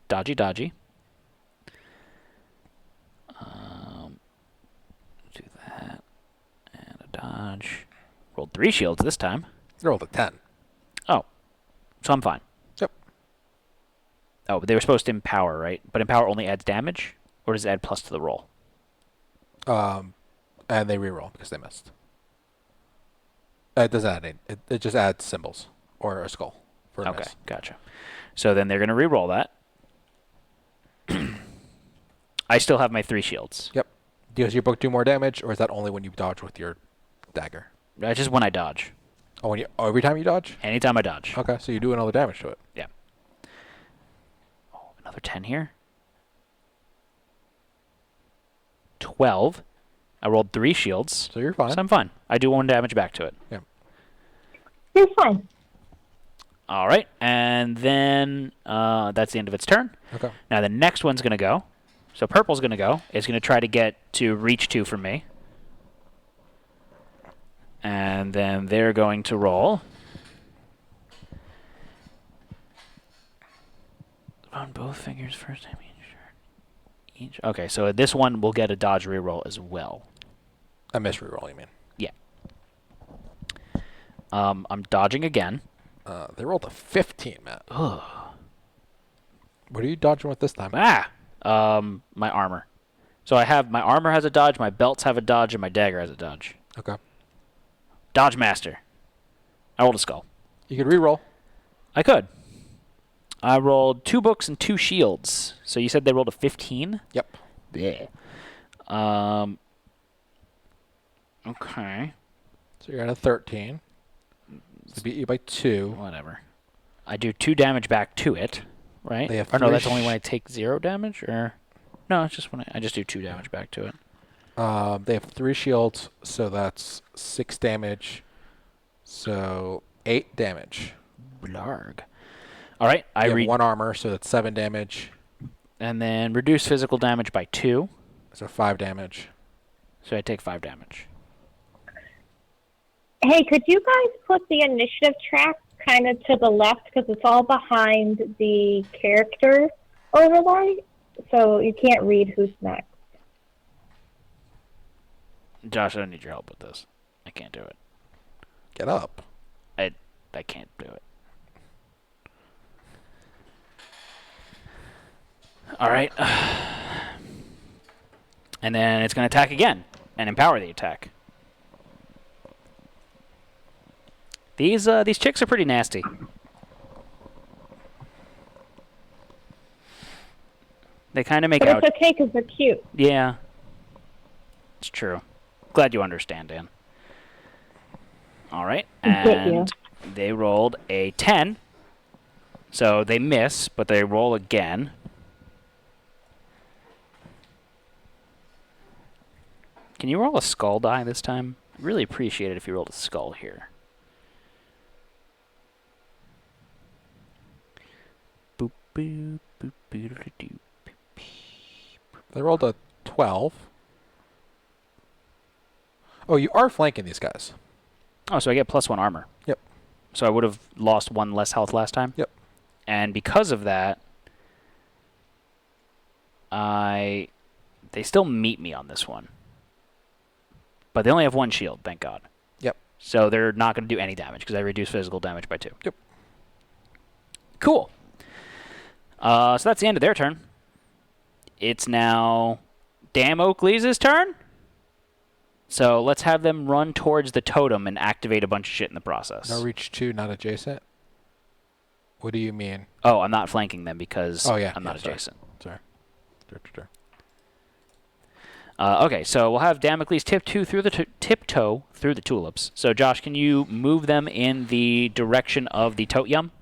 Dodgy, dodgy. Dodge. Rolled 3 shields this time. You rolled a 10. Oh. So I'm fine. Yep. Oh, but they were supposed to empower, right? But empower only adds damage? Or does it add plus to the roll? And they reroll because they missed. It doesn't add any. It just adds symbols or a skull for a Okay, miss. gotcha. So then they're going to reroll that. I still have my 3 shields. Yep. Does your book do more damage, or is that only when you dodge with your dagger? Just when I dodge. Oh, every time you dodge? Anytime I dodge. Okay, so you do another damage to it. Yeah. Oh, another 10 here. 12. I rolled 3 shields. So you're fine. So I'm fine. I do 1 damage back to it. Yeah. You're fine. All right. And then that's the end of its turn. Okay. Now the next one's going to go. So purple's going to go. It's going to try to get to reach 2 from me. And then they're going to roll. On both fingers first time each. Okay, so this one will get a dodge reroll as well. A miss reroll, you mean? Yeah. I'm dodging again. They rolled a 15, Matt. Ugh. What are you dodging with this time? My armor. So I have my armor has a dodge, my belts have a dodge, and my dagger has a dodge. Okay. Dodge master. I rolled a skull. You could reroll. I could. I rolled 2 books and 2 shields. So you said they rolled a 15? Yep. Yeah. Okay. So you're at a 13. They beat you by 2. Whatever. I do 2 damage back to it, right? They have or no, 3 that's only when I take 0 damage, or no, it's just when I just do 2 damage back to it. They have 3 shields, so that's 6 damage. So 8 damage. Blarg. All right, I You have read 1 armor, so that's 7 damage. and then reduce physical damage by 2, So 5 damage. so I take 5 damage. Hey, could you guys put the initiative track kind of to the left because it's all behind the character overlay, so you can't read who's next. Josh, I don't need your help with this. I can't do it. Get up. I can't do it. All right. And then it's going to attack again and empower the attack. These chicks are pretty nasty. They kind of make But out. it's okay because they're cute. Yeah. It's true. Glad you understand, Dan. All right. Get you. And they rolled a 10. So they miss, but they roll again. Can you roll a skull die this time? I'd really appreciate it if you rolled a skull here. Boop, boop, boop, boop, boop, boop. They rolled a 12. Oh, you are flanking these guys. Oh, so I get +1 armor. Yep. So I would have lost 1 less health last time? Yep. And because of that, they still meet me on this one. But they only have 1 shield, thank God. Yep. So they're not going to do any damage because I reduce physical damage by 2. Yep. Cool. So that's the end of their turn. It's now Damocles' turn. So let's have them run towards the totem and activate a bunch of shit in the process. No reach 2, not adjacent. What do you mean? Oh, I'm not flanking them because I'm not sorry. adjacent. Sorry. Okay, so we'll have Damocles tiptoe through the tulips. So Josh, can you move them in the direction of the tote yum?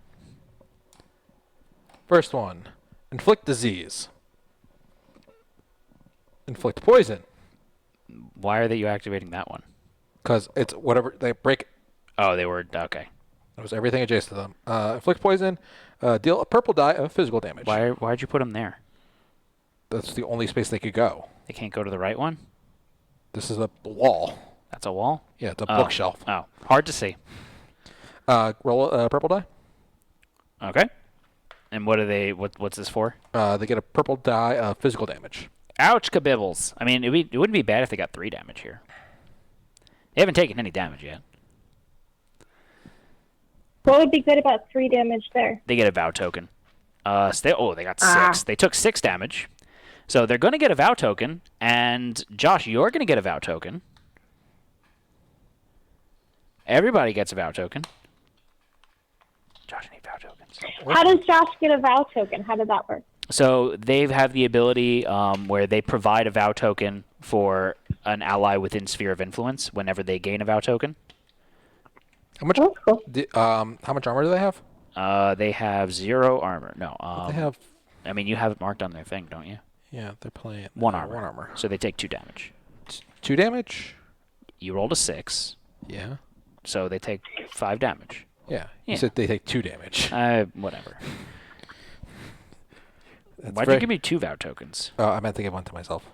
First one. Inflict disease. Inflict poison. Why are you activating that one? Because it's whatever. They break. Oh, they were okay. It was everything adjacent to them. Inflict poison. Deal a purple die of physical damage. Why'd you put them there? That's the only space they could go. They can't go to the right one? This is a wall. That's a wall? Yeah, it's a bookshelf. Oh, hard to see. Roll a purple die. Okay. And what are they? What's this for? They get a purple die of physical damage. Ouch, kabibbles. I mean, it wouldn't be bad if they got 3 damage here. They haven't taken any damage yet. What would be good about 3 damage there? They get a vow token. They got 6. They took 6 damage. So they're going to get a vow token. And Josh, you're going to get a vow token. Everybody gets a vow token. Josh, I need vow tokens. How does Josh get a vow token? How did that work? So they have the ability where they provide a vow token for an ally within sphere of influence whenever they gain a vow token. How much? Oh, cool. How much armor do they have? They have 0 armor. No. They have. I mean, you have it marked on their thing, don't you? Yeah, they're playing 1 armor. 1 armor. So they take 2 damage. 2 damage. You rolled a 6. Yeah. So they take 5 damage. Yeah. Yeah. You said they take 2 damage. Whatever. That's Why'd you give me 2 vow tokens? Oh, I meant to give 1 to myself.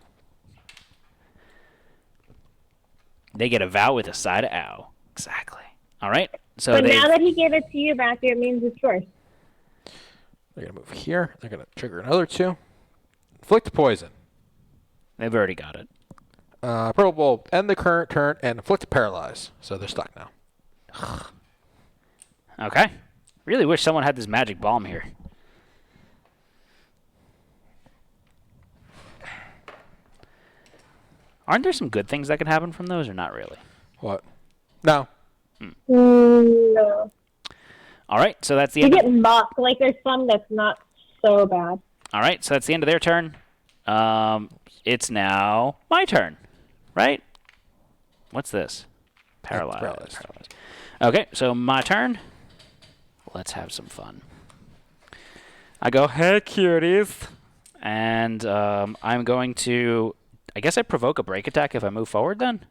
They get a vow with a side of ow. Exactly. All right. So But now that he gave it to you, Matthew, it means it's yours. They're gonna move here. They're gonna trigger another 2. Inflict poison. they've already got it. Purple will end the current turn and inflict paralyze. So they're stuck now. Okay. Really wish someone had this magic bomb here. Aren't there some good things that can happen from those, or not really? What? No. No. All right, so that's the You end. get mocked. Like, there's some that's not so bad. All right, so that's the end of their turn. It's now my turn, right? What's this? Paralyzed. Paralyzed. Okay, so my turn. Let's have some fun. I go, hey, cuties. And I'm going to... I guess I provoke a break attack if I move forward then?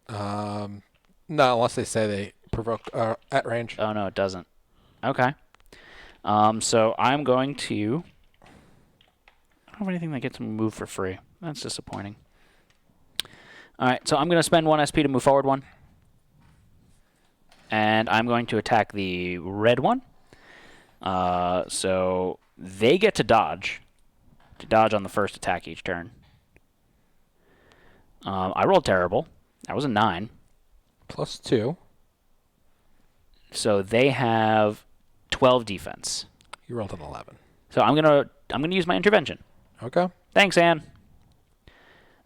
No, unless they say they provoke at range. Oh, no, it doesn't. Okay. So I'm going to... I don't have anything that gets me move for free. That's disappointing. All right, so I'm going to spend 1 SP to move forward 1. And I'm going to attack the red one. So they get to dodge. To dodge on the first attack each turn. I rolled terrible. That was a 9. +2. So they have 12 defense. You rolled an 11. So I'm gonna use my intervention. Okay. Thanks, Anne.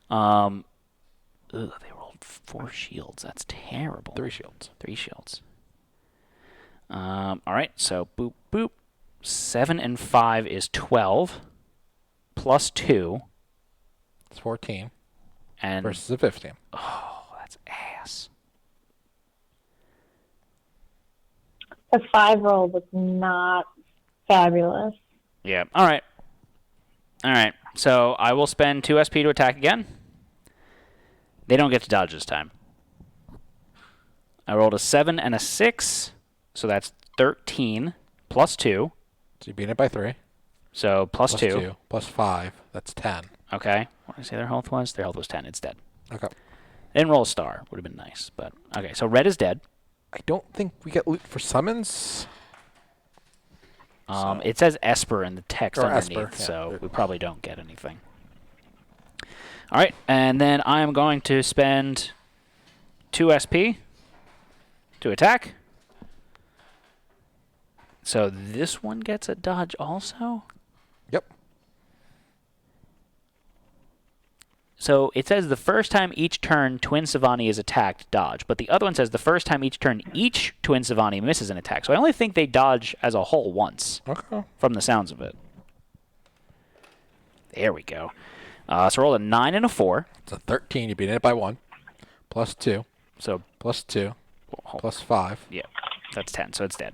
They rolled 4 shields. That's terrible. 3 shields. 3 shields. All right, so boop, boop. 7 and 5 is 12. +2. It's 14. And Versus a 15. oh, that's ass. The 5 roll was not fabulous. Yeah. All right. All right. So I will spend 2 SP to attack again. They don't get to dodge this time. I rolled a 7 and a 6, so that's 13 +2. So you beat it by 3. So +2. +5. That's 10. Okay. What did I say their health was? Their health was 10. It's dead. Okay. They didn't roll a star. Would have been nice. But okay. So red is dead. I don't think we get loot for summons. So- It says Esper in the text Or underneath, Esper, yeah. so we probably don't get anything. All right, and then I am going to spend 2 SP to attack. So this one gets a dodge also? Yep. So it says the first time each turn Twin Savani is attacked, dodge. But the other one says the first time each turn each Twin Savani misses an attack. So I only think they dodge as a whole once, Okay. from the sounds of it. There we go. So roll a 9 and a 4. It's a 13. You beat it by 1. +2. So +2. +5. yeah, that's 10. So it's dead.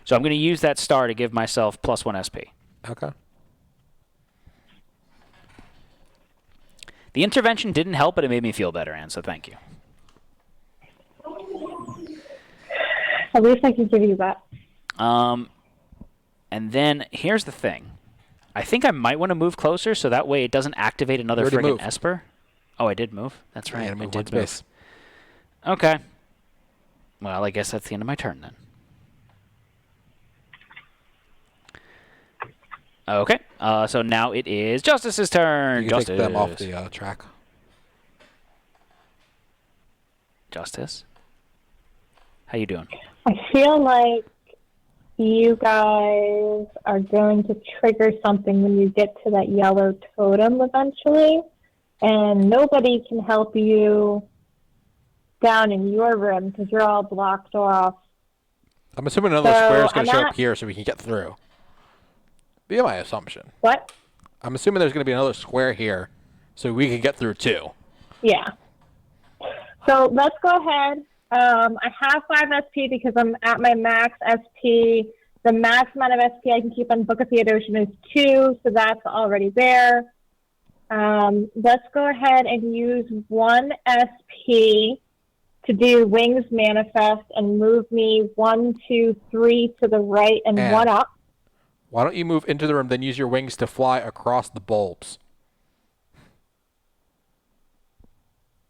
So I'm going to use that star to give myself +1 SP. Okay. The intervention didn't help, but it made me feel better, Anne, so thank you. At least I can give you that. And then here's the thing. I think I might want to move closer so that way it doesn't activate another You already friggin' moved. Esper. Oh, I did move? That's right. Yeah, I move did 1 move. space. Okay. Well, I guess that's the end of my turn then. Okay. So now it is Justice's turn. You can Justice. take them off the track. Justice. How you doing? I feel like you guys are going to trigger something when you get to that yellow totem eventually, and nobody can help you down in your room because you're all blocked off. I'm assuming another square is going to show up here so we can get through. Be my assumption. What? I'm assuming there's going to be another square here so we can get through too. Yeah. So let's go ahead. I have 5 SP because I'm at my max SP. The max amount of SP I can keep on Book of Theodotion is 2, so that's already there. Let's go ahead and use 1 SP to do Wings Manifest and move me 1, 2, 3 to the right and 1 up. Why don't you move into the room, then use your wings to fly across the bulbs?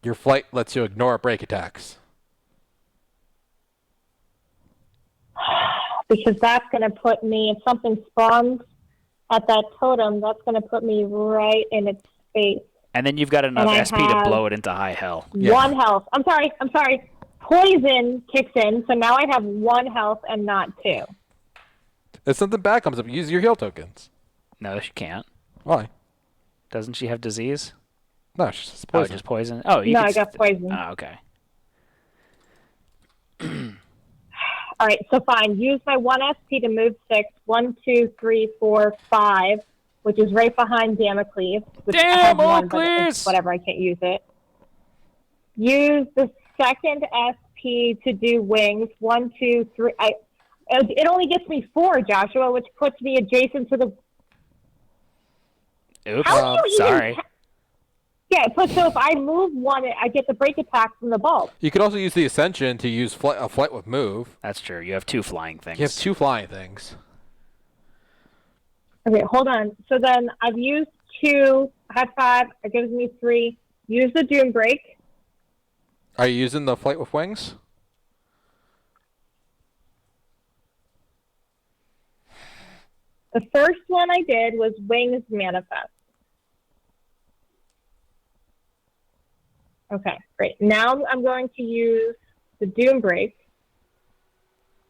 Your flight lets you ignore break attacks. Because that's going to put me, if something spawns at that totem, that's going to put me right in its face. And then you've got enough SP to blow it into high hell. Yeah. 1 health. I'm sorry. Poison kicks in, so now I have 1 health and not 2. If something bad comes up, use your heal tokens. No, she can't. Why? Doesn't she have disease? No, she's just poison. Oh, just poison? Oh, you No, could I got poison. Oh, okay. All right, so fine. Use my 1 SP to move 6. 1, 2, 3, 4, 5, which is right behind Damocles. Which I have 1, but it's whatever, I can't use it. Use the second SP to do wings. 1, 2, 3. It only gets me 4, Joshua, which puts me adjacent to the... Oops, sorry. Yeah, so if I move 1, I get the break attack from the bulb. You could also use the Ascension to use a flight with move. That's true. You have 2 flying things. You have 2 flying things. Okay, hold on. So then I've used 2, I had 5, it gives me 3. Use the Doom Break. Are you using the flight with wings? The first one I did was Wings Manifest. Okay, great. Now I'm going to use the Doom Break.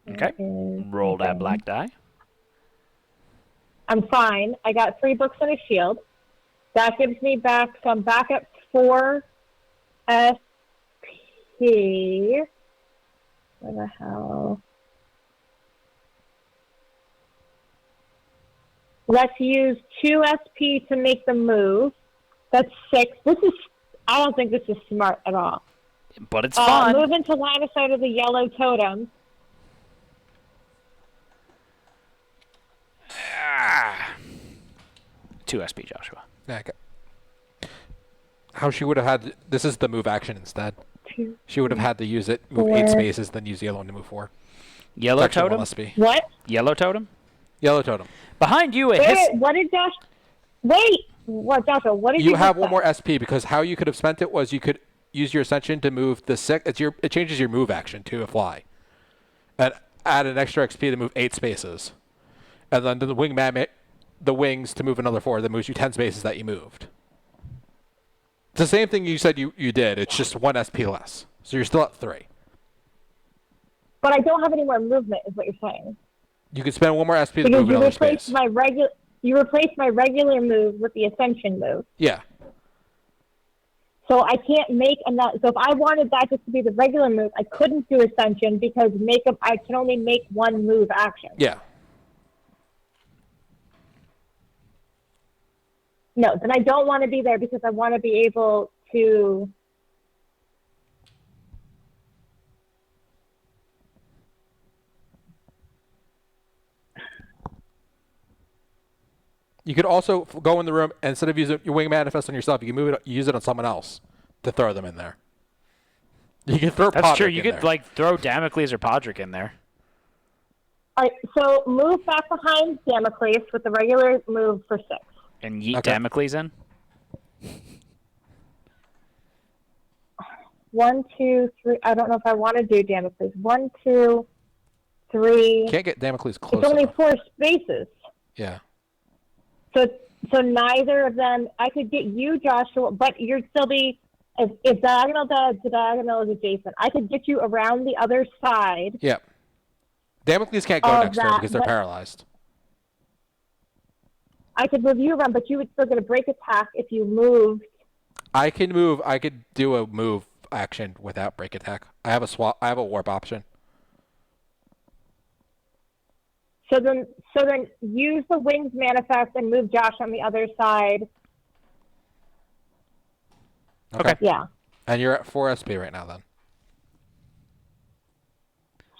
Okay. Roll that black die. I'm fine. I got 3 books and a shield. That gives me back, so I'm back at 4 SP. Where the hell? Let's use 2 SP to make the move. That's 6. I don't think this is smart at all. But it's fun. Move into line of sight of the yellow totem. 2 SP, Joshua. Yeah, okay. How she would have had... This is the move action instead. 2, She would have had to use it, move 8 spaces, then use the yellow one to move 4. Yellow totem? What? Yellow totem? Yellow totem. Behind you, Wait, what did Josh... Wait! What, Joshua, what did you have 1 more SP, because how you could have spent it was you could use your Ascension to move the... It changes your move action to a fly. And add an extra XP to move 8 spaces. And then the wings to move another 4 that moves you 10 spaces that you moved. It's the same thing you said you did. It's just 1 SP less. So you're still at 3. But I don't have any more movement, is what you're saying. You could spend 1 more SP to Because move another space. You replaced my regular move with the Ascension move. Yeah. So I can't make another. So if I wanted that just to be the regular move, I couldn't do Ascension because I can only make 1 move action. Yeah. No, then I don't want to be there because I want to be able to. You could also go in the room, and instead of using your wing manifest on yourself, you can use it on someone else to throw them in there. You can throw. That's true. You could throw Damocles or Podrick in there. All right, so move back behind Damocles with the regular move for 6. And yeet Damocles in? 1, 2, 3. I don't know if I want to do Damocles. 1, 2, 3. Can't get Damocles close. It's only enough. 4 spaces. Yeah. So neither of them. I could get you, Joshua, but you'd still be if diagonal to diagonal is adjacent, I could get you around the other side. Yep. Damocles can't go Of next to her that, because they're but- paralyzed. I could move you around, but you would still get a break attack if you moved. I can move. I could do a move action without break attack. I have a swap. I have a warp option. So then use the wings manifest and move Josh on the other side. Okay. Yeah. And you're at 4 SP right now, then.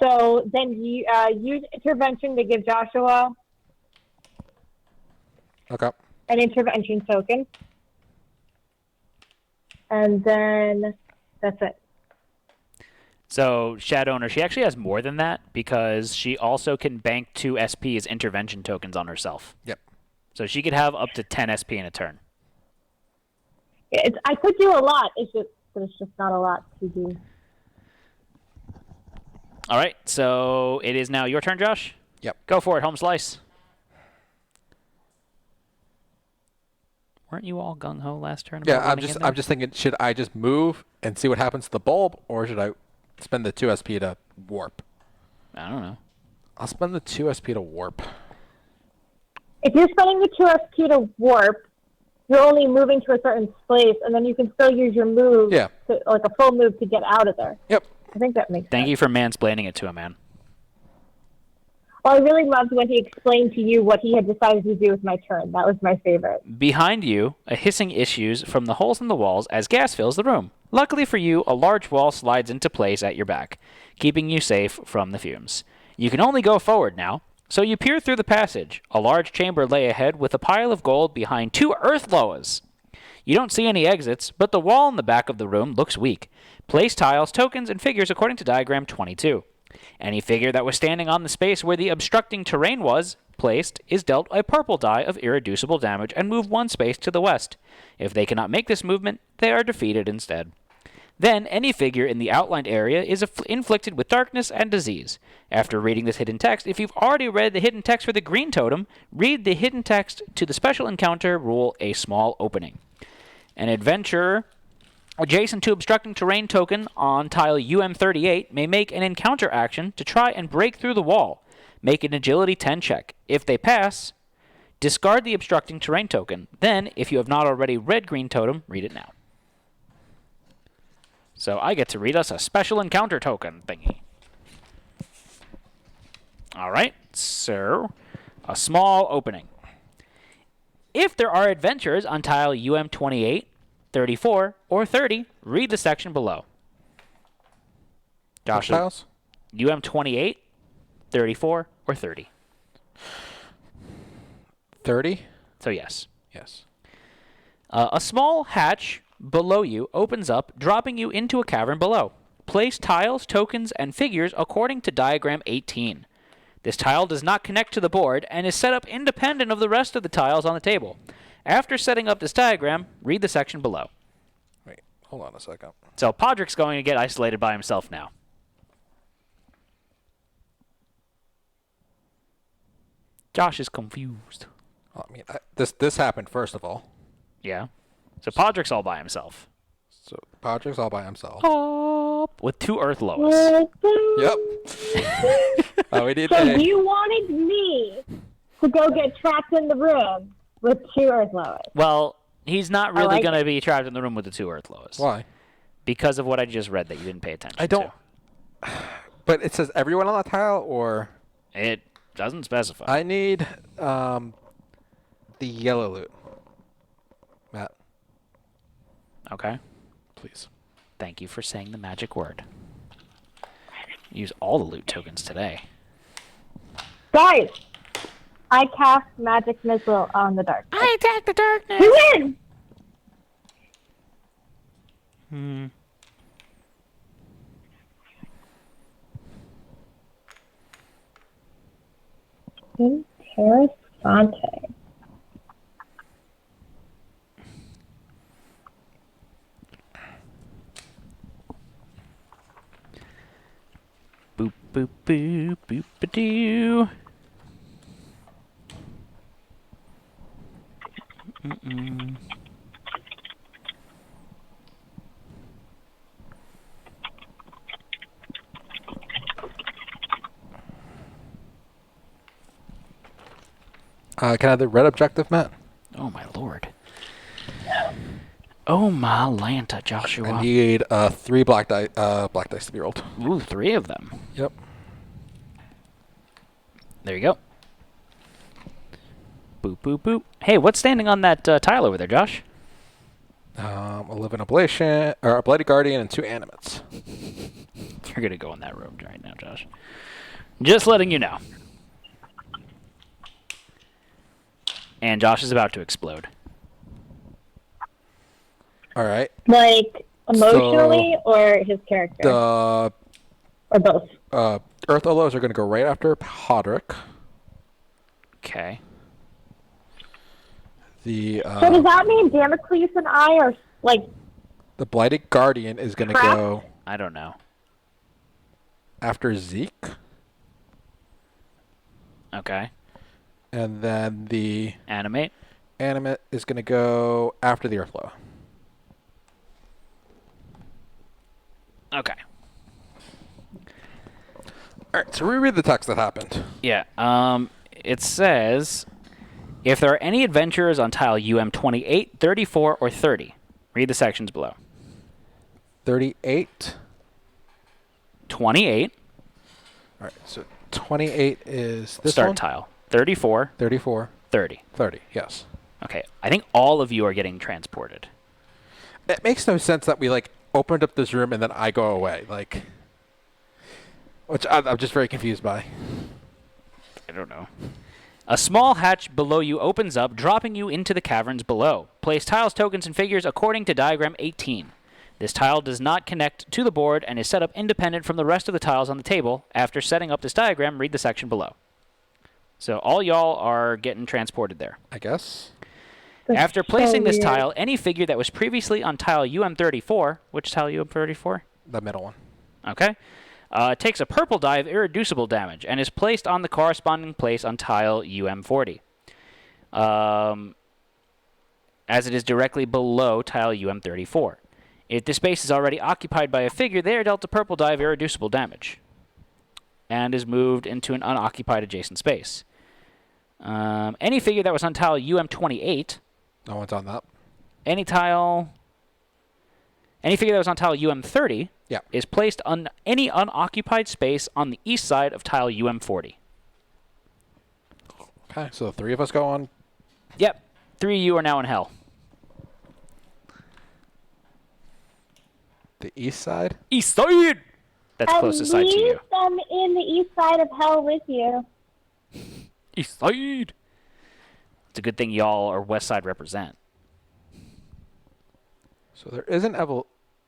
So then you use intervention to give Joshua Okay. an intervention token. And then that's it. So, Shadowowner, she actually has more than that because she also can bank 2 SP as intervention tokens on herself. Yep. So she could have up to 10 SP in a turn. I could do a lot. There's just not a lot to do. All right, so it is now your turn, Josh. Yep. Go for it, home slice. Weren't you all gung ho last turn? about Yeah, running in there? I'm just thinking, should I just move and see what happens to the bulb, or should I spend the 2 SP to warp? I don't know. I'll spend the 2 SP to warp. If you're spending the 2 SP to warp, you're only moving to a certain place, and then you can still use your move, Yeah. like a full move to get out of there. Yep. I think that makes sense. Thank you for mansplaining it to a man. Well, I really loved when he explained to you what he had decided to do with my turn. That was my favorite. Behind you, a hissing issues from the holes in the walls as gas fills the room. Luckily for you, a large wall slides into place at your back, keeping you safe from the fumes. You can only go forward now, so you peer through the passage. A large chamber lay ahead with a pile of gold behind 2 earth loas. You don't see any exits, but the wall in the back of the room looks weak. Place tiles, tokens, and figures according to diagram 22. Any figure that was standing on the space where the obstructing terrain was placed is dealt a purple die of irreducible damage and move 1 space to the west. If they cannot make this movement, they are defeated instead. Then, any figure in the outlined area is inflicted with darkness and disease. After reading this hidden text, if you've already read the hidden text for the green totem, read the hidden text to the special encounter rule a small opening. An adventurer adjacent to obstructing terrain token on tile UM38 may make an encounter action to try and break through the wall. Make an agility 10 check. If they pass, discard the obstructing terrain token. Then, if you have not already read green totem, read it now. So I get to read us a special encounter token thingy. All right, so a small opening. If there are adventurers on tile UM28, 34, or 30, read the section below. Josh, Tiles? UM28, 34, or 30. 30? So yes. Yes. A small hatch below you opens up, dropping you into a cavern below. Place tiles, tokens, and figures according to diagram 18. This tile does not connect to the board and is set up independent of the rest of the tiles on the table. After setting up this diagram, read the section below. Wait, hold on a second. So Podrick's going to get isolated by himself now. Josh is confused. I mean, this happened first of all. Yeah. So Podrick's all by himself. So Podrick's all by himself. With 2 earth loas. Yep. Oh, we need So a... you wanted me to go get trapped in the room with 2 earth loas. Well, he's not really like going to be trapped in the room with the 2 earth loas. Why? Because of what I just read that you didn't pay attention I don't... But it says everyone on that tile, or... It doesn't specify. I need the yellow loot. Matt, Okay. please. Thank you for saying the magic word. Use all the loot tokens today. Guys, I cast magic missile on the dark. I attack the darkness! You win! Interessante. Boop, boop, boop, boop, a doo. Can I have the red objective, Matt? Oh, my lord. Oh, my Lanta, Joshua. I need 3 black dice to be rolled. Ooh, 3 of them. Yep. There you go. Boop, boop, boop. Hey, what's standing on that tile over there, Josh? A living ablation, or a bloody guardian, and 2 animates. You're going to go on that road right now, Josh. Just letting you know. And Josh is about to explode. All right. Like, emotionally or his character? The Or both? Earth Olos are going to go right after Podrick. Okay. The So does that mean Damocles and I are, like... the Blighted Guardian is going to Trapped? go I don't know. after Zeke. Okay. And then the Animate. Animate is going to go after the Earthlow. Okay. All right, so reread the text that happened. Yeah. It says, if there are any adventurers on tile UM 28, 34, or 30, read the sections below. 38. 28, All right, so 28 is this start one? tile. 34, 34. 30. 30, yes. Okay. I think all of you are getting transported. It makes no sense that we, like, opened up this room and then I go away. Like, which I'm just very confused by. I don't know. A small hatch below you opens up, dropping you into the caverns below. Place tiles, tokens, and figures according to diagram 18. This tile does not connect to the board and is set up independent from the rest of the tiles on the table. After setting up this diagram, read the section below. So all y'all are getting transported there. I guess. That's After placing this weird. tile, any figure that was previously on tile UM34, which tile UM34? The middle one. Okay. Takes a purple die of irreducible damage and is placed on the corresponding place on tile UM40. As it is directly below tile UM34. If the space is already occupied by a figure, they are dealt a purple die of irreducible damage and is moved into an unoccupied adjacent space. Any figure that was on tile UM28, No one's on that. any figure that was on tile UM30 Yeah. is placed on any unoccupied space on the east side of tile UM40. Okay, so the 3 of us go on. Yep. 3 of you are now in hell. The east side? East side! That's closest side to you. At least I'm in the east side of hell with you. East side! It's a good thing y'all are west side represent. So there is an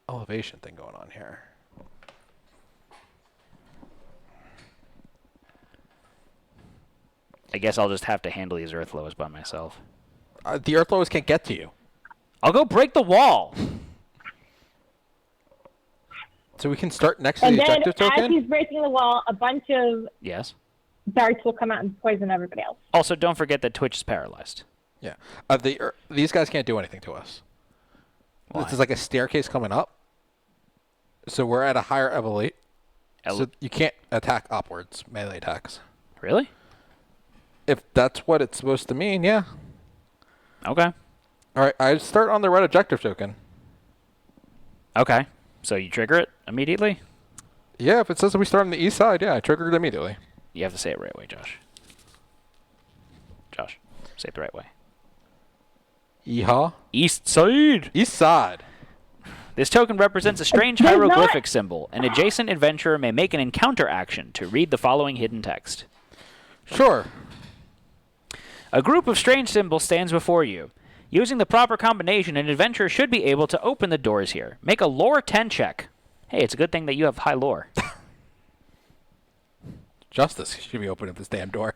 elevation thing going on here. I guess I'll just have to handle these Earthlows by myself. The Earthlowers can't get to you. I'll go break the wall! So we can start next to And the then, objective as token? he's breaking the wall, a bunch of Yes. darts will come out and poison everybody else. Also, don't forget that Twitch is paralyzed. Yeah. These guys can't do anything to us. Why? This is like a staircase coming up. So we're at a higher elevate. So you can't attack upwards, melee attacks. Really? If that's what it's supposed to mean, yeah. Okay. All right, I start on the red objective token. Okay. So you trigger it immediately? Yeah, if it says that we start on the east side, yeah, I trigger it immediately. You have to say it right way, Josh. Josh, say it the right way. Yeehaw. East side! East side. This token represents a strange There's hieroglyphic not- symbol. An adjacent adventurer may make an encounter action to read the following hidden text. Sure. A group of strange symbols stands before you. Using the proper combination, an adventurer should be able to open the doors here. Make a lore 10 check. Hey, it's a good thing that you have high lore. Justice should be opening this damn door.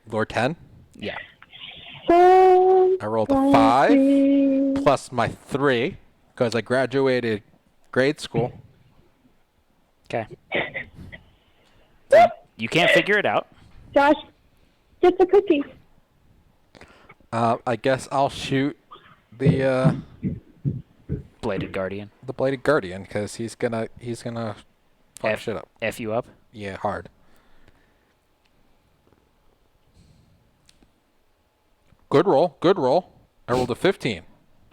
Lord 10. Yeah. So, I rolled a 5 plus my 3 because I graduated grade school. Okay. You can't figure it out. Josh, just a cookie. I guess I'll shoot the Bladed Guardian. Bladed Guardian because he's gonna fuck shit up. F you up. Yeah, hard. Good roll. Good roll. I rolled a 15.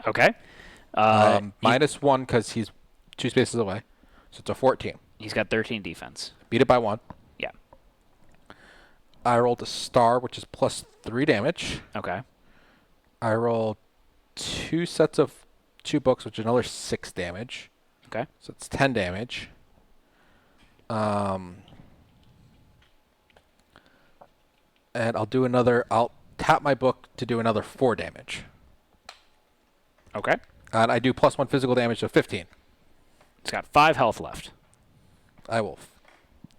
Okay. Minus 1 because he's 2 spaces away. So it's a 14. He's got 13 defense. Beat it by 1. Yeah. I rolled a star, which is plus 3 damage. Okay. I rolled 2 sets of 2 books, which is another 6 damage. Okay. So it's 10 damage. And I'll tap my book to do another 4 damage. Okay. And I do plus 1 physical damage, so 15. He's got 5 health left. I will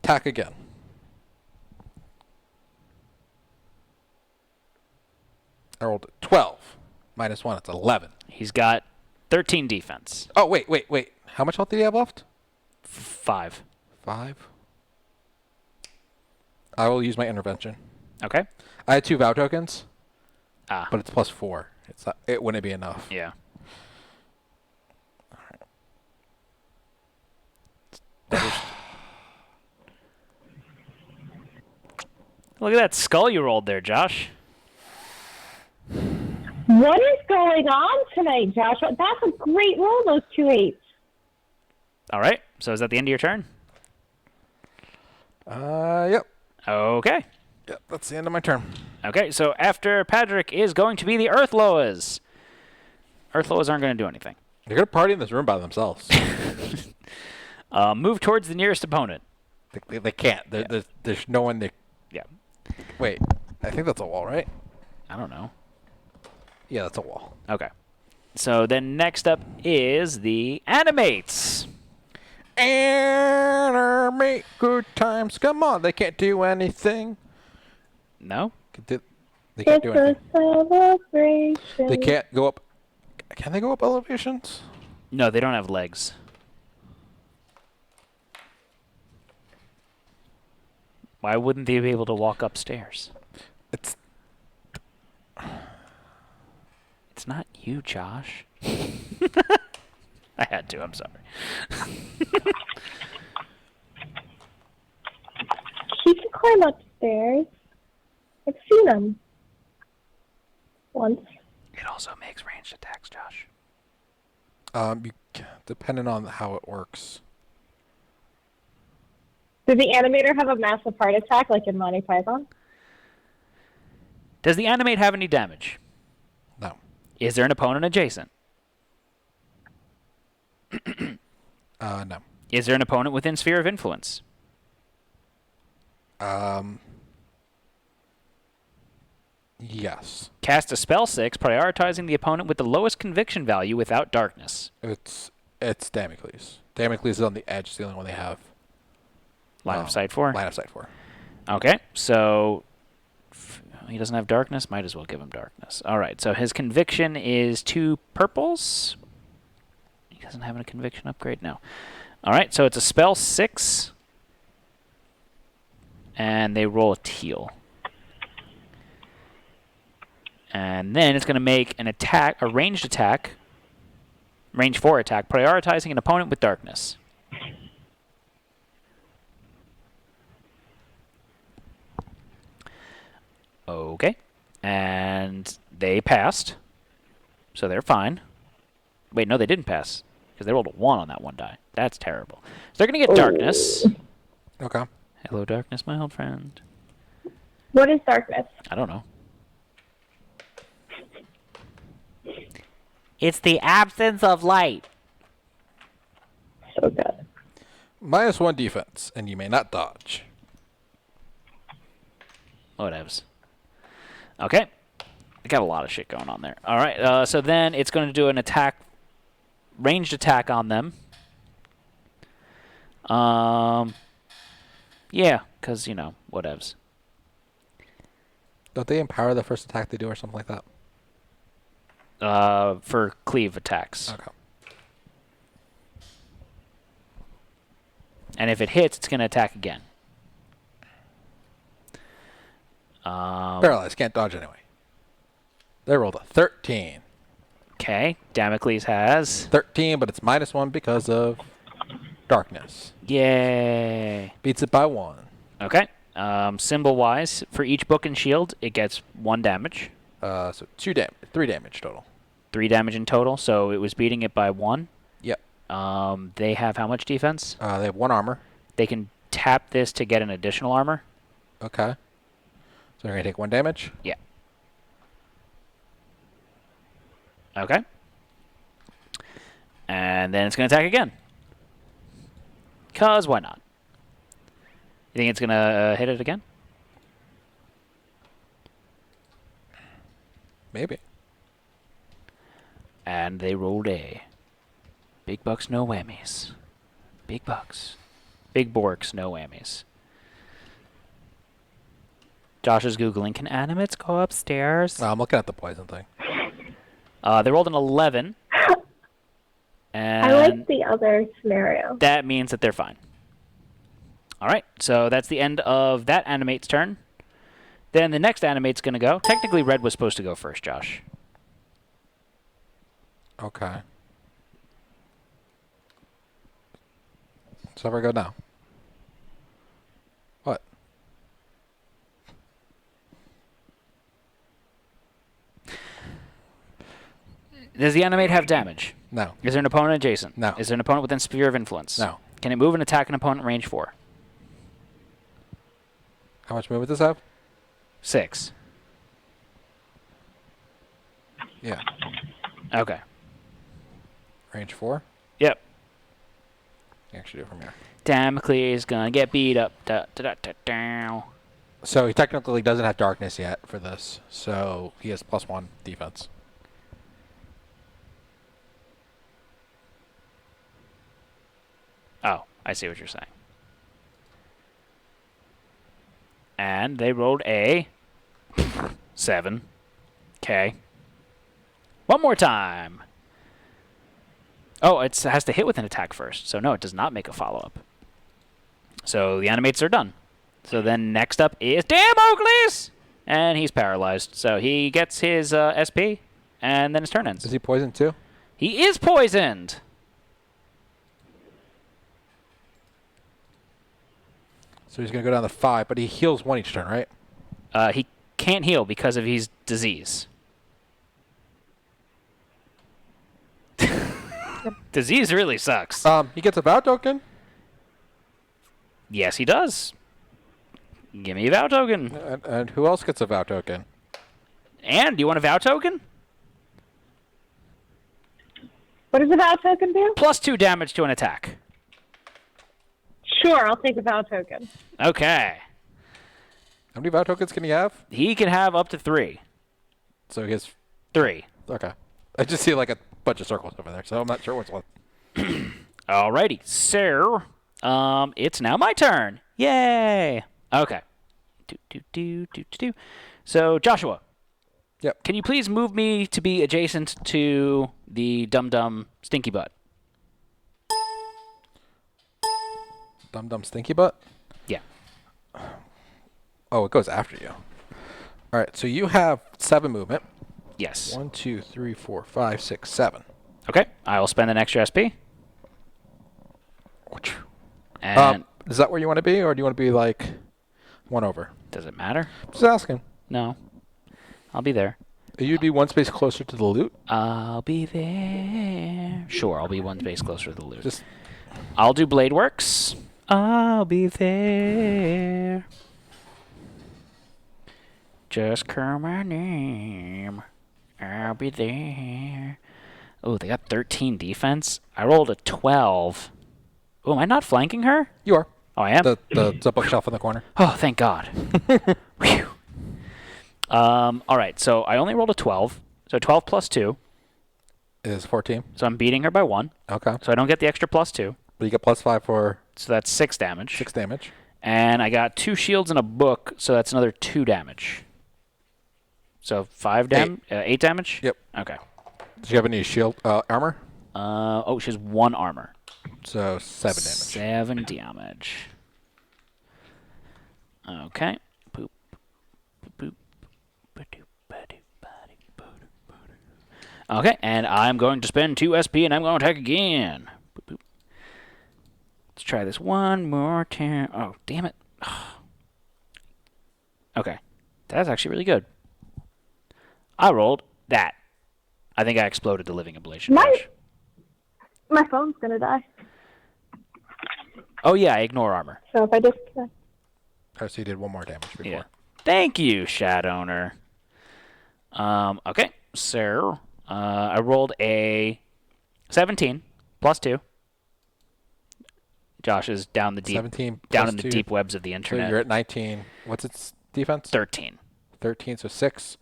attack again. I rolled a 12. Minus 1, it's 11. He's got 13 defense. Oh, wait. How much health did he have left? 5. 5. I will use my intervention. Okay. I had 2 vow tokens, Ah. but it's plus 4. It wouldn't be enough. Yeah. Look at that skull you rolled there, Josh. What is going on tonight, Joshua? That's a great roll, those 2 8s. All right. So is that the end of your turn? Yep. Okay. Yep, that's the end of my turn. Okay, so after Patrick is going to be the Earthloas. Earthloas aren't going to do anything. They're going to party in this room by themselves. Move towards the nearest opponent. They can't. There's no one they... Yeah. Wait, I think that's a wall, right? I don't know. Yeah, that's a wall. Okay. So then next up is the Animates. Animate good times. Come on, they can't do anything. No? They can't It's do a anything. celebration. They can't go up... Can they go up elevations? No, they don't have legs. Why wouldn't they be able to walk upstairs? It's... It's not you, Josh. I had to, I'm sorry. She can climb upstairs. I've seen them. Once. It also makes ranged attacks, Josh. Depending on how it works. Does the animator have a massive heart attack like in Monty Python? Does the Animate have any damage? No. Is there an opponent adjacent? No. Is there an opponent within sphere of influence? Yes. Cast a spell 6, prioritizing the opponent with the lowest conviction value without darkness. It's Damocles. Damocles is on the edge. It's the only one they have. Line of sight for? Line of sight for. Okay, so he doesn't have darkness. Might as well give him darkness. All right, so his conviction is 2 purples. He doesn't have a conviction upgrade? No. All right, so it's a spell 6. And they roll a teal. And then it's going to make an attack, a ranged attack, range 4 attack, prioritizing an opponent with darkness. Okay. And they passed. So they're fine. Wait, no, they didn't pass. Because they rolled a 1 on that one die. That's terrible. So they're going to get darkness. Okay. Hello, darkness, my old friend. What is darkness? I don't know. It's the absence of light. So good. -1 defense, and you may not dodge. Whatevs. Okay. I got a lot of shit going on there. All right. So then it's going to do an attack, ranged attack on them. Yeah, because, you know, whatevs. Don't they empower the first attack they do or something like that? For cleave attacks. Okay. And if it hits, it's going to attack again. Paralyzed, can't dodge anyway. They rolled a 13. Okay. Damocles has. 13, but it's -1 because of darkness. Yay. Beats it by 1. Okay. Symbol-wise, for each book and shield, it gets 1 damage. So 3 damage total. 3 damage in total, so it was beating it by 1. Yep. They have how much defense? They have 1 armor. They can tap this to get an additional armor. Okay. So they're going to take 1 damage. Yeah. Okay. And then it's going to attack again. Because why not? You think it's going to hit it again? Maybe. And they rolled a big bucks, no whammies. Big bucks. Big borks, no whammies. Josh is Googling, can animates go upstairs? I'm looking at the poison thing. They rolled an 11. And I like the other scenario. that means that they're fine. All right, so that's the end of that animate's turn. Then the next animate's going to go. Technically, Red was supposed to go first, Josh. Okay. So where we go now? What? Does the animate have damage? No. Is there an opponent adjacent? No. Is there an opponent within sphere of influence? No. Can it move and attack an opponent in range 4? How much movement does this have? 6. Yeah. Okay. Range 4? Yep. You actually do it from here. Damocles gonna get beat up. Da, da, da, da, da. So he technically doesn't have darkness yet for this. So he has +1 defense. Oh, I see what you're saying. And they rolled a 7. Okay. One more time. Oh, it has to hit with an attack first. So no, it does not make a follow-up. So the animates are done. So then next up is Damocles! And he's paralyzed. So he gets his SP, and then his turn ends. Is he poisoned too? He is poisoned! So he's going to go down to 5, but he heals 1 each turn, right? He can't heal because of his disease. Disease really sucks. He gets a vow token. Yes, he does. Give me a vow token. And who else gets a vow token? And do you want a vow token? What does the vow token do? +2 damage to an attack. Sure, I'll take the vow token. Okay. How many vow tokens can he have? He can have up to 3. So he has... 3. Okay. I just see like a bunch of circles over there, so I'm not sure what's what. Alrighty, so it's now my turn. Yay! Okay. So Joshua. Yep. Can you please move me to be adjacent to the dum-dum stinky butt? Dum-dum stinky butt? Yeah. Oh, it goes after you. All right, so you have 7 movement. Yes. 1, 2, 3, 4, 5, 6, 7. Okay. I will spend an extra SP. And Is that where you want to be, or do you want to be like 1 over? does it matter? Just asking. No. I'll be there. You'd be 1 space closer to the loot. I'll be there. Sure, I'll be 1 space closer to the loot. Just I'll do Blade Works. I'll be there. Just call my name. I'll be there. Oh, they got 13 defense. I rolled a 12. Oh, am I not flanking her? you are. Oh, I am? The bookshelf in the corner. Oh, thank God. Whew. All right, so I only rolled a 12. So 12 plus 2. Is 14. So I'm beating her by 1. Okay. So I don't get the extra plus 2. But you get +5 for So that's 6 damage. 6 damage. And I got 2 shields and a book, so that's another 2 damage. So 5 damage? 8 damage? Yep. Okay. Do you have any shield armor? Oh, she has 1 armor. So 7 damage. 7 damage. Okay. Boop. Boop. Ba-doop, ba-doop, ba-doop, ba-doop, ba-doop. Okay, and I'm going to spend 2 SP and I'm going to attack again. Boop, boop. Let's try this one more time. Oh, damn it. Okay. That's actually really good. I rolled that. I think I exploded the living ablation. My Josh. my phone's gonna die. Oh yeah, ignore armor. So if I just Oh, so you did 1 more damage before. Yeah. Thank you, Shadowner. Okay, so I rolled a 17 plus 2. Josh is down the deep, 17 down plus in the 2. deep webs of the So internet. you're at 19. What's its defense? 13 13, so 6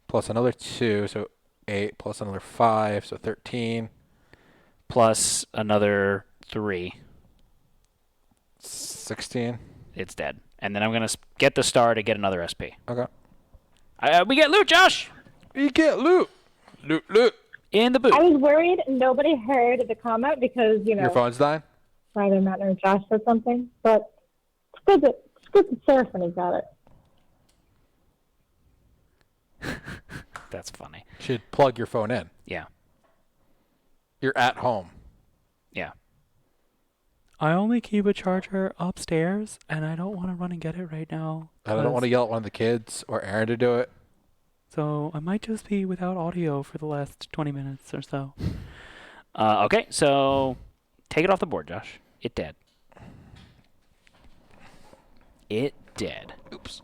plus another 2, so 8 plus another 5, so 13. plus another 3. 16. It's dead. And then I'm gonna get the star to get another SP. Okay. We get loot, Josh. You get loot. Loot. In the boot. I was worried nobody heard the comment because Your phone's dying? either Matt or Josh said something, but it's good to surf when he got it. That's funny. Should plug your phone in. Yeah. You're at home. Yeah. I only keep a charger upstairs, and I don't want to run and get it right now. I don't want to yell at one of the kids or Aaron to do it. So I might just be without audio for the last 20 minutes or so. Okay, so take it off the board, Josh. It dead. It dead. Oops.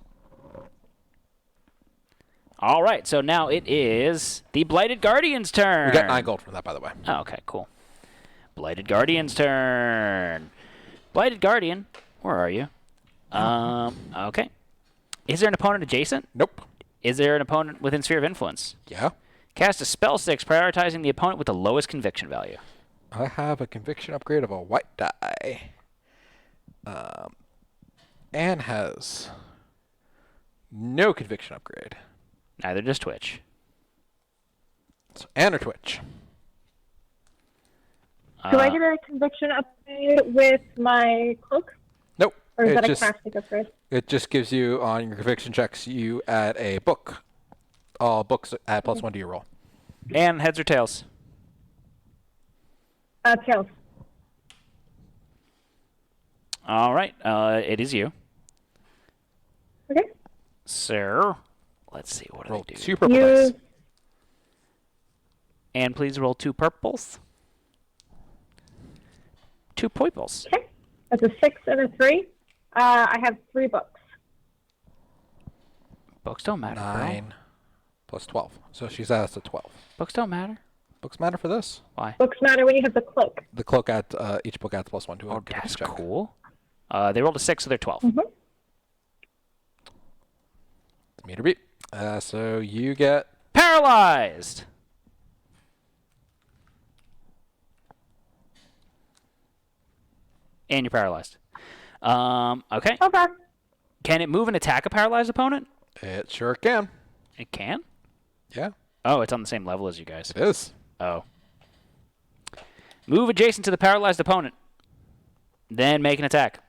All right, so now it is the Blighted Guardian's turn. We got 9 gold from that, by the way. Oh, okay, cool. Blighted Guardian's turn. Blighted Guardian, where are you? Okay. Is there an opponent adjacent? Nope. Is there an opponent within Sphere of Influence? Yeah. Cast a spell 6, prioritizing the opponent with the lowest conviction value. I have a conviction upgrade of a white die. Anne has no conviction upgrade. Neither does Twitch. So Anne or Twitch. Do I get a conviction upgrade with my cloak? Nope. Or is It that just- a casting upgrade? It just gives you, on your conviction checks, you add a book. All books add +1 to your roll. And heads or tails? Tails. All right, it is you. Okay. Sir, let's see, what do Roll they do? 2 purple Use dice. And please roll 2 purples. 2 purples. Okay. That's a 6 and a 3. I have 3 books. Books don't matter, girl. 9 plus 12. So she's asked a 12. Books don't matter. Books matter for this. Why? Books matter when you have the cloak. The cloak adds, each book adds +1 to a Oh, conviction that's check. cool. They rolled a 6, so they're 12. Mm-hmm. Meter beat. So you get Paralyzed! And you're paralyzed. Okay. Okay. Can it move and attack a paralyzed opponent? it. Sure can. It can? Yeah, Oh, it's on the same level as you guys. it is. Oh. Move adjacent to the paralyzed opponent. Then make an attack.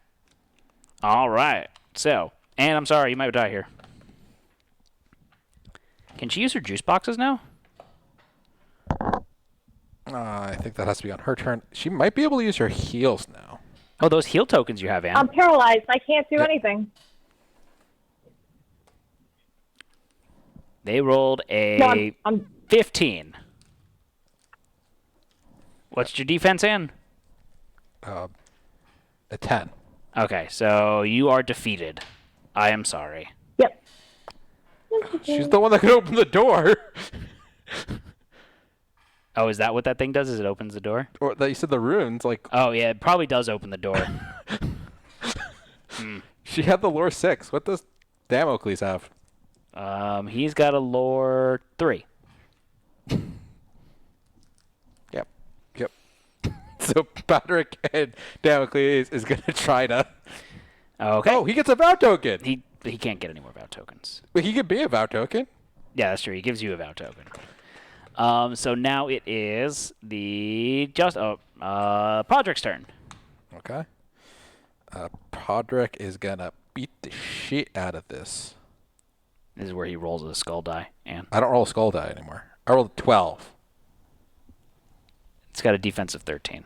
All right. So, and I'm sorry, you might die here. Can she use her juice boxes now? I think that has to be on her turn. She might be able to use her heals now. Oh, those heal tokens you have, Anne. I'm paralyzed. I can't do anything. They rolled a No, I'm 15. What's your defense, Anne? A 10. Okay, so you are defeated. I am sorry. yep. She's the one that can open the door. Oh, is that what that thing does? Is it opens the door? Or that you said the runes, like Oh, yeah, it probably does open the door. she had the lore 6. What does Damocles have? He's got a lore 3. Yep. So Patrick and Damocles is gonna try to. Okay. Oh, he gets a vow token. He can't get any more vow tokens. But he could be a vow token. Yeah, that's true. He gives you a vow token. So now it is Podrick's turn. Okay. Podrick is gonna beat the shit out of this. This is where he rolls a skull die, and I don't roll a skull die anymore. I rolled a 12. it's got a defense of 13.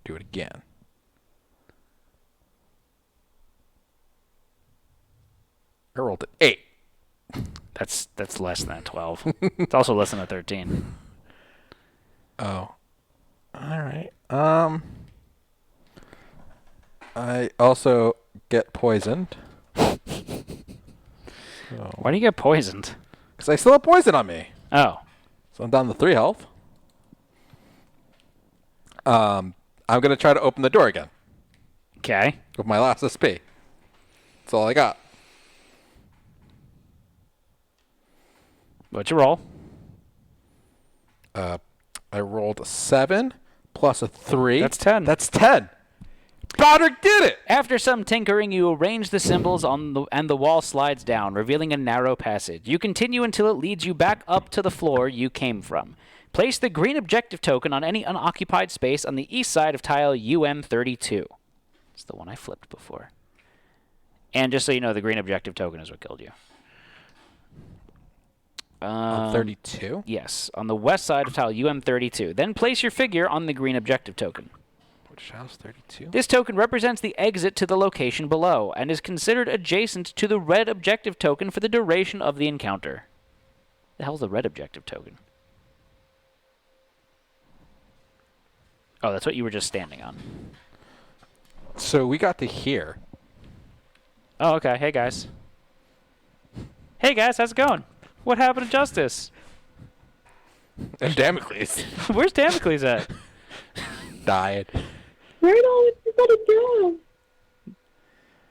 Do it again. I rolled an 8. That's less than a 12. It's also less than a 13. Oh. All right. I also get poisoned. Why do you get poisoned? Because I still have poison on me. Oh. So I'm down to 3 health. I'm going to try to open the door again. Okay. With my last SP. That's all I got. What's your roll? I rolled a 7 plus a 3. That's 10. That's 10. Broderick did it! After some tinkering, you arrange the symbols and the wall slides down, revealing a narrow passage. You continue until it leads you back up to the floor you came from. Place the green objective token on any unoccupied space on the east side of tile UM32. It's the one I flipped before. And just so you know, the green objective token is what killed you. On 32? Yes, on the west side of tile UM32. Then place your figure on the green objective token. Which house? 32? This token represents the exit to the location below and is considered adjacent to the red objective token for the duration of the encounter. The hell's the red objective token? Oh, that's what you were just standing on. So we got to here. Oh, okay. Hey, guys. Hey, guys. How's it going? What happened to Justice? And Damocles Where's Damocles at? died. Where'd all everybody go?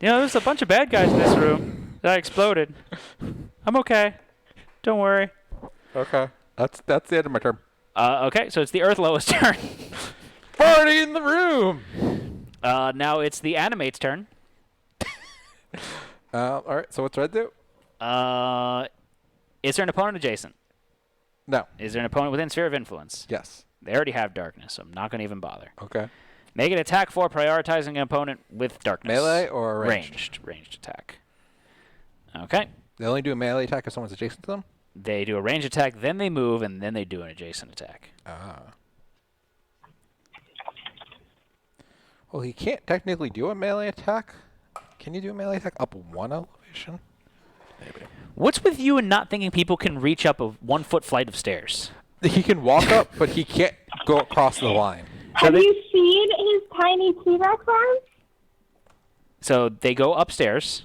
You know, there's a bunch of bad guys in this room that exploded. I'm okay. Don't worry. Okay. That's the end of my turn. Okay, so it's the Earth Lowest turn. Party in the room! Now it's the Animate's turn. Alright, so what's Red do? Is there an opponent adjacent? No. Is there an opponent within sphere of influence? Yes. They already have darkness, so I'm not going to even bother. Okay. Make an attack for prioritizing an opponent with darkness. Melee or ranged? Ranged attack. Okay. They only do a melee attack if someone's adjacent to them? They do a ranged attack, then they move, and then they do an adjacent attack. Ah. Well, he can't technically do a melee attack. Can you do a melee attack up 1 elevation? Maybe. What's with you and not thinking people can reach up a 1-foot flight of stairs? He can walk up, but he can't go across the line. Have you seen his tiny T-Rex arms? So they go upstairs.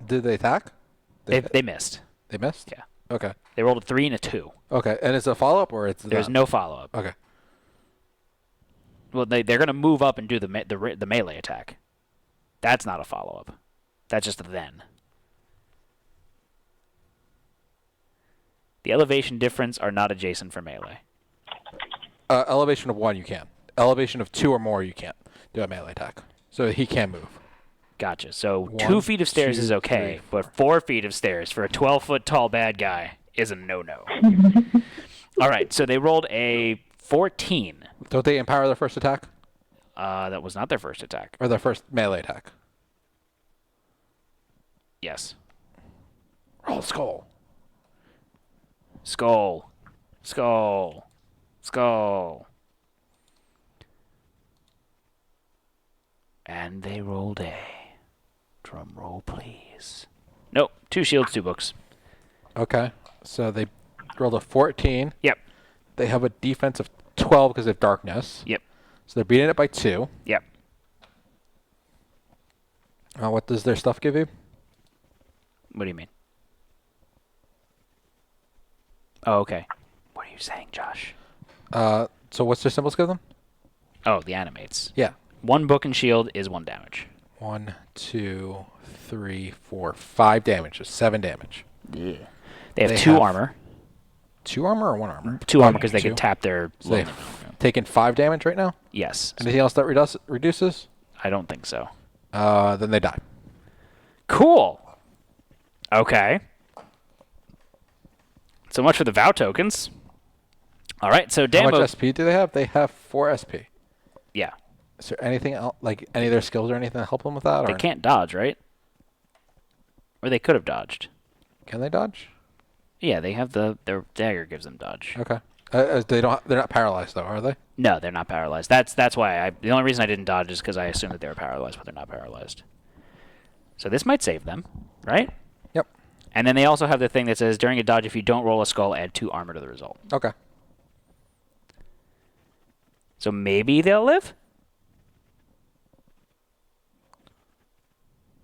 Did they attack? They missed. They missed? Yeah. Okay. They rolled a 3 and a 2. Okay, and it's a follow-up or it's There's not? no follow-up. Okay. Well, they're going to move up and do the melee attack. That's not a follow-up. That's just a then. The elevation difference are not adjacent for melee. Elevation of 1 you can. Elevation of 2 or more you can't do a melee attack. So he can move. Gotcha. So 1, 2 feet of stairs 2, is okay, 3, but 4 feet of stairs for a 12-foot tall bad guy is a no-no. All right, so they rolled a 14. Don't they empower their first attack? That was not their first attack. Or their first melee attack? Yes. Roll skull. Skull. Skull. Skull. And they rolled a... Drum roll, please. Nope. 2 shields, 2 books. Okay. So they rolled a 14. Yep. They have a defense of 12 because of darkness. Yep. So they're beating it by 2. Yep. What does their stuff give you? What do you mean? Oh, okay. What are you saying, Josh? So what's their symbols give them? Oh, the animates. Yeah. 1 book and shield is 1 damage. 1, 2, 3, 4, 5 damage. So 7 damage. Yeah. They have They 2 have- armor. 2 armor or 1 armor? 2 armor because they 2. can tap their... So they've taken 5 damage right now? Yes. Anything else that reduces? I don't think so. Then they die. Cool. Okay. So much for the vow tokens. All right, so How Damo... much SP do they have? They have 4 SP. Yeah. Is there anything else, like any of their skills or anything that help them with that? They Or can't dodge, right? Or they could have dodged. can they dodge? Yeah, they have their dagger gives them dodge. Okay. They're not paralyzed though, are they? No, they're not paralyzed. That's why the only reason I didn't dodge is because I assumed that they were paralyzed, but they're not paralyzed. So this might save them, right? Yep. And then they also have the thing that says, during a dodge, if you don't roll a skull, add 2 armor to the result. Okay. So maybe they'll live?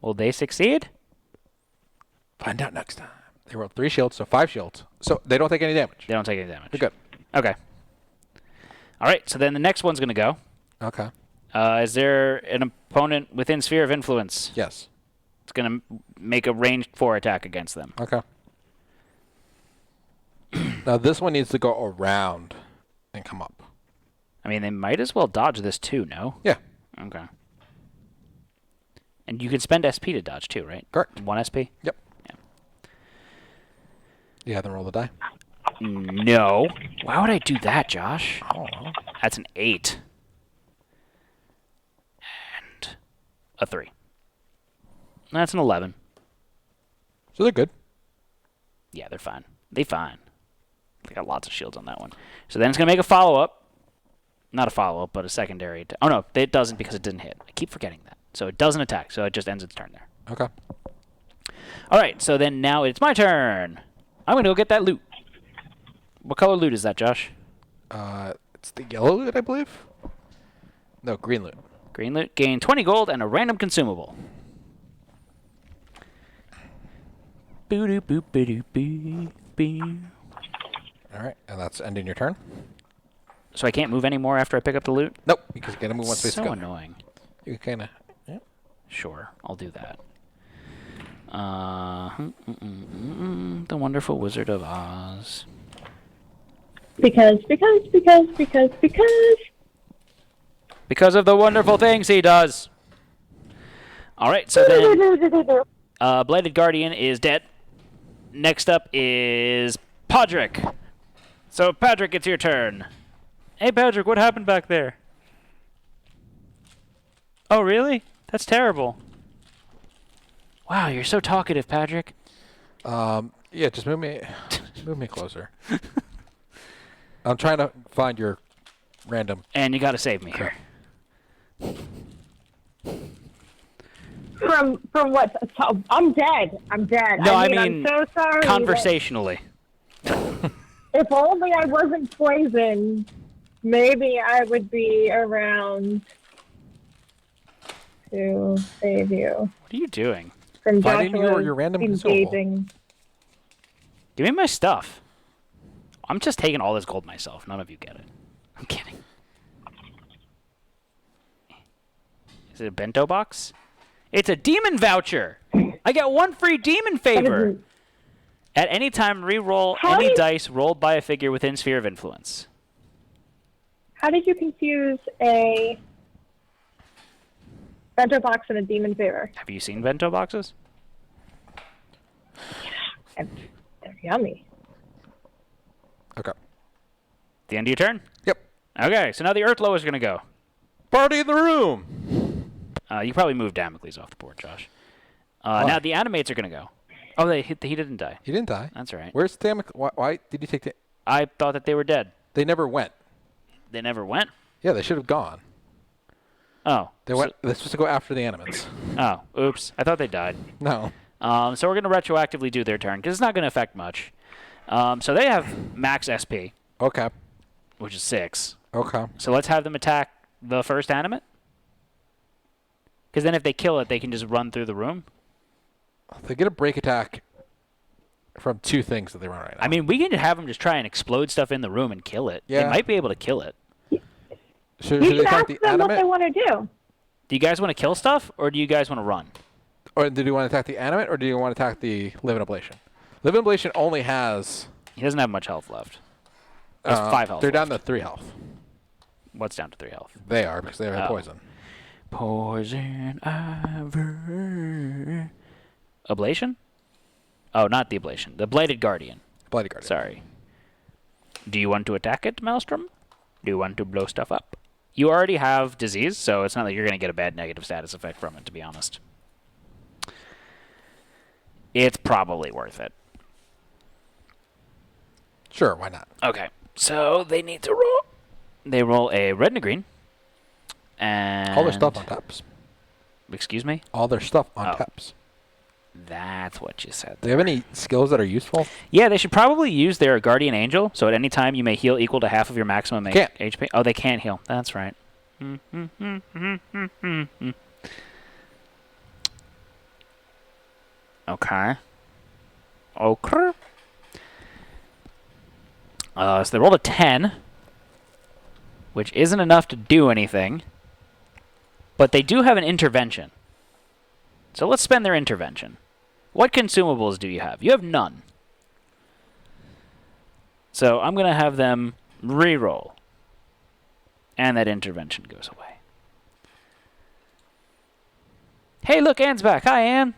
Will they succeed? Find out next time. They rolled 3 shields, so 5 shields. So they don't take any damage. They don't take any damage. They're good. Okay. All right, so then the next one's going to go. Okay. Is there an opponent within Sphere of Influence? Yes. It's going to make a ranged 4 attack against them. Okay. Now this one needs to go around and come up. I mean, they might as well dodge this too, no? Yeah. Okay. And you can spend SP to dodge too, right? Correct. 1 SP? Yep. Yeah. You have them roll the die. No. Why would I do that, Josh? Oh. That's an 8. And a 3. That's an 11. So they're good. Yeah, they're fine. They fine. They got lots of shields on that one. So then it's going to make a follow-up. Not a follow-up, but a secondary. Oh, no, it doesn't because it didn't hit. I keep forgetting that. So it doesn't attack, so it just ends its turn there. Okay. All right, so then now it's my turn. I'm going to go get that loot. What color loot is that, Josh? It's the yellow loot, I believe. No, green loot. Green loot. Gain 20 gold and a random consumable. Boo-doo-boo-boo-doo-boo-boo. All right, and that's ending your turn. So I can't move anymore after I pick up the loot? Nope, because you gotta move one space to So go. annoying. You kind of. Yeah. Sure, I'll do that. The Wonderful Wizard of Oz. Because. Because of the wonderful things he does. All right, so then Bladed Guardian is dead. Next up is Podrick. So, Patrick, it's your turn. Hey, Patrick, what happened back there? Oh, really? That's terrible. Wow, you're so talkative, Patrick. Yeah, just move me closer. I'm trying to find your random. And you gotta save me here. From what? So, I'm dead. No, I mean I'm so sorry. conversationally. If only I wasn't poisoned, maybe I would be around to save you What are you doing? from Finding Joshua your random consumable. engaging. Give me my stuff. I'm just taking all this gold myself. None of you get it. I'm kidding. Is it a bento box? It's a demon voucher. I got 1 free demon favor. At any time, re-roll How any did- dice rolled by a figure within Sphere of Influence. How did you confuse a bento box and a demon favor? Have you seen bento boxes? They're yummy. Okay. The end of your turn? Yep. Okay, so now the Earthlow is going to go. Party in the room. You probably moved Damocles off the board, Josh. Now the Animates are going to go. Oh, he didn't die. He didn't die. That's all right. Where's Damocles? Why did you take the? I thought that they were dead. They never went. They never went? Yeah, they should have gone. Oh. They went. They're supposed to go after the animates. Oh, oops. I thought they died. No. So we're going to retroactively do their turn, because it's not going to affect much. So they have max SP, Okay. which is 6. Okay. So let's have them attack the first animate. Because then if they kill it, they can just run through the room. They get a break attack from 2 things that they run right now. I mean, we can have them just try and explode stuff in the room and kill it. They Yeah. might be able to kill it. should You they should attack ask the them what they animate, want to do. Do you guys want to kill stuff, or do you guys want to run? or do you want to attack the animate, or do you want to attack the live and ablation? Live and ablation only has. He doesn't have much health left. There's 5 health They're left. down to 3 health. What's down to 3 health? They are because they have Oh. poison. Poison Ivy. Ablation? Oh, not the ablation. The Bladed Guardian. Bloody guardian. Sorry. Do you want to attack it, Maelstrom? Do you want to blow stuff up? You already have disease, so it's not like you're going to get a bad negative status effect from it, to be honest. It's probably worth it. Sure, why not? Okay, so they need to roll. They roll a red and a green. And All their stuff on taps. Excuse me? All their stuff on Oh. taps. That's what you said. Do they have any skills that are useful? Yeah, they should probably use their Guardian Angel, so at any time you may heal equal to half of your maximum Can't. HP. Oh, they can't heal. That's right. Okay. Okay. So they rolled a 10, which isn't enough to do anything, but they do have an intervention. So let's spend their intervention. What consumables do you have? You have none. So I'm going to have them re-roll. And that intervention goes away. Hey, look, Anne's back. Hi, Anne.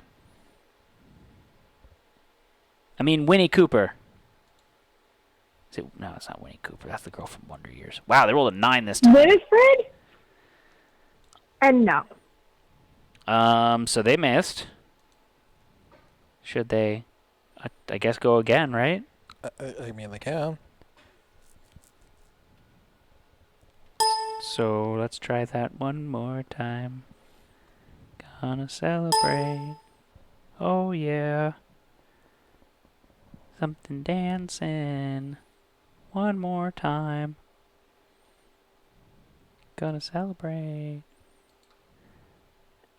I mean, Winnie Cooper. No, it's not Winnie Cooper. That's the girl from Wonder Years. Wow, they rolled a 9 this time. Winifred? And no. So they missed. Should they, I guess, go again, right? I mean, they can. So let's try that one more time. Gonna celebrate. Oh, yeah. Something dancing. One more time. Gonna celebrate.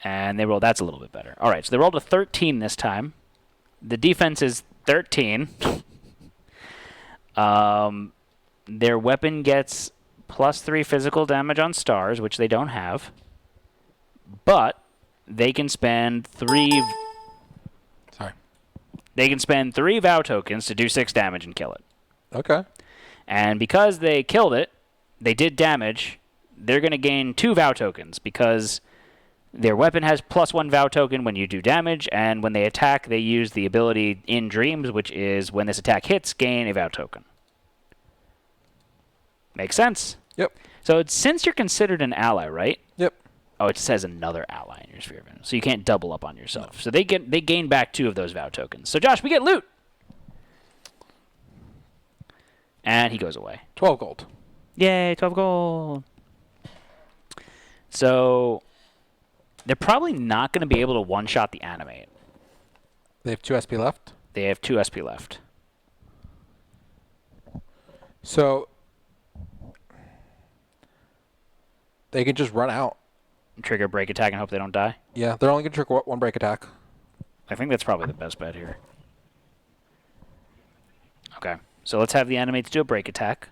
And they rolled. That's a little bit better. All right, so they rolled a 13 this time. The defense is 13. Their weapon gets +3 physical damage on stars, which they don't have. But they can spend 3... Sorry. They can spend 3 vow tokens to do 6 damage and kill it. Okay. And because they killed it, they did damage, they're going to gain 2 vow tokens because their weapon has +1 vow token when you do damage, and when they attack, they use the ability in Dreams, which is when this attack hits, gain a vow token. Makes sense? Yep. So since you're considered an ally, right? Yep. Oh, it says another ally in your sphere of influence, so you can't double up on yourself. No. So they gain back 2 of those vow tokens. So Josh, we get loot. And he goes away. 12 gold. Yay, 12 gold. So they're probably not going to be able to one-shot the animate. They have 2 SP left? They have 2 SP left. So they can just run out. Trigger break attack and hope they don't die? Yeah, they're only going to trigger 1 break attack. I think that's probably the best bet here. Okay, so let's have the animates do a break attack.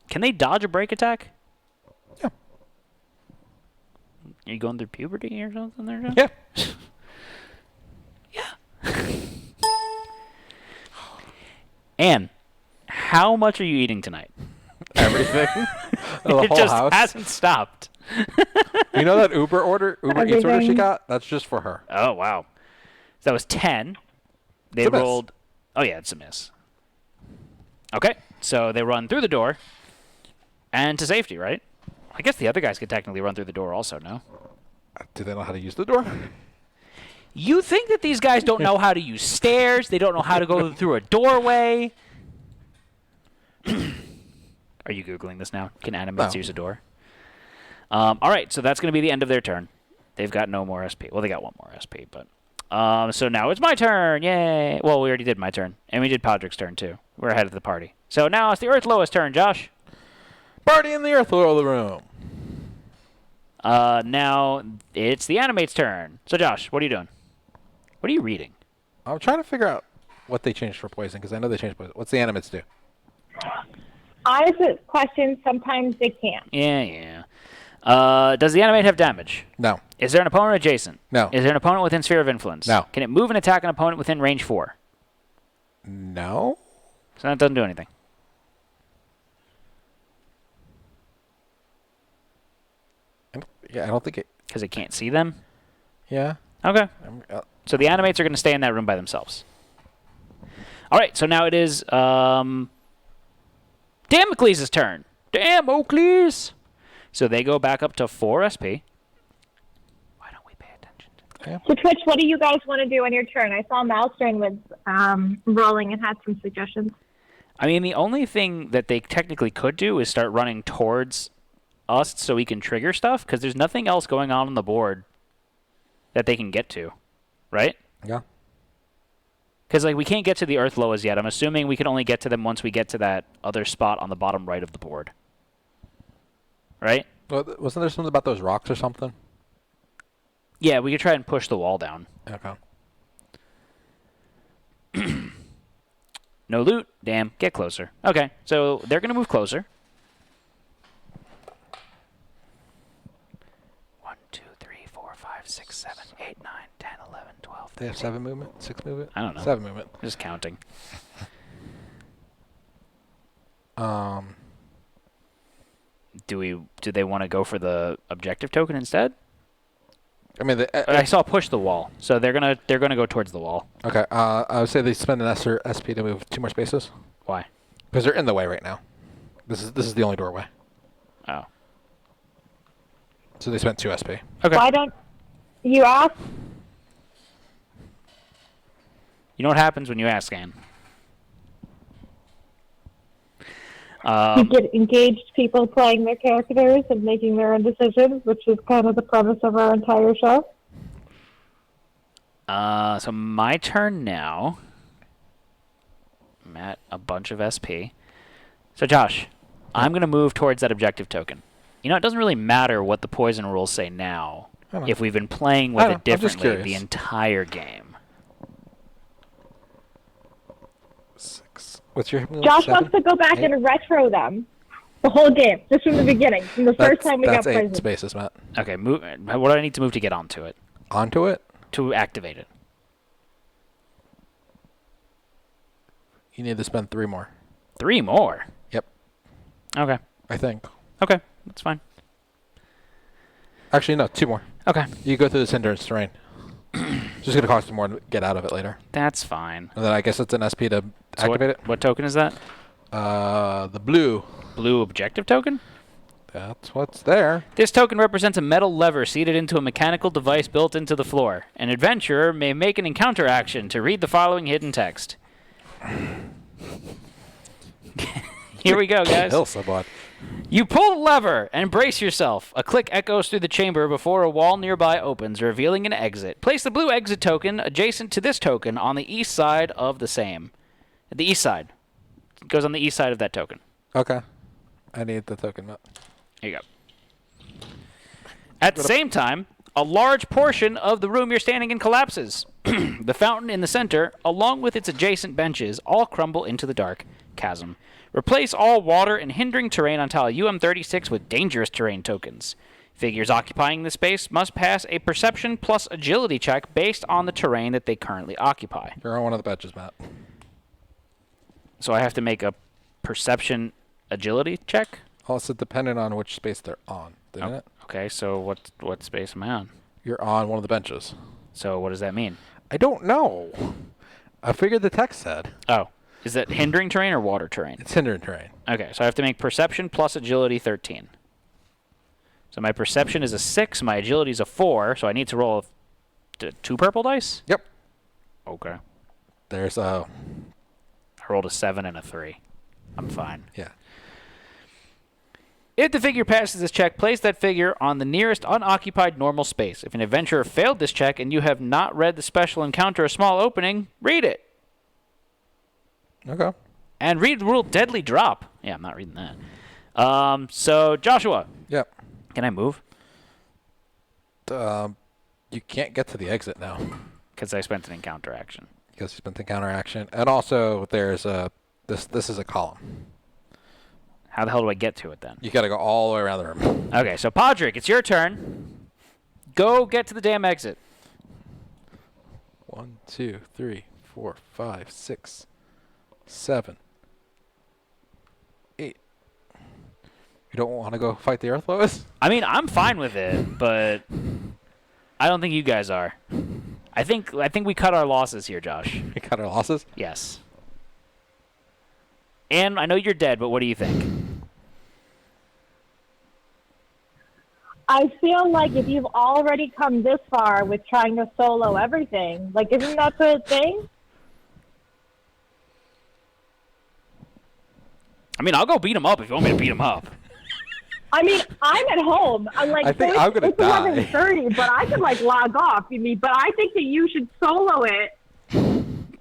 Can they dodge a break attack? Yeah. Are you going through puberty or something there, John? Yeah. Yeah. Anne, how much are you eating tonight? Everything. The It whole just house. hasn't stopped. You know that Uber Eats order she got? That's just for her. Oh, wow. So that was 10. They It's a miss. rolled... Oh, yeah, it's a miss. Okay, so they run through the door and to safety, right? I guess the other guys could technically run through the door also, no? Do they know how to use the door? You think that these guys don't know how to use stairs? They don't know how to go through a doorway? Are you Googling this now? Can animates No. use a door? All right, so that's going to be the end of their turn. They've got no more SP. Well, they got 1 more SP, but... so now it's my turn. Yay. Well, we already did my turn. And we did Podrick's turn, too. We're ahead of the party. So now it's the Earth Lowest turn, Josh. Party in the Earth room. Now it's the Animate's turn. So, Josh, what are you doing? What are you reading? I'm trying to figure out what they changed for poison, because I know they changed poison. What's the animates do? Honest question, sometimes they can't. Yeah. Does the Animate have damage? No. Is there an opponent adjacent? No. Is there an opponent within Sphere of Influence? No. Can it move and attack an opponent within range 4? No. So that doesn't do anything. I don't think it... Because it can't see them? Yeah. Okay. So the Animates are going to stay in that room by themselves. All right, so now it is Damocles' turn. Damocles! So they go back up to 4 SP. Why don't we pay attention to that? So, Twitch, what do you guys want to do on your turn? I saw Malstern was rolling and had some suggestions. I mean, the only thing that they technically could do is start running towards us so we can trigger stuff, because there's nothing else going on the board that they can get to, right? Yeah. Because like we can't get to the Earth Loas yet. I'm assuming we can only get to them once we get to that other spot on the bottom right of the board. Right? Well, wasn't there something about those rocks or something? Yeah, we could try and push the wall down. Okay. No loot. Damn. Get closer. Okay, so they're going to move closer. 1, 2, 3, 4, 5, 6, 7, 8, 9, 10, 11, 12. They have 7 movement? 6 movement? I don't know. 7 movement. Just counting. Do they want to go for the objective token instead? I mean, I saw push the wall, so they're gonna go towards the wall. okay. I would say they spend an S or SP to move 2 more spaces Why? because they're in the way right now. This is the only doorway, Oh. so they spent 2 SP. Okay. Why don't you ask? You know what happens when you ask, Anne? You get engaged people playing their characters and making their own decisions, which is kind of the premise of our entire show. So my turn now. I'm at a bunch of SP. So Josh, I'm going to move towards that objective token. You know, it doesn't really matter what the poison rules say now if we've been playing with it differently the entire game. 6. What's your movement? Josh 7? wants to go back 8? and retro them. The whole game, just from the beginning, from the first time we got That's 8 poisoned. spaces, Matt. Okay, move. What do I need to move to get onto it? Onto it? To activate it. You need to spend 3 more. 3 more? Yep. Okay. I think. Okay, that's fine. Actually, no, 2 more. Okay. You go through this hindrance terrain. It's just going to cost you more to get out of it later. That's fine. And then I guess it's an SP to So activate it. what token is that? The blue. Blue objective token? That's what's there. This token represents a metal lever seated into a mechanical device built into the floor. An adventurer may make an encounter action to read the following hidden text. Here we go, guys. Kill someone. You pull the lever and brace yourself. A click echoes through the chamber before a wall nearby opens, revealing an exit. Place the blue exit token adjacent to this token on the east side of the same. The east side. It goes on the east side of that token. Okay. I need the token, Matt. Here you go. At the same time, a large portion of the room you're standing in collapses. The fountain in the center, along with its adjacent benches, all crumble into the dark chasm. Replace all water and hindering terrain on tile UM36 with dangerous terrain tokens. Figures occupying the space must pass a perception plus agility check based on the terrain that they currently occupy. You're on one of the benches, Matt. So I have to make a perception agility check? Also, dependent on which space they're on, didn't it? Okay, so what space am I on? You're on one of the benches. So what does that mean? I don't know. I figured the text said. Oh, is that hindering terrain or water terrain? It's hindering terrain. Okay, so I have to make perception plus agility 13. So my perception is a 6, my agility is a 4, so I need to roll 2 purple dice? Yep. Okay. There's a... I rolled a 7 and a 3. I'm fine. Yeah. If the figure passes this check, place that figure on the nearest unoccupied normal space. If an adventurer failed this check and you have not read the special encounter a small opening, read it. Okay. And read the rule deadly drop. Yeah, I'm not reading that. So, Joshua. Yep. Can I move? You can't get to the exit now. Because I spent an encounter action. Because you spent the counter action. And also, there's a... This is a column. How the hell do I get to it then? You got to go all the way around the room. Okay, so Podrick, it's your turn. Go get to the damn exit. 1, 2, 3, 4, 5, 6, 7, 8. You don't want to go fight the Earth Lois? I mean, I'm fine with it, but I don't think you guys are. I think we cut our losses here, Josh. We cut our losses? Yes. And I know you're dead, but what do you think? I feel like if you've already come this far with trying to solo everything, like, isn't that the thing? I mean, I'll go beat him up if you want me to beat him up. I mean, I'm at home. I'm like, I think so I'm gonna it's die. 11:30, but I could like log off. You mean? But I think that you should solo it.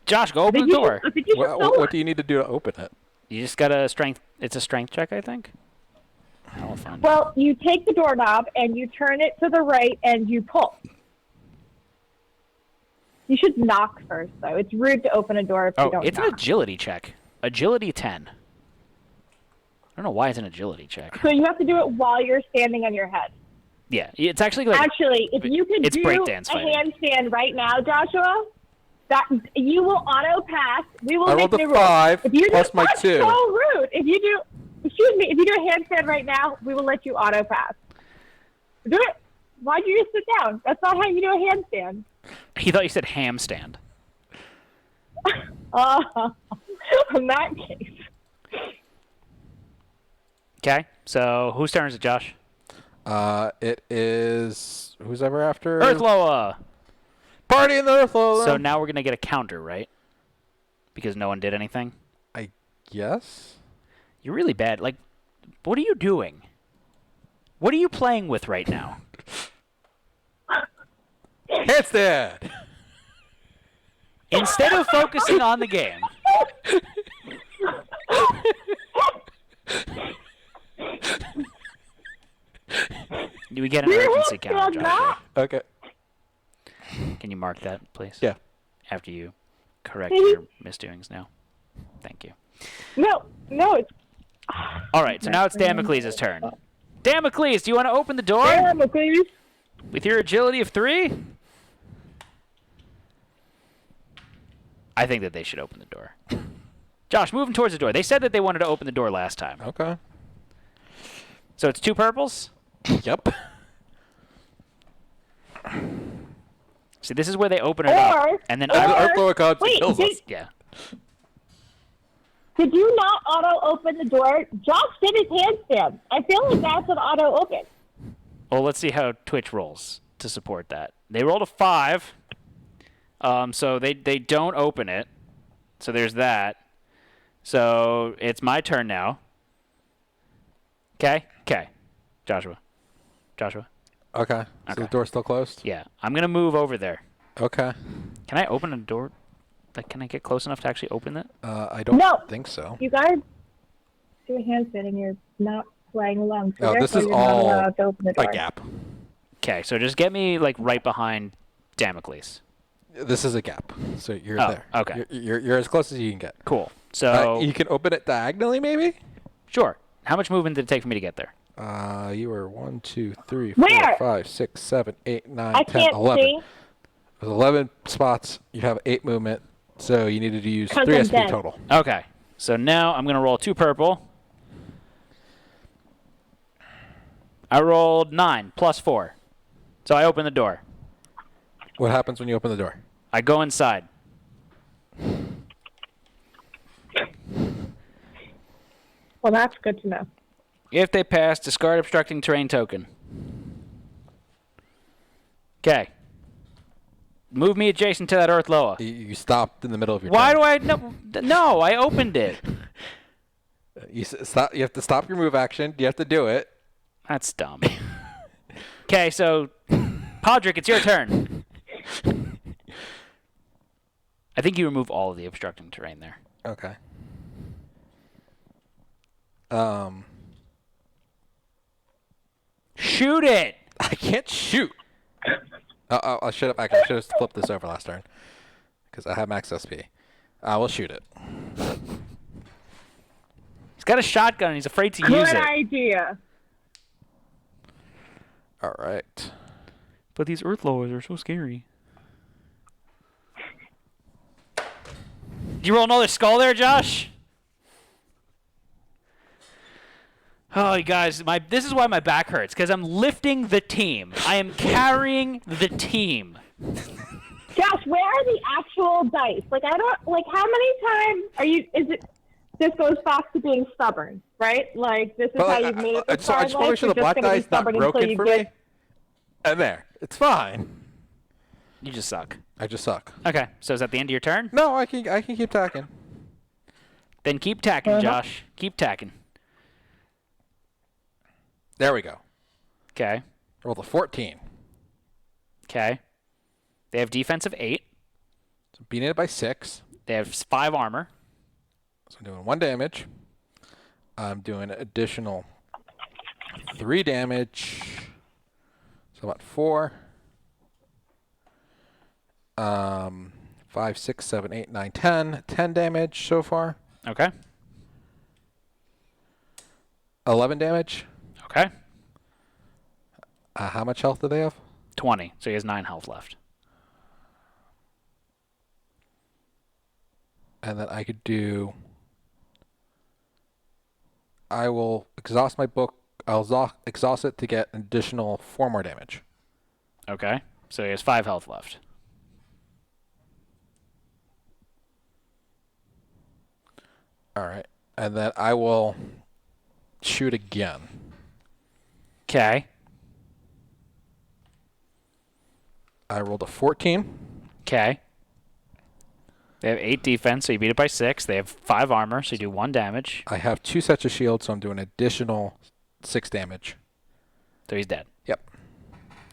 Josh, go open the door. I think you should solo What do you need to do to open it? You just got a strength. It's a strength check, I think. I'll find it. Well, you take the doorknob and you turn it to the right and you pull. You should knock first, though. It's rude to open a door if you Oh, don't it's an knock. agility check. Agility 10. I don't know why it's an agility check. So you have to do it while you're standing on your head. Yeah, it's actually like Actually, if you could it's do breakdance a fighting. handstand right now, Joshua, that you will auto pass. We will I make rolled the a rules. 5 If you plus do, my that's 2. so rude. If you do, excuse me, if you do a handstand right now, we will let you auto pass. Do it. Why'd you just sit down? That's not how you do a handstand. He thought you said ham stand. In that case. Okay, so whose turn is it, Josh? It is who's ever after Earthloa! Party in the Earthloa. So now we're going to get a counter, right? Because no one did anything? I guess. You're really bad. Like, what are you doing? What are you playing with right now? Handstand. Instead of focusing on the game. We get an urgency counter, Joshua. Okay. Can you mark that, please? Yeah. After you correct your misdoings now. Thank you. No, it's All right, so now it's Damocles' turn. Damocles, do you want to open the door? Damocles. With your agility of 3? I think that they should open the door. Josh, move them towards the door. They said that they wanted to open the door last time. Okay. So it's 2 purples? Yep. See, this is where they open it up. And then Earthloa comes and Wait, kills us. Yeah. Did you not auto open the door? Josh did his handstand. I feel like that's an auto open. Well, let's see how Twitch rolls to support that. They rolled a 5. So they don't open it. So there's that. So it's my turn now. Okay? Okay. Joshua. Okay. So Okay. the door's still closed? Yeah. I'm going to move over there. Okay. Can I open a door? Like, can I get close enough to actually open it? I don't think so. You guys do a handstand and you're not playing along. So No, this therefore is you're not all allowed to open the door. a gap. Okay, so just get me, like, right behind Damocles. This is a gap. So you're Oh, there. okay. You're as close as you can get. Cool. So, You can open it diagonally, maybe? sure. How much movement did it take for me to get there? You were 1, 2, 3, 4, Where? 5, 6, 7, 8, 9, I 10, can't 11. see. With 11 spots, you have 8 movement, so you needed to use 'Cause 3 I'm SP dead. total. Okay. So now I'm going to roll 2 purple. I rolled 9 plus 4. So I open the door. What happens when you open the door? I go inside. Well, that's good to know. If they pass, discard obstructing terrain token. Okay. Move me adjacent to that Earthloa. You stopped in the middle of your Why turn. do I... No, I opened it. Stop. You have to stop your move action. You have to do it. That's dumb. Okay, so... Podrick, it's your turn. I think you remove all of the obstructing terrain there. Okay. Shoot it! I can't shoot. I should have flipped this over last turn because I have max SP. I will shoot it. He's got a shotgun and he's afraid to use Good it. idea. All right. But these Earthloas are so scary. Did you roll another skull there, Josh? Oh, you guys, this is why my back hurts, because I'm lifting the team. I am carrying the team. Josh, where are the actual dice? Like, I don't, like, how many times are you, this goes back to being stubborn, right? Like, this is But how like, you've made it I this just want to make sure the black die is not broken for me. And there. It's fine. You just suck. I just suck. Okay, so is that the end of your turn? No, I can keep tacking. Then keep tacking, Josh. Keep tacking. There we go. Okay. Rolled a 14. Okay. They have defense of 8. So beating it by 6. They have 5 armor. So I'm doing 1 damage. I'm doing an additional 3 damage. So about 4. 5, 6, 7, 8, 9, 10. 10 damage so far. Okay. 11 damage. Okay. How much health do they have? 20. So he has 9 health left. And then I could do... I will exhaust my book. I'll exhaust it to get an additional 4 more damage. Okay. So he has 5 health left. All right. And then I will shoot again. Okay. I rolled a 14. Okay. They have 8 defense, so you beat it by 6. They have 5 armor, so you do 1 damage. I have 2 sets of shields, so I'm doing additional 6 damage. So he's dead. Yep.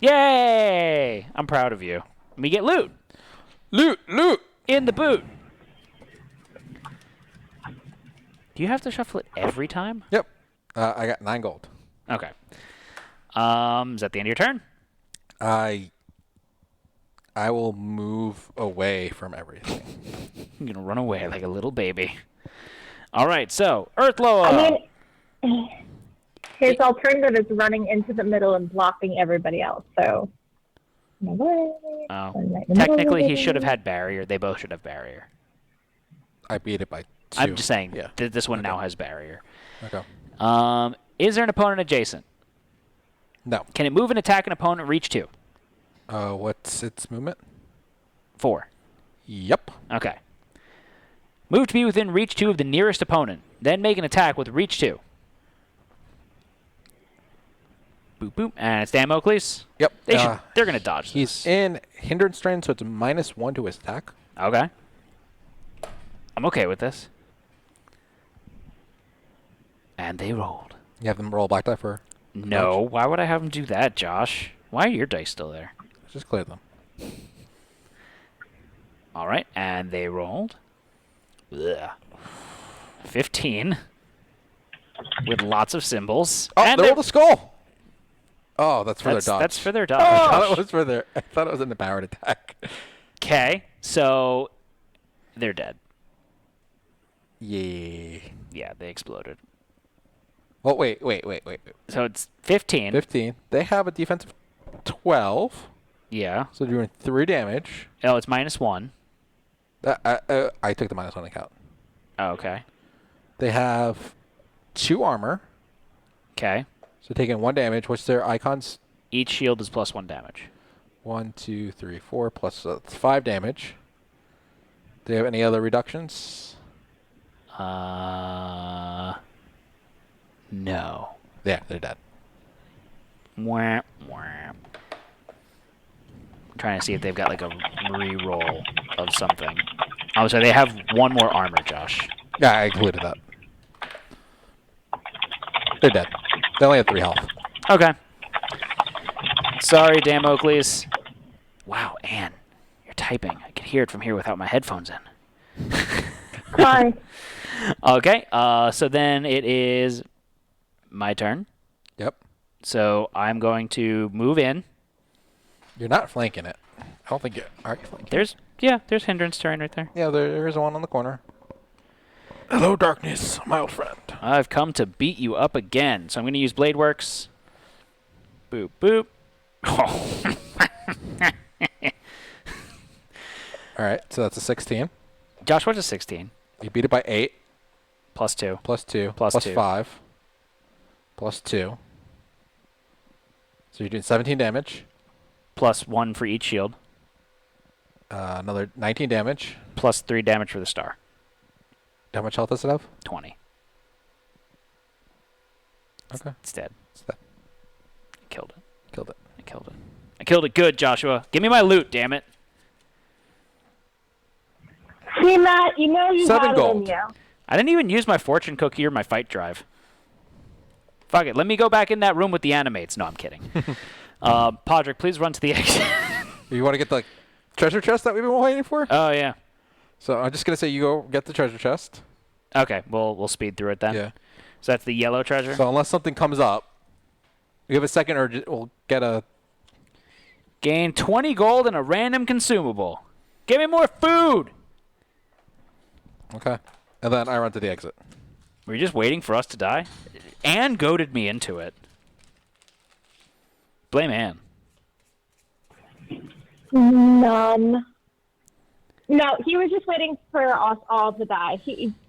Yay! I'm proud of you. We get loot. Loot! In the boot. Do you have to shuffle it every time? Yep. I got 9 gold. Okay. Is that the end of your turn? I will move away from everything. You're going to run away like a little baby. All right, so, Earthloa. I mean, his alternative is running into the middle and blocking everybody else. So, Technically, he should have had barrier. They both should have barrier. I beat it by 2. I'm just saying, Yeah. This one now has barrier. Okay. Is there an opponent adjacent? No. Can it move and attack an opponent reach 2? What's its movement? 4. Yep. Okay. Move to be within reach 2 of the nearest opponent. Then make an attack with reach 2. Boop, boop. And it's Damocles. Yep. They're going to dodge He's this. in hindrance terrain, so it's -1 to his attack. Okay. I'm okay with this. And they rolled. You have them roll black die for... No. dodge? Why would I have them do that, Josh? Why are your dice still there? Just clear them. All right. And they rolled. Ugh. 15. With lots of symbols. Oh, and they rolled a skull! Oh, that's for their dodge. That's for their I dodge. thought it was an empowered attack. Okay. So, they're dead. Yeah. Yeah, they exploded. Oh, wait. So it's 15. 15. They have a defense of 12, Yeah. so they're doing 3 damage. Oh, it's -1. I took the -1 account. Oh, okay. They have 2 armor, Okay. so taking 1 damage. What's their icons? Each shield is +1 damage. 1, 2, 3, 4, plus 5 damage. Do they have any other reductions? No. Yeah, they're dead. Wah, wah. I'm trying to see if they've got like a re-roll of something. Oh, so they have 1 more armor, Josh. Yeah, I included that. They're dead. They only have 3 health. Okay. Sorry, Damocles. Wow, Anne, you're typing. I can hear it from here without my headphones in. Hi. Okay, so then it is my turn. Yep. So I'm going to move in. You're not flanking it. I don't think you are. You flanking? There's hindrance terrain right there. Yeah, there is one on the corner. Hello, darkness, my old friend. I've come to beat you up again, so I'm going to use Blade Works. Boop, boop. Oh. All right, so that's a 16. Josh, what's a 16? You beat it by 8. +2. Plus 2. Plus Plus 2. 5. Plus 2. So you're doing 17 damage. +1 for each shield. Another 19 damage. +3 damage for the star. How much health does it have? 20. Okay. It's dead. It's that. I killed it. Killed it. I killed it. I killed it good, Joshua. Give me my loot, damn it. See, Matt, you know you 7 have it in gold. you. I didn't even use my fortune cookie or my fight drive. Fuck it. Let me go back in that room with the animates. No, I'm kidding. Podrick, please run to the exit. You want to get the treasure chest that we've been waiting for? Oh, yeah. So I'm just going to say you go get the treasure chest. Okay, we'll speed through it then. Yeah. So that's the yellow treasure? So unless something comes up, you have a second or we'll get a... Gain 20 gold and a random consumable. Give me more food! Okay. And then I run to the exit. Were you just waiting for us to die? Anne goaded me into it. Blame Anne. None. No, he was just waiting for us all to die.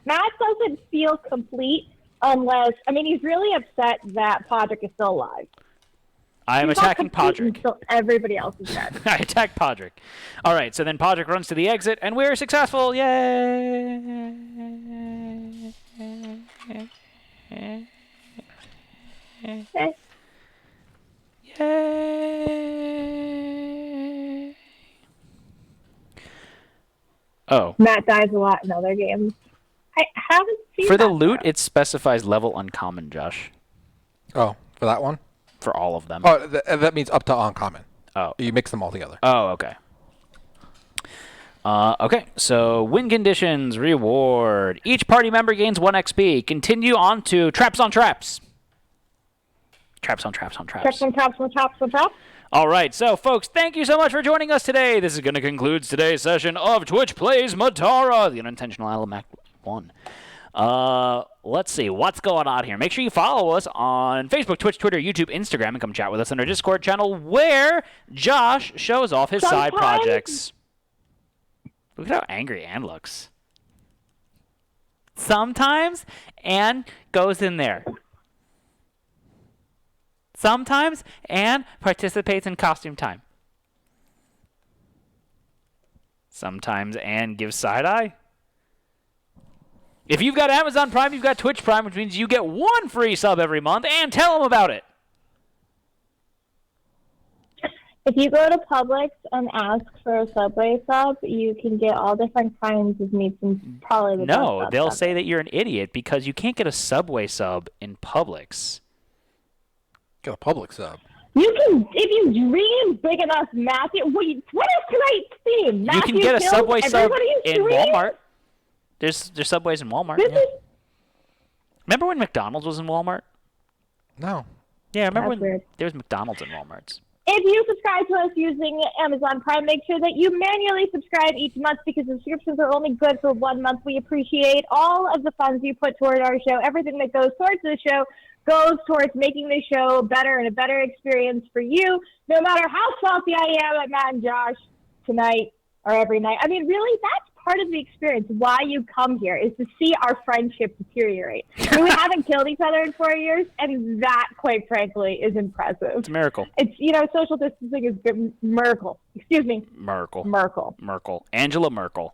Matt doesn't feel complete unless... I mean, he's really upset that Podrick is still alive. I am attacking Podrick. Until everybody else is dead. I attack Podrick. All right, so then Podrick runs to the exit, and we're successful. Yay! Okay. Yay! Oh. Matt dies a lot in other games. I haven't seen For the that loot, though. it specifies level uncommon, Josh. Oh, for that one? For all of them. Oh, that means up to uncommon. Oh. You mix them all together. Oh, okay. Okay, so win conditions, reward. Each party member gains 1 XP. Continue on to traps on traps. Traps on traps on traps. Traps on traps on traps on traps. All right, so folks, thank you so much for joining us today. This is going to conclude today's session of Twitch Plays Middara, the unintentional element Act 1. Let's see what's going on here. Make sure you follow us on Facebook, Twitch, Twitter, YouTube, Instagram, and come chat with us on our Discord channel where Josh shows off his side projects. Look at how angry Anne looks. Sometimes Anne goes in there. Sometimes Anne participates in costume time. Sometimes Anne gives side-eye. If you've got Amazon Prime, you've got Twitch Prime, which means you get 1 free sub every month, and tell them about it. If you go to Publix and ask for a Subway sub, you can get all different kinds of meats and probably the No, best they'll subs say ever. that you're an idiot because you can't get a Subway sub in Publix. Get a public sub. You can, if you dream big enough, Matthew. What is tonight's theme? You can Matthew get a kills Subway sub everybody's in dream? Walmart. There's Subways in Walmart. This Yeah. is Remember when McDonald's was in Walmart? No. Yeah, I remember That's when weird. there was McDonald's in Walmarts. If you subscribe to us using Amazon Prime, make sure that you manually subscribe each month because subscriptions are only good for 1 month. We appreciate all of the funds you put toward our show. Everything that goes towards the show goes towards making the show better and a better experience for you, no matter how salty I am at Matt and Josh tonight or every night. I mean, really, that's part of the experience. Why you come here is to see our friendship deteriorate. I mean, we haven't killed each other in 4 years, and that, quite frankly, is impressive. It's a miracle. It's, social distancing is good. Merkel. Excuse me. Merkel. Merkel. Angela Merkel.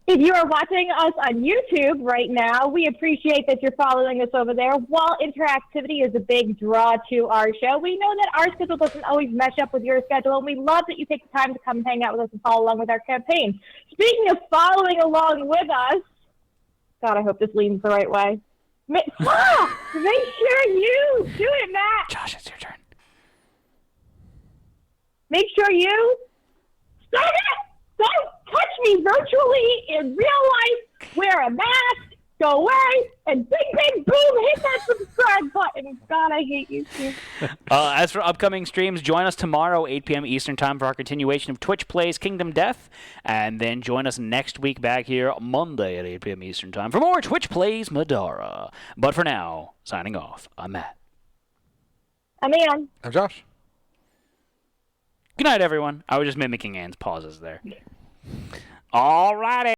If you are watching us on YouTube right now, we appreciate that you're following us over there. While interactivity is a big draw to our show, we know that our schedule doesn't always mesh up with your schedule, and we love that you take the time to come and hang out with us and follow along with our campaign. Speaking of following along with us, God, I hope this leans the right way. Make sure you do it, Matt. Josh, it's your turn. Make sure you stop it. Don't touch me virtually in real life. Wear a mask. Go away. And bing, bing, boom. Hit that subscribe button. God, I hate you too. As for upcoming streams, join us tomorrow, 8 p.m. Eastern Time, for our continuation of Twitch Plays Kingdom Death. And then join us next week back here Monday at 8 p.m. Eastern Time for more Twitch Plays Middara. But for now, signing off, I'm Matt. I'm Ann. I'm Josh. Good night, everyone. I was just mimicking Anne's pauses there. All righty.